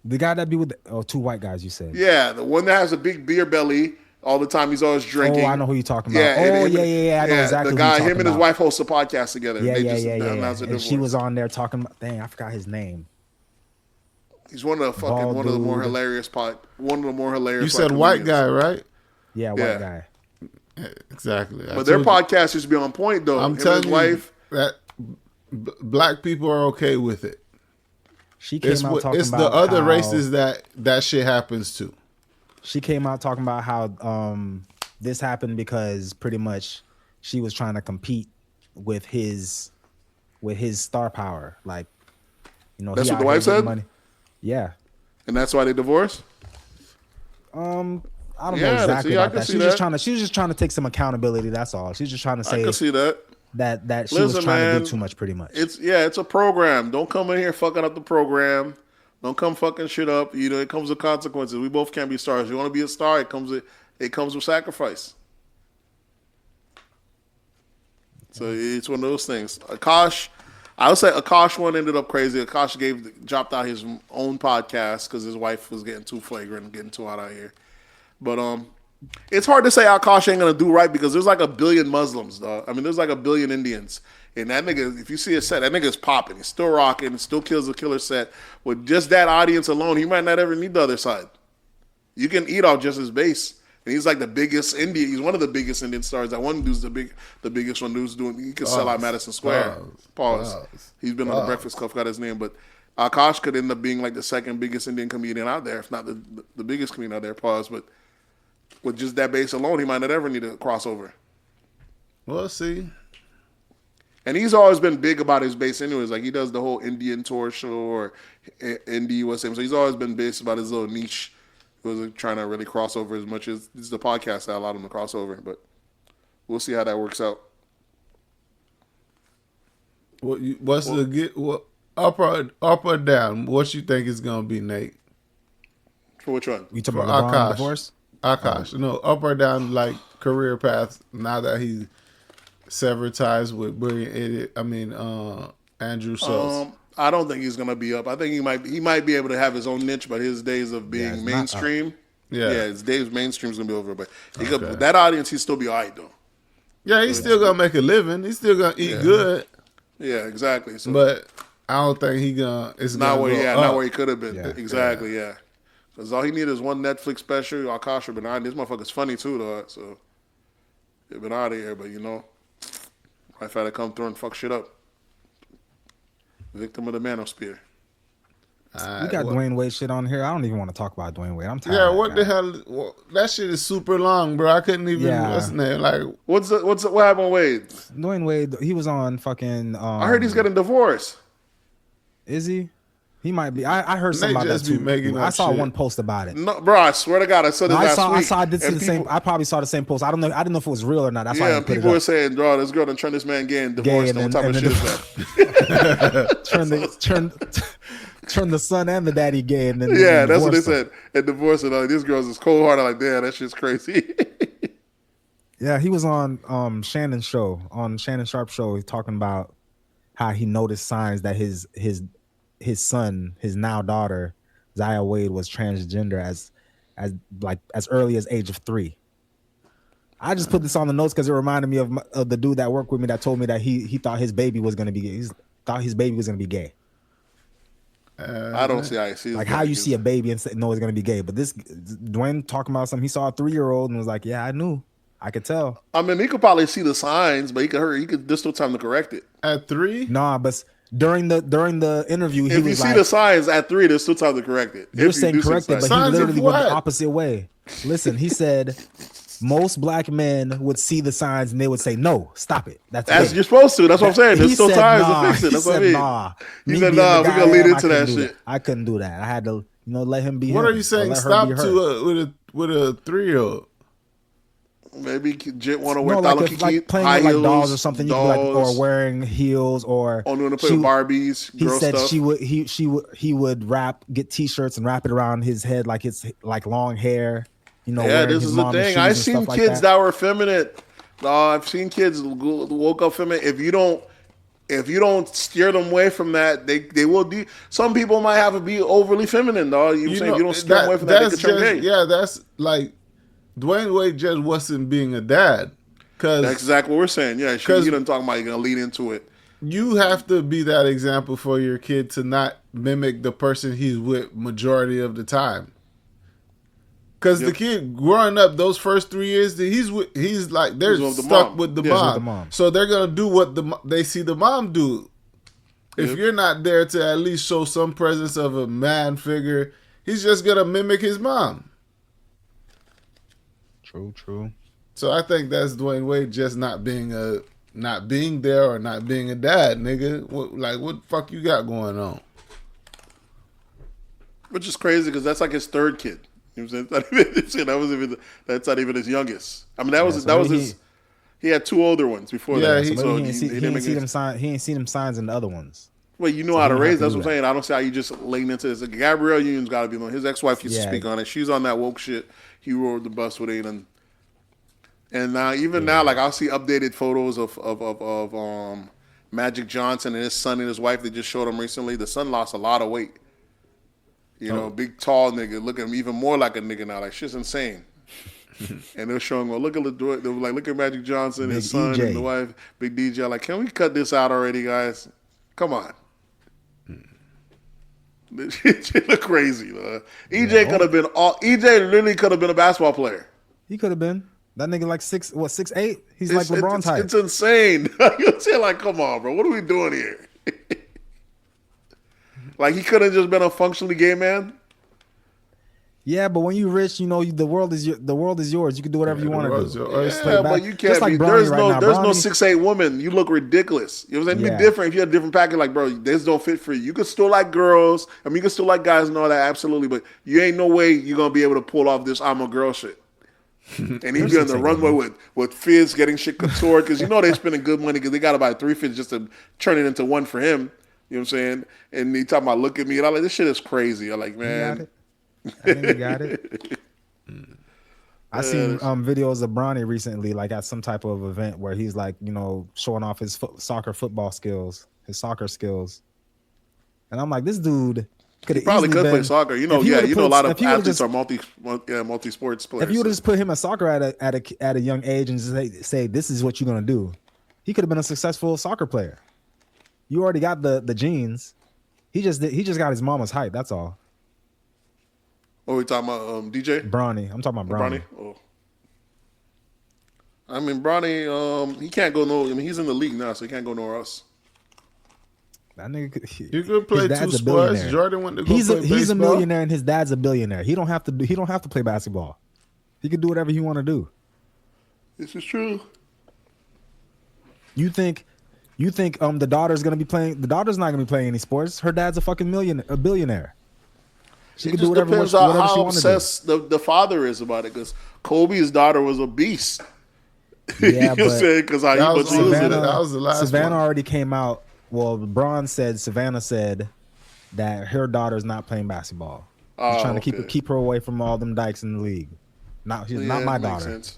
The guy that be with two white guys. You said. yeah, the one that has a big beer belly all the time. He's always drinking. Oh, I know who you're talking about. Yeah, oh, and yeah. I know exactly. The who you're guy, talking him and his about. wife host a podcast together. Yeah, They yeah, just yeah. announced a And she divorce. was on there talking about. Dang, I forgot his name. He's one of the fucking Bald one of the more dude. hilarious One of the more hilarious. You said like, white comedians. guy, right? Yeah, white Yeah. guy. Exactly. But their podcast used to be on point though. I'm Him telling and his you wife. that black people are okay with it. She came out talking It's about the other how, races that shit happens to. She came out talking about how this happened because pretty much she was trying to compete with his star power. Like, you know, That's he what the out wife here getting said? money. Yeah. And that's why they divorced? I don't Yeah, know exactly see, I about can that. see She was just trying to take some accountability. That's all. She's just trying to I say can see that. that she was Listen, trying to man, do too much, pretty much. It's a program. Don't come in here fucking up the program. Don't come fucking shit up. You know, it comes with consequences. We both can't be stars. You want to be a star, it comes with sacrifice. So it's one of those things. Akash, I would say Akash one ended up crazy. Akash dropped out his own podcast because his wife was getting too flagrant and getting too hot out here. But it's hard to say Akash ain't gonna do right because there's like 1 billion Muslims, dog. I mean, there's like 1 billion Indians. And that nigga, if you see a set, that nigga's popping. He's still rocking. He still kills a killer set. With just that audience alone, he might not ever need the other side. You can eat off just his base. And he's like the biggest Indian. He's one of the biggest Indian stars. That one dude's the biggest one who's doing. He could sell out Madison Square. Pause. He's been on the Breakfast Club, got his name. But Akash could end up being like the second biggest Indian comedian out there, if not the biggest comedian out there. Pause. But with just that base alone, he might not ever need a crossover. We'll see. And he's always been big about his base anyways. Like, he does the whole Indian tour show or Indie USA. So he's always been based about his little niche. He wasn't trying to really cross over as much as this is the podcast that allowed him to cross over. But we'll see how that works out. Up or down? What you think is gonna be, Nate? For which one? You talking For about LeBron Akash. divorce? Akash, no, up or down, like career path. Now that he severed ties with Brilliant Idiot, Andrew Schultz. I don't think he's gonna be up. I think he might be able to have his own niche, but his days of being it's not mainstream, Yeah. his days of mainstream's gonna be over. But Okay. with that audience, he'd still be all right though. Yeah, he's still gonna make a living. He's still gonna eat good, Yeah, exactly. So but I don't think it's not gonna where, go not up. where he could have been. Yeah. Exactly, yeah. Because all he needed is one Netflix special. Akash been out. This motherfucker's funny too, though. So he's been out of here, but I've had to come through and fuck shit up. Victim of the manosphere. We got Dwayne Wade shit on here. I don't even want to talk about Dwayne Wade. I'm tired. Yeah, of what that the guy. hell? That shit is super long, bro. I couldn't even. Yeah. What's the name? Like, What happened with Wade? Dwayne Wade, he was on fucking. I heard he's getting divorced. Is he? He might be. I heard They something about that just be too. making I up saw shit. one post about it. No, bro, I swear to God, I saw this last week. I did see And the same. people- I probably saw the same post. I don't know. I didn't know if it was real or not. That's why I Yeah, didn't put people it were up. saying, "Bro, this girl done turned this man gay and divorced Gay, him." and What type then- of shit is that? turn the son and the daddy gay, and then Yeah, that's what they divorce them. said. And divorced and these girls is cold hearted. Like, damn, that shit's crazy. Yeah, he was on Shannon's show, on Shannon Sharp's show, talking about how he noticed signs that his son, his now daughter, Zaya Wade, was transgender as early as age of 3. I just put this on the notes because it reminded me of the dude that worked with me that told me that he thought his baby was gonna be gay. He thought his baby was gonna be gay. I don't see how he sees Like that how you because- see a baby and know it's gonna be gay. But this Dwayne talking about something. He saw a 3-year-old and was like, "Yeah, I knew. I could tell." I mean, he could probably see the signs, but there's still time to correct it. at 3. Nah, but during the interview, he If you was see like, the signs at 3, there's still time to correct it. "You're If you saying do see correct it," signs. but he Signs of literally went what? the opposite way. Listen, he said most black men would see the signs and they would say, "No, stop it. That's As gay." you're supposed to. That's what I'm saying. There's He still said, time nah. to fix it. He That's what I said, mean. nah. He Me said, being nah, the we guy gonna I lead am, into I that couldn't do shit. I couldn't do that. I had to, let him be. What him, are you or saying? let her Stop be her. to with a 3-year-old. Maybe Jit want to wear No, like playing high with like heels, dolls or something. You could be like, or dolls. wearing heels, or Only want to play she- with Barbies, He girl said stuff. he would get T-shirts and wrap it around his head like it's like long hair. Yeah, wearing this his is the mom's thing. shoes I've and seen stuff like kids that were effeminate. I've seen kids woke up feminine. If you don't steer them away from that, they will. Some people might have to be overly feminine, dog. You know what I'm saying? If you don't steer them away from that, they that's could turn just, gay. yeah, that's like Dwayne Wade just wasn't being a dad. That's Because exactly what we're saying. Yeah, you 'Cause- didn't talk about you're gonna lead into it. you have to be that example for your kid to not mimic the person he's with majority of the time. Because the kid growing up those first 3 years, he's like they're He's with the stuck mom. with the Yeah, mom. he's with the mom. So they're gonna do what they see the mom do. If Yep. you're not there to at least show some presence of a man figure, he's just gonna mimic his mom. True. So I think that's Dwayne Wade just not being there or not being a dad, nigga. What the fuck you got going on? Which is crazy because that's like his third kid. You know what I'm saying? That's not even his youngest. I mean, that was maybe his. He had 2 older ones before Yeah, that. he- So Maybe he didn't ain't make see any- them signs. He ain't seen them signs in the other ones. Well, you know So how he to didn't raise. have to That's do what I'm saying. I don't see how you just laying into this. Gabrielle Union's got to be on. His ex-wife used to Yeah. speak on it. She's on that woke shit. He rode the bus with it, and now now, like I'll see updated photos of Magic Johnson and his son and his wife. They just showed him recently. The son lost a lot of weight. You know, big tall nigga, looking even more like a nigga now. Like shit's insane. And they're showing, well, look at they were like, look at Magic Johnson, his Big son, EJ. and the wife, Big DJ. Like, can we cut this out already, guys? Come on. This shit look crazy. EJ could have been EJ literally could have been a basketball player. He could have been that nigga like 6'8". He's like LeBron's height. It's insane. You're saying like, come on, bro. What are we doing here? Like he could have just been a functionally gay man. Yeah, but when you rich, the world is yours. You can do whatever you want to world's do. yours. Yeah, but you can't be. There's no 6'8" woman. You look ridiculous. You know what I'm saying? Yeah. Be different if you had a different package. Like, bro, this don't fit for you. You could still like girls. I mean, you could still like guys and all that, absolutely. But you ain't no way you're gonna be able to pull off this "I'm a girl" shit. And he'd be on the runway with Fizz getting shit couture because they're spending good money because they got to buy 3 Fizz just to turn it into one for him. You know what I'm saying? And he talking about look at me and I'm like, this shit is crazy. I'm like, man. I think he got it. I seen videos of Bronny recently, like at some type of event where he's like, showing off his soccer skills. And I'm like, this dude could He have probably easily could been, play soccer. You know, if he yeah, would've you know a put- lot if of he would've athletes just- are multi-sports players. If you would have just put him in soccer at a young age and say this is what you're gonna do, he could have been a successful soccer player. You already got the genes. He just got his mama's height. That's all. What are we talking about? DJ? Bronny. I'm talking about Bronny. Bronny? Oh. I mean, Bronny, he can't go no. I mean, he's in the league now, so he can't go nowhere else. That nigga could, You could play his dad's two a sports. billionaire. Jordan went to go He's play a baseball. millionaire and his dad's a billionaire. He don't have to play basketball. He can do whatever he want to do. This is true. You think the daughter's gonna be playing? The daughter's not gonna be playing any sports. Her dad's a fucking billionaire. She It can just do whatever depends she on how wants to do. obsessed the father is about it. Because Kobe's daughter was a beast. Yeah, you know what I'm but saying? Because how he That was was losing Savannah. it. That was the last Savannah one. already came out. Well, Braun said Savannah said that her daughter's not playing basketball. He's trying to okay. keep her away from all them dykes in the league. She's not my it makes daughter. sense.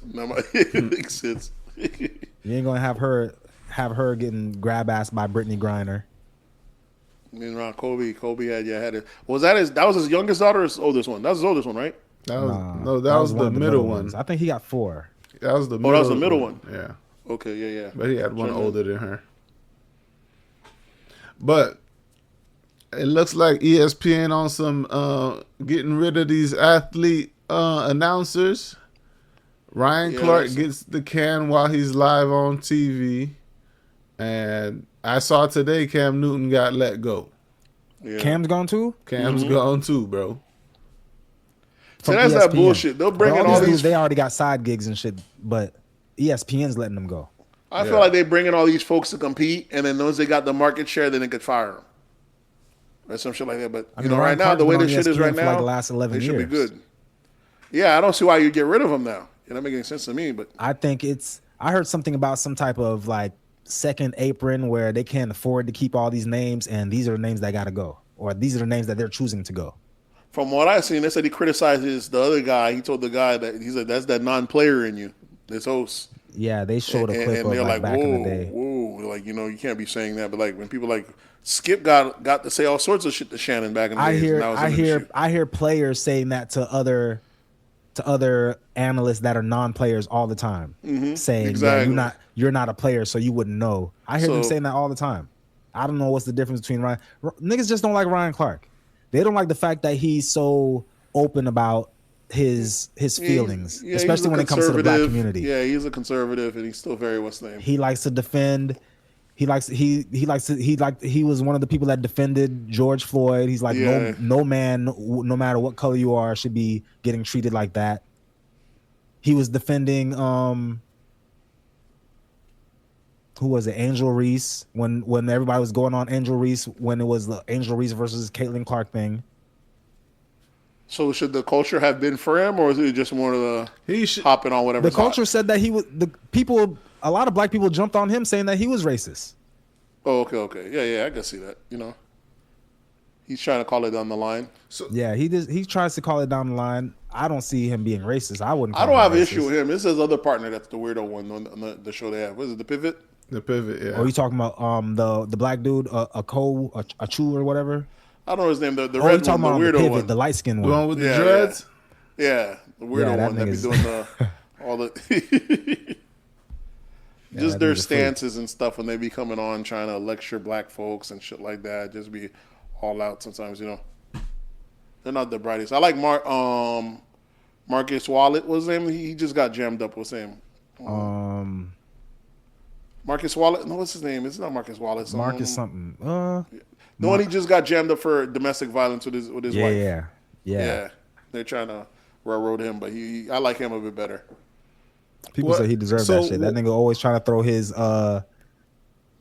It makes sense. You ain't gonna have her getting grab ass by Brittany Griner. I mean, around Kobe had it. That was his youngest daughter or his oldest one? That was his oldest one, right? That was that was one the of middle ones. one. I think he got 4. That was the that middle was the middle one. Yeah. Okay, yeah. But he had one Sure. older than her. But it looks like ESPN on some getting rid of these athlete announcers. Ryan Yeah, Clark that's- gets the can while he's live on TV. And I saw today Cam Newton got let go. Yeah. Cam's gone too. Cam's gone too, bro. So From that's that ESPN. bullshit. They'll bring But in all all these these. dudes, they already got side gigs and shit, but ESPN's letting them go. I Yeah. feel like they bring in all these folks to compete, and then once they got the market share, then they could fire them. Or some shit like that. But, I you mean, know, Ryan right now, Clark's the way been this on shit is ESPN right for like now, the last 11 they should be years. good. Yeah, I don't see why you get rid of them now. It don't make any sense to me, but I think I heard something about some type of like second apron where they can't afford to keep all these names, and these are the names that got to go, or these are the names that they're choosing to go. from what I've seen, they said he criticizes the other guy. He told the guy that he said that's that non-player in you, this host. Yeah, they showed a clip of they're like back in the day. whoa, like, you know, you can't be saying that. But like when people like Skip got to say all sorts of shit to Shannon back in the days. and that was in the shit. I hear players saying that to other analysts that are non-players all the time, saying, exactly. "Yeah, you're not a player, so you wouldn't know." I hear them So- saying that all the time. I don't know what's the difference between Ryan. Niggas just don't like Ryan Clark. They don't like the fact that he's so open about his feelings, Yeah, especially he's a when it comes to the black conservative. community. Yeah, he's a conservative, and he's still very what's the name. He likes to defend. He was one of the people that defended George Floyd. He's like, Yeah. no man, no matter what color you are, should be getting treated like that. He was defending who was it? Angel Reese, when everybody was going on Angel Reese, when it was the Angel Reese versus Caitlin Clark thing. So should the culture have been for him, or is it just more of the He should. hopping on whatever? The culture said that a lot of black people jumped on him saying that he was racist. Oh, okay, yeah, I can see that. You know, he's trying to call it down the line. Yeah, he tries to call it down the line. I don't see him being racist. I wouldn't. I call don't him have an racist. issue with him. It's his other partner that's the weirdo one on the show they have. What is it, The Pivot? The pivot, yeah. Oh, you talking about the black dude, a Chu or whatever? I don't know his name. The Oh, you red talking one, the about the weirdo pivot, one. the light skinned The one? one with the Yeah, dreads? Yeah, the weirdo that one that be nigga's- doing all the just that their nigga's a freak. stances and stuff when they be coming on trying to lecture black folks and shit like that. Just be all out sometimes, you know. They're not the brightest. I like Marcus Wallet. What's his name? He just got jammed up. What's his name? Marcus Wallet. No, what's his name? It's not Marcus Wallet. Marcus something. The one he just got jammed up for domestic violence with his wife. Yeah. Yeah, they're trying to railroad him, but I like him a bit better. People What- say he deserves so that shit. That what- nigga always trying to throw his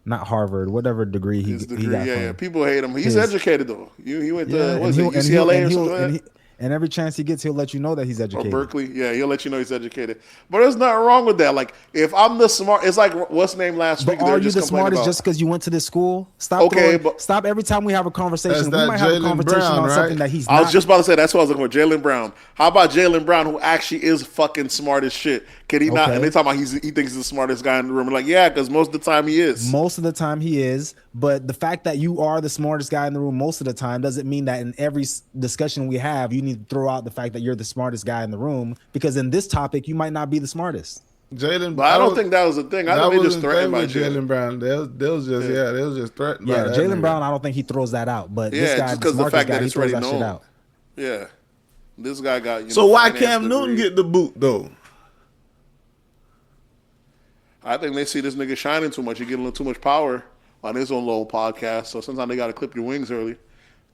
not Harvard, whatever degree he His he degree, got yeah. from. People hate him. He's his- educated though. He went to Yeah, what is it, UCLA or something like that? and every chance he gets, he'll let you know that he's Or educated. Berkeley, yeah, he'll let you know he's educated. But there's nothing wrong with that. Like, if I'm the smart, it's like what's his name last week? But they were are you just the complaining smartest about. just because you went to this school? Stop. Okay, but- stop every time we have a conversation. That's We might that have a Jaylen conversation Brown, on right? something that he's I was not. just about to say that's what I was looking for. Jaylen Brown. How about Jaylen Brown, who actually is fucking smart as shit? Can he not? Okay. And they talking about he thinks he's the smartest guy in the room. Like, yeah, because most of the time he is. Most of the time he is, But the fact that you are the smartest guy in the room most of the time doesn't mean that in every discussion we have, you need to throw out the fact that you're the smartest guy in the room, because in this topic, you might not be the smartest. Jalen, But I don't think that was the thing. I think they just threatened by Jalen Brown. They was just threatened. Yeah, by that Jalen nigga. Brown, I don't think he throws that out. But Yeah, this guy, just 'cause the the fact guy, that he it's throws already that shit known. out. Yeah. This guy got, So why finance Cam Newton degree. get the boot though? I think they see this nigga shining too much. He getting a little too much power on his own little podcast. So sometimes they got to clip your wings early,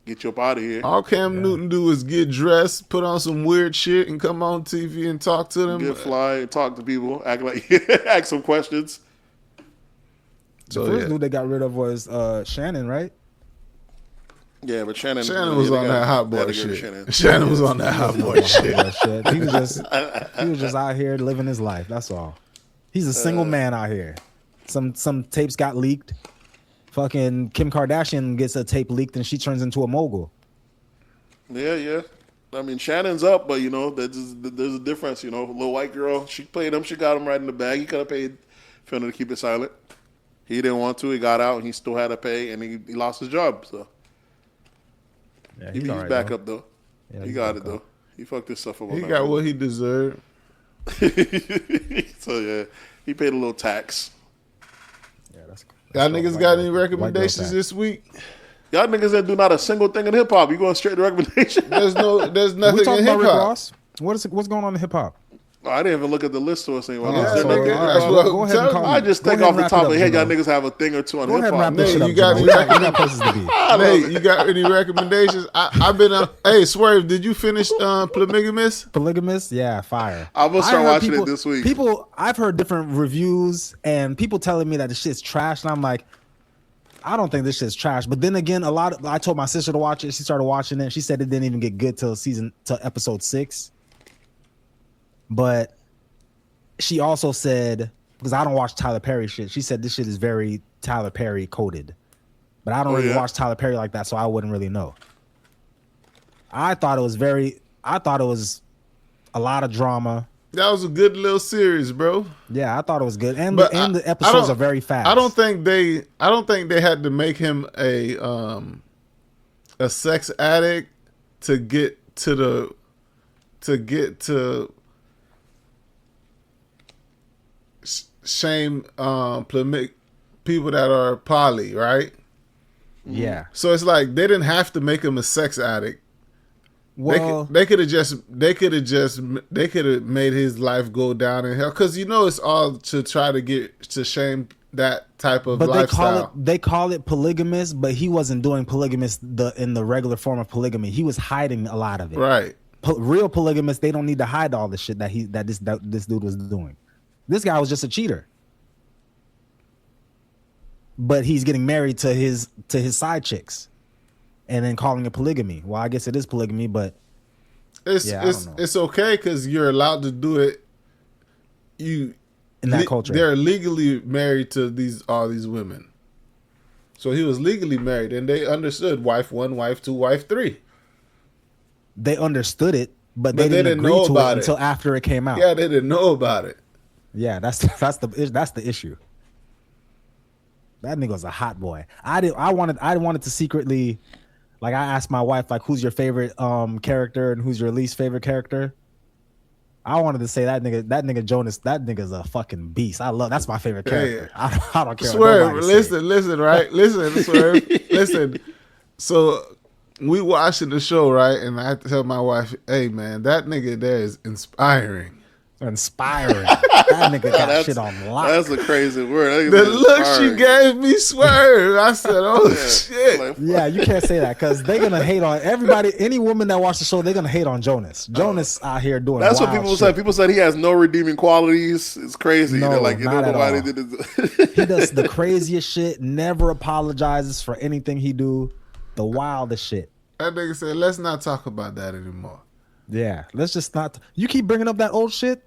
get you up out of here. All Cam Newton do is get dressed, put on some weird shit, and come on TV and talk to them. Get fly and talk to people, act like ask some questions. So The first dude they got rid of was Shannon, right? Yeah, but Shannon was on that hot boy shit. Shannon was on that hot boy shit. He was just out here living his life. That's all. He's a single man out here. Some tapes got leaked. Fucking Kim Kardashian gets a tape leaked and she turns into a mogul. Yeah. I mean, Shannon's up, but there's a difference. Little white girl, she played him. She got him right in the bag. He could have paid for him to keep it silent. He didn't want to. He got out and he still had to pay, and he lost his job. So Yeah, he's all right, back though. up though. Yeah, he he's got back it though. up. He fucked his stuff up. He got what he deserved. So yeah, he paid a little tax. Yeah, that's Y'all niggas got any white girl recommendations tax. this week? Y'all niggas that do not a single thing in hip hop. You going straight to recommendation? There's We nothing talking in about hip Rick hop. Ross? What's going on in hip hop? I didn't even look at the list or anything. Yeah, so, nigga, all right, that's go- what go I'm ahead and telling call you. I just Go think ahead off and the wrap top it of the up, head, y'all Gino. niggas have a thing or two on Go hip ahead and wrap hop. this Nate, shit up, you got Gino. any We got places to be. Nate, you got any recommendations? I've been hey, Swerve, did you finish Polygamous? Polygamous? Yeah, fire. I'm gonna I start heard watching it this week. I've heard different reviews and people telling me that the shit's trash, and I'm like, I don't think this shit's trash. But then again, I told my sister to watch it. She started watching it. She said it didn't even get good till episode 6. But she also said, because I don't watch Tyler Perry shit, she said this shit is very Tyler Perry coded. But I don't really watch Tyler Perry like that, so I wouldn't really know. I thought it was a lot of drama. That was a good little series, bro. Yeah, I thought it was good, and But the episodes are very fast. I don't think they had to make him a sex addict to get to shame people that are poly, right? Yeah. So it's like they didn't have to make him a sex addict. Well, They could have made his life go down in hell, because it's all to try to get to shame that type of but lifestyle. they call it polygamous, but he wasn't doing polygamous in the regular form of polygamy. He was hiding a lot of it. Right. Real polygamists, they don't need to hide all the shit that this dude was doing. This guy was just a cheater. But he's getting married to his side chicks, and then calling it polygamy. Well, I guess it is polygamy, but I don't know. It's okay because you're allowed to do it. In that culture, they're legally married to all these women. So he was legally married, and they understood wife 1, wife 2, wife 3. They understood it, but they didn't agree know to about it until after it came out. Yeah, they didn't know about it. Yeah, that's the issue. That nigga's a hot boy. I wanted to secretly, like, I asked my wife, like, who's your favorite character and who's your least favorite character. I wanted to say that nigga Jonas, that nigga's a fucking beast. That's my favorite character. Yeah. I don't care. Swerve, what nobody say. listen, right? Listen, Swerve, listen. So we watching the show, right? And I tell my wife, hey man, that nigga there is inspiring. Inspiring. That nigga got shit on lock. That's a crazy word. The look she gave me, Swerve. I said, oh shit. Like, Yeah, you can't say that because they're gonna hate on everybody. Any woman that watches the show, they're gonna hate on Jonas. Jonas out here doing. that's what wild people shit. said. People said he has no redeeming qualities. It's crazy. No, They're like, you not don't know at why all. they did it. He does the craziest shit. Never apologizes for anything he do. The wildest shit. That nigga said, let's not talk about that anymore. Yeah, let's just not. You keep bringing up that old shit.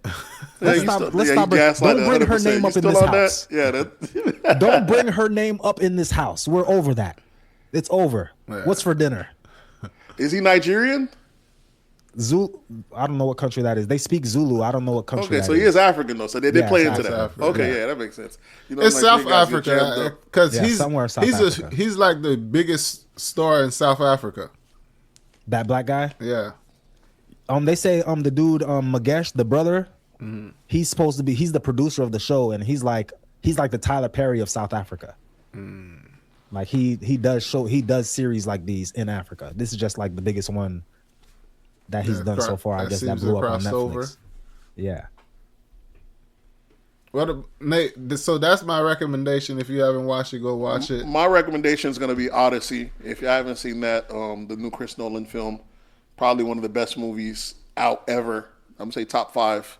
Let's he stop. still- Let's yeah, stop. he gaslighted Don't bring her 100%. name You up in still this on that? house. Yeah, that. Don't bring her name up in this house. We're over that. It's over. Yeah. What's for dinner? Is he Nigerian? Zulu. I don't know what country that is. They speak Zulu. I don't know what country. Okay, that so he is African though, so they Yeah, play South into that. Africa. Okay, Yeah. yeah, that makes sense. You know, It's like, South you guys get jammed Africa up. because Yeah, somewhere in South Africa. he's like the biggest star in South Africa. That black guy. Yeah. They say the dude Magesh, the brother, he's supposed to be. He's the producer of the show, and he's like the Tyler Perry of South Africa. Like he does series like these in Africa. This is just like the biggest one that he's done so far. I that guess that seems to blew up on cross Netflix. over. Yeah. Nate, so that's my recommendation. If you haven't watched it, go watch it. My recommendation is going to be Odyssey. If you haven't seen that, the new Chris Nolan film, probably one of the best movies out ever. I'm gonna say top 5.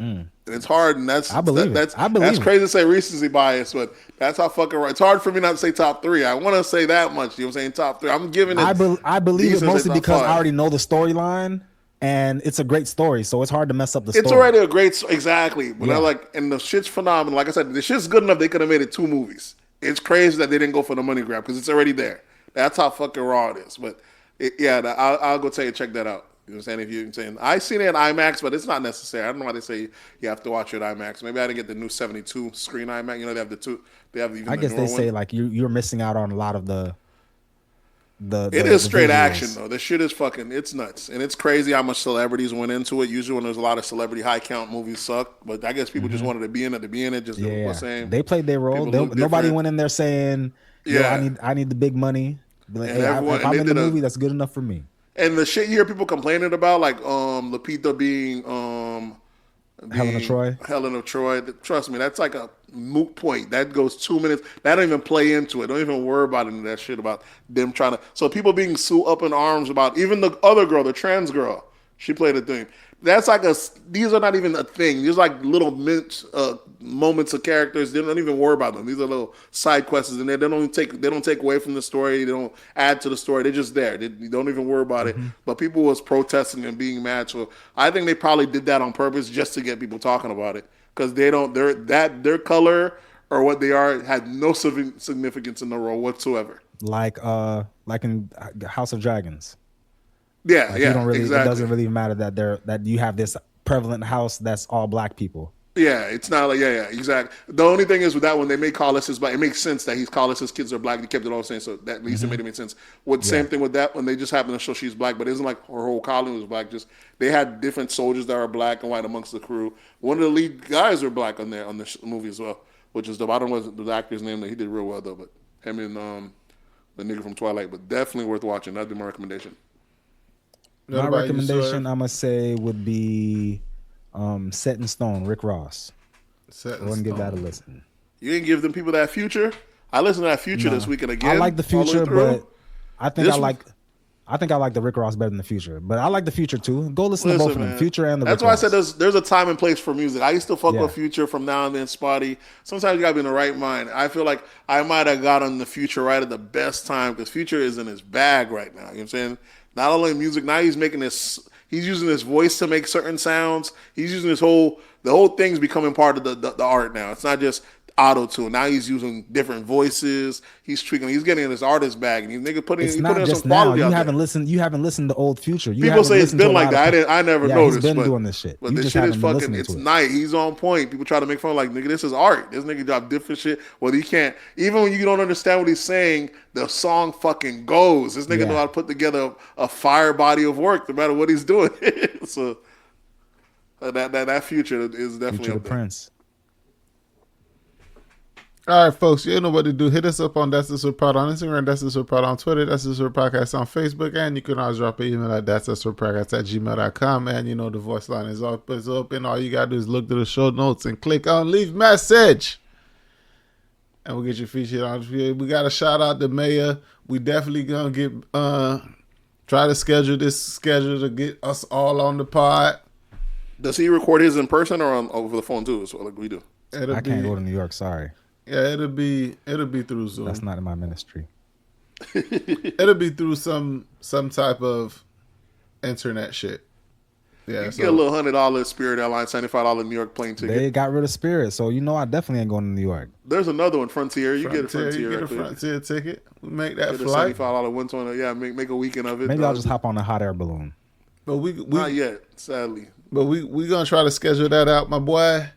And it's hard, and that's I believe it. that's I believe that's it. crazy to say recency bias, but that's how fucking right. It's hard for me not to say top 3. I want to say that much. You know what I'm saying? Top 3. I'm giving it. I believe it decent mostly top because 5. I already know the storyline, and it's a great story, so it's hard to mess up the story. It's already a great exactly. But Yeah. I like, and the shit's phenomenal. Like I said, the shit's good enough they could have made it 2 movies. It's crazy that they didn't go for the money grab because it's already there. That's how fucking raw it is. But I'll go tell you check that out. You know what I'm saying? If you're saying I seen it in IMAX, but it's not necessary. I don't know why they say you have to watch it at IMAX. Maybe I didn't get the new 72 screen IMAX. You know they have the two. They have even. I the guess they newer say one. like you're missing out on a lot of the. It is straight visuals. action though. The shit is fucking. It's nuts and it's crazy how much celebrities went into it. Usually when there's a lot of celebrity high count movies suck, but I guess people just wanted to be in it to be in it. Just Yeah, what's saying they played their role. people look Nobody different. went in there saying, "Yo, Yeah. I need the big money." Be like, And hey, everyone- if and I'm they in the did a- movie, that's good enough for me. And the shit you hear people complaining about, like Lupita being Helen of Troy. Helen of Troy. Trust me, that's like a moot point. That goes 2 minutes. That don't even play into it. Don't even worry about any of that shit about them trying to. So people being so up in arms about even the other girl, the trans girl. She played a thing. That's like these are not even a thing. These are like little moments of characters. They don't even worry about them. These are little side quests, and they don't take away from the story. They don't add to the story. They're just there. They don't even worry about it. But people was protesting and being mad. So I think they probably did that on purpose just to get people talking about it because their color or what they are had no significance in the role whatsoever. Like in House of Dragons. Yeah, Like yeah, you don't really. exactly. It doesn't really matter that you have this prevalent house that's all black people. Yeah, it's not like yeah, exactly. The only thing is with that one, they made Carlos black. It makes sense that he's Carlos, his kids are black. They kept it all the same, so that at least it made it make sense. Same thing with that one, they just happened to show she's black, but it isn't like her whole colony was black. Just they had different soldiers that are black and white amongst the crew. One of the lead guys are black on the movie as well, which is I don't know the actor's name. That he did real well though, but him and the nigga from Twilight, but definitely worth watching. That'd be my recommendation. What My about you, recommendation, sir? I'm gonna say, would be Set in Stone, Rick Ross. Set Go in and give that a stone. listen. You didn't give them people that future. I listened to that future this weekend again. I like the all way future, through. but I think This- I think I like the Rick Ross better than the future. But I like the future too. Go listen to both of them, man. Future and the That's Rick why Ross. I said there's a time and place for music. I used to fuck Yeah. with Future from now and then, Spotty. Sometimes you gotta be in the right mind. I feel like I might have got on the Future right at the best time because Future is in his bag right now. You know what I'm saying? Not only music, now he's making this. He's using his voice to make certain sounds. He's using the whole thing's becoming part of the art now. It's not just auto-tune. Now he's using different voices. He's tweaking. He's getting in his artist bag, and he's nigga putting It's he not putting in just some now. quality You out haven't there. listened. You haven't listened to old Future. You People haven't say it's listened to been a like lot that. of- I never Yeah, noticed. He's been but, doing this shit. But You the just shit is haven't been fucking. listening It's to it. nice. He's on point. People try to make fun like nigga. This is art. This nigga drop different shit. Whether you can't, even when you don't understand what he's saying, the song fucking goes. This nigga Yeah. know how to put together a fire body of work, no matter what he's doing. So that Future is definitely Future the up there. Prince. All right, folks, you know what to do. Hit us up on That's the Sort Pod on Instagram, That's the Sort Pod on Twitter, That's the Sort Podcast on Facebook, and you can always drop an email at That's the Sort Podcast at gmail.com. And you know the voice line is open. All you gotta do is look to the show notes and click on Leave Message. And we'll get you featured on. We got to shout out the mayor. We definitely gonna get try to schedule to get us all on the pod. Does he record his in person or over the phone too? So like we do. I can't go to New York. Sorry, Yeah, it'll be through Zoom. that's not in my ministry. It'll be through some type of internet shit. Yeah, You so get a little $100 Spirit Airlines, $75 New York plane ticket. They got rid of Spirit, so you know I definitely ain't going to New York. There's another one, Frontier. You get a Frontier. You get a right there. Frontier ticket. We make that Get a flight. $75 one-twenty. Yeah, make a weekend of it. Maybe I'll just hop on a hot air balloon. But not yet, sadly. But we gonna try to schedule that out, my boy.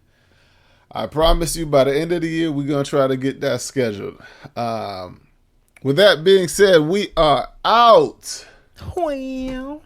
I promise you, by the end of the year, we're gonna try to get that scheduled. With that being said, we are out. Well.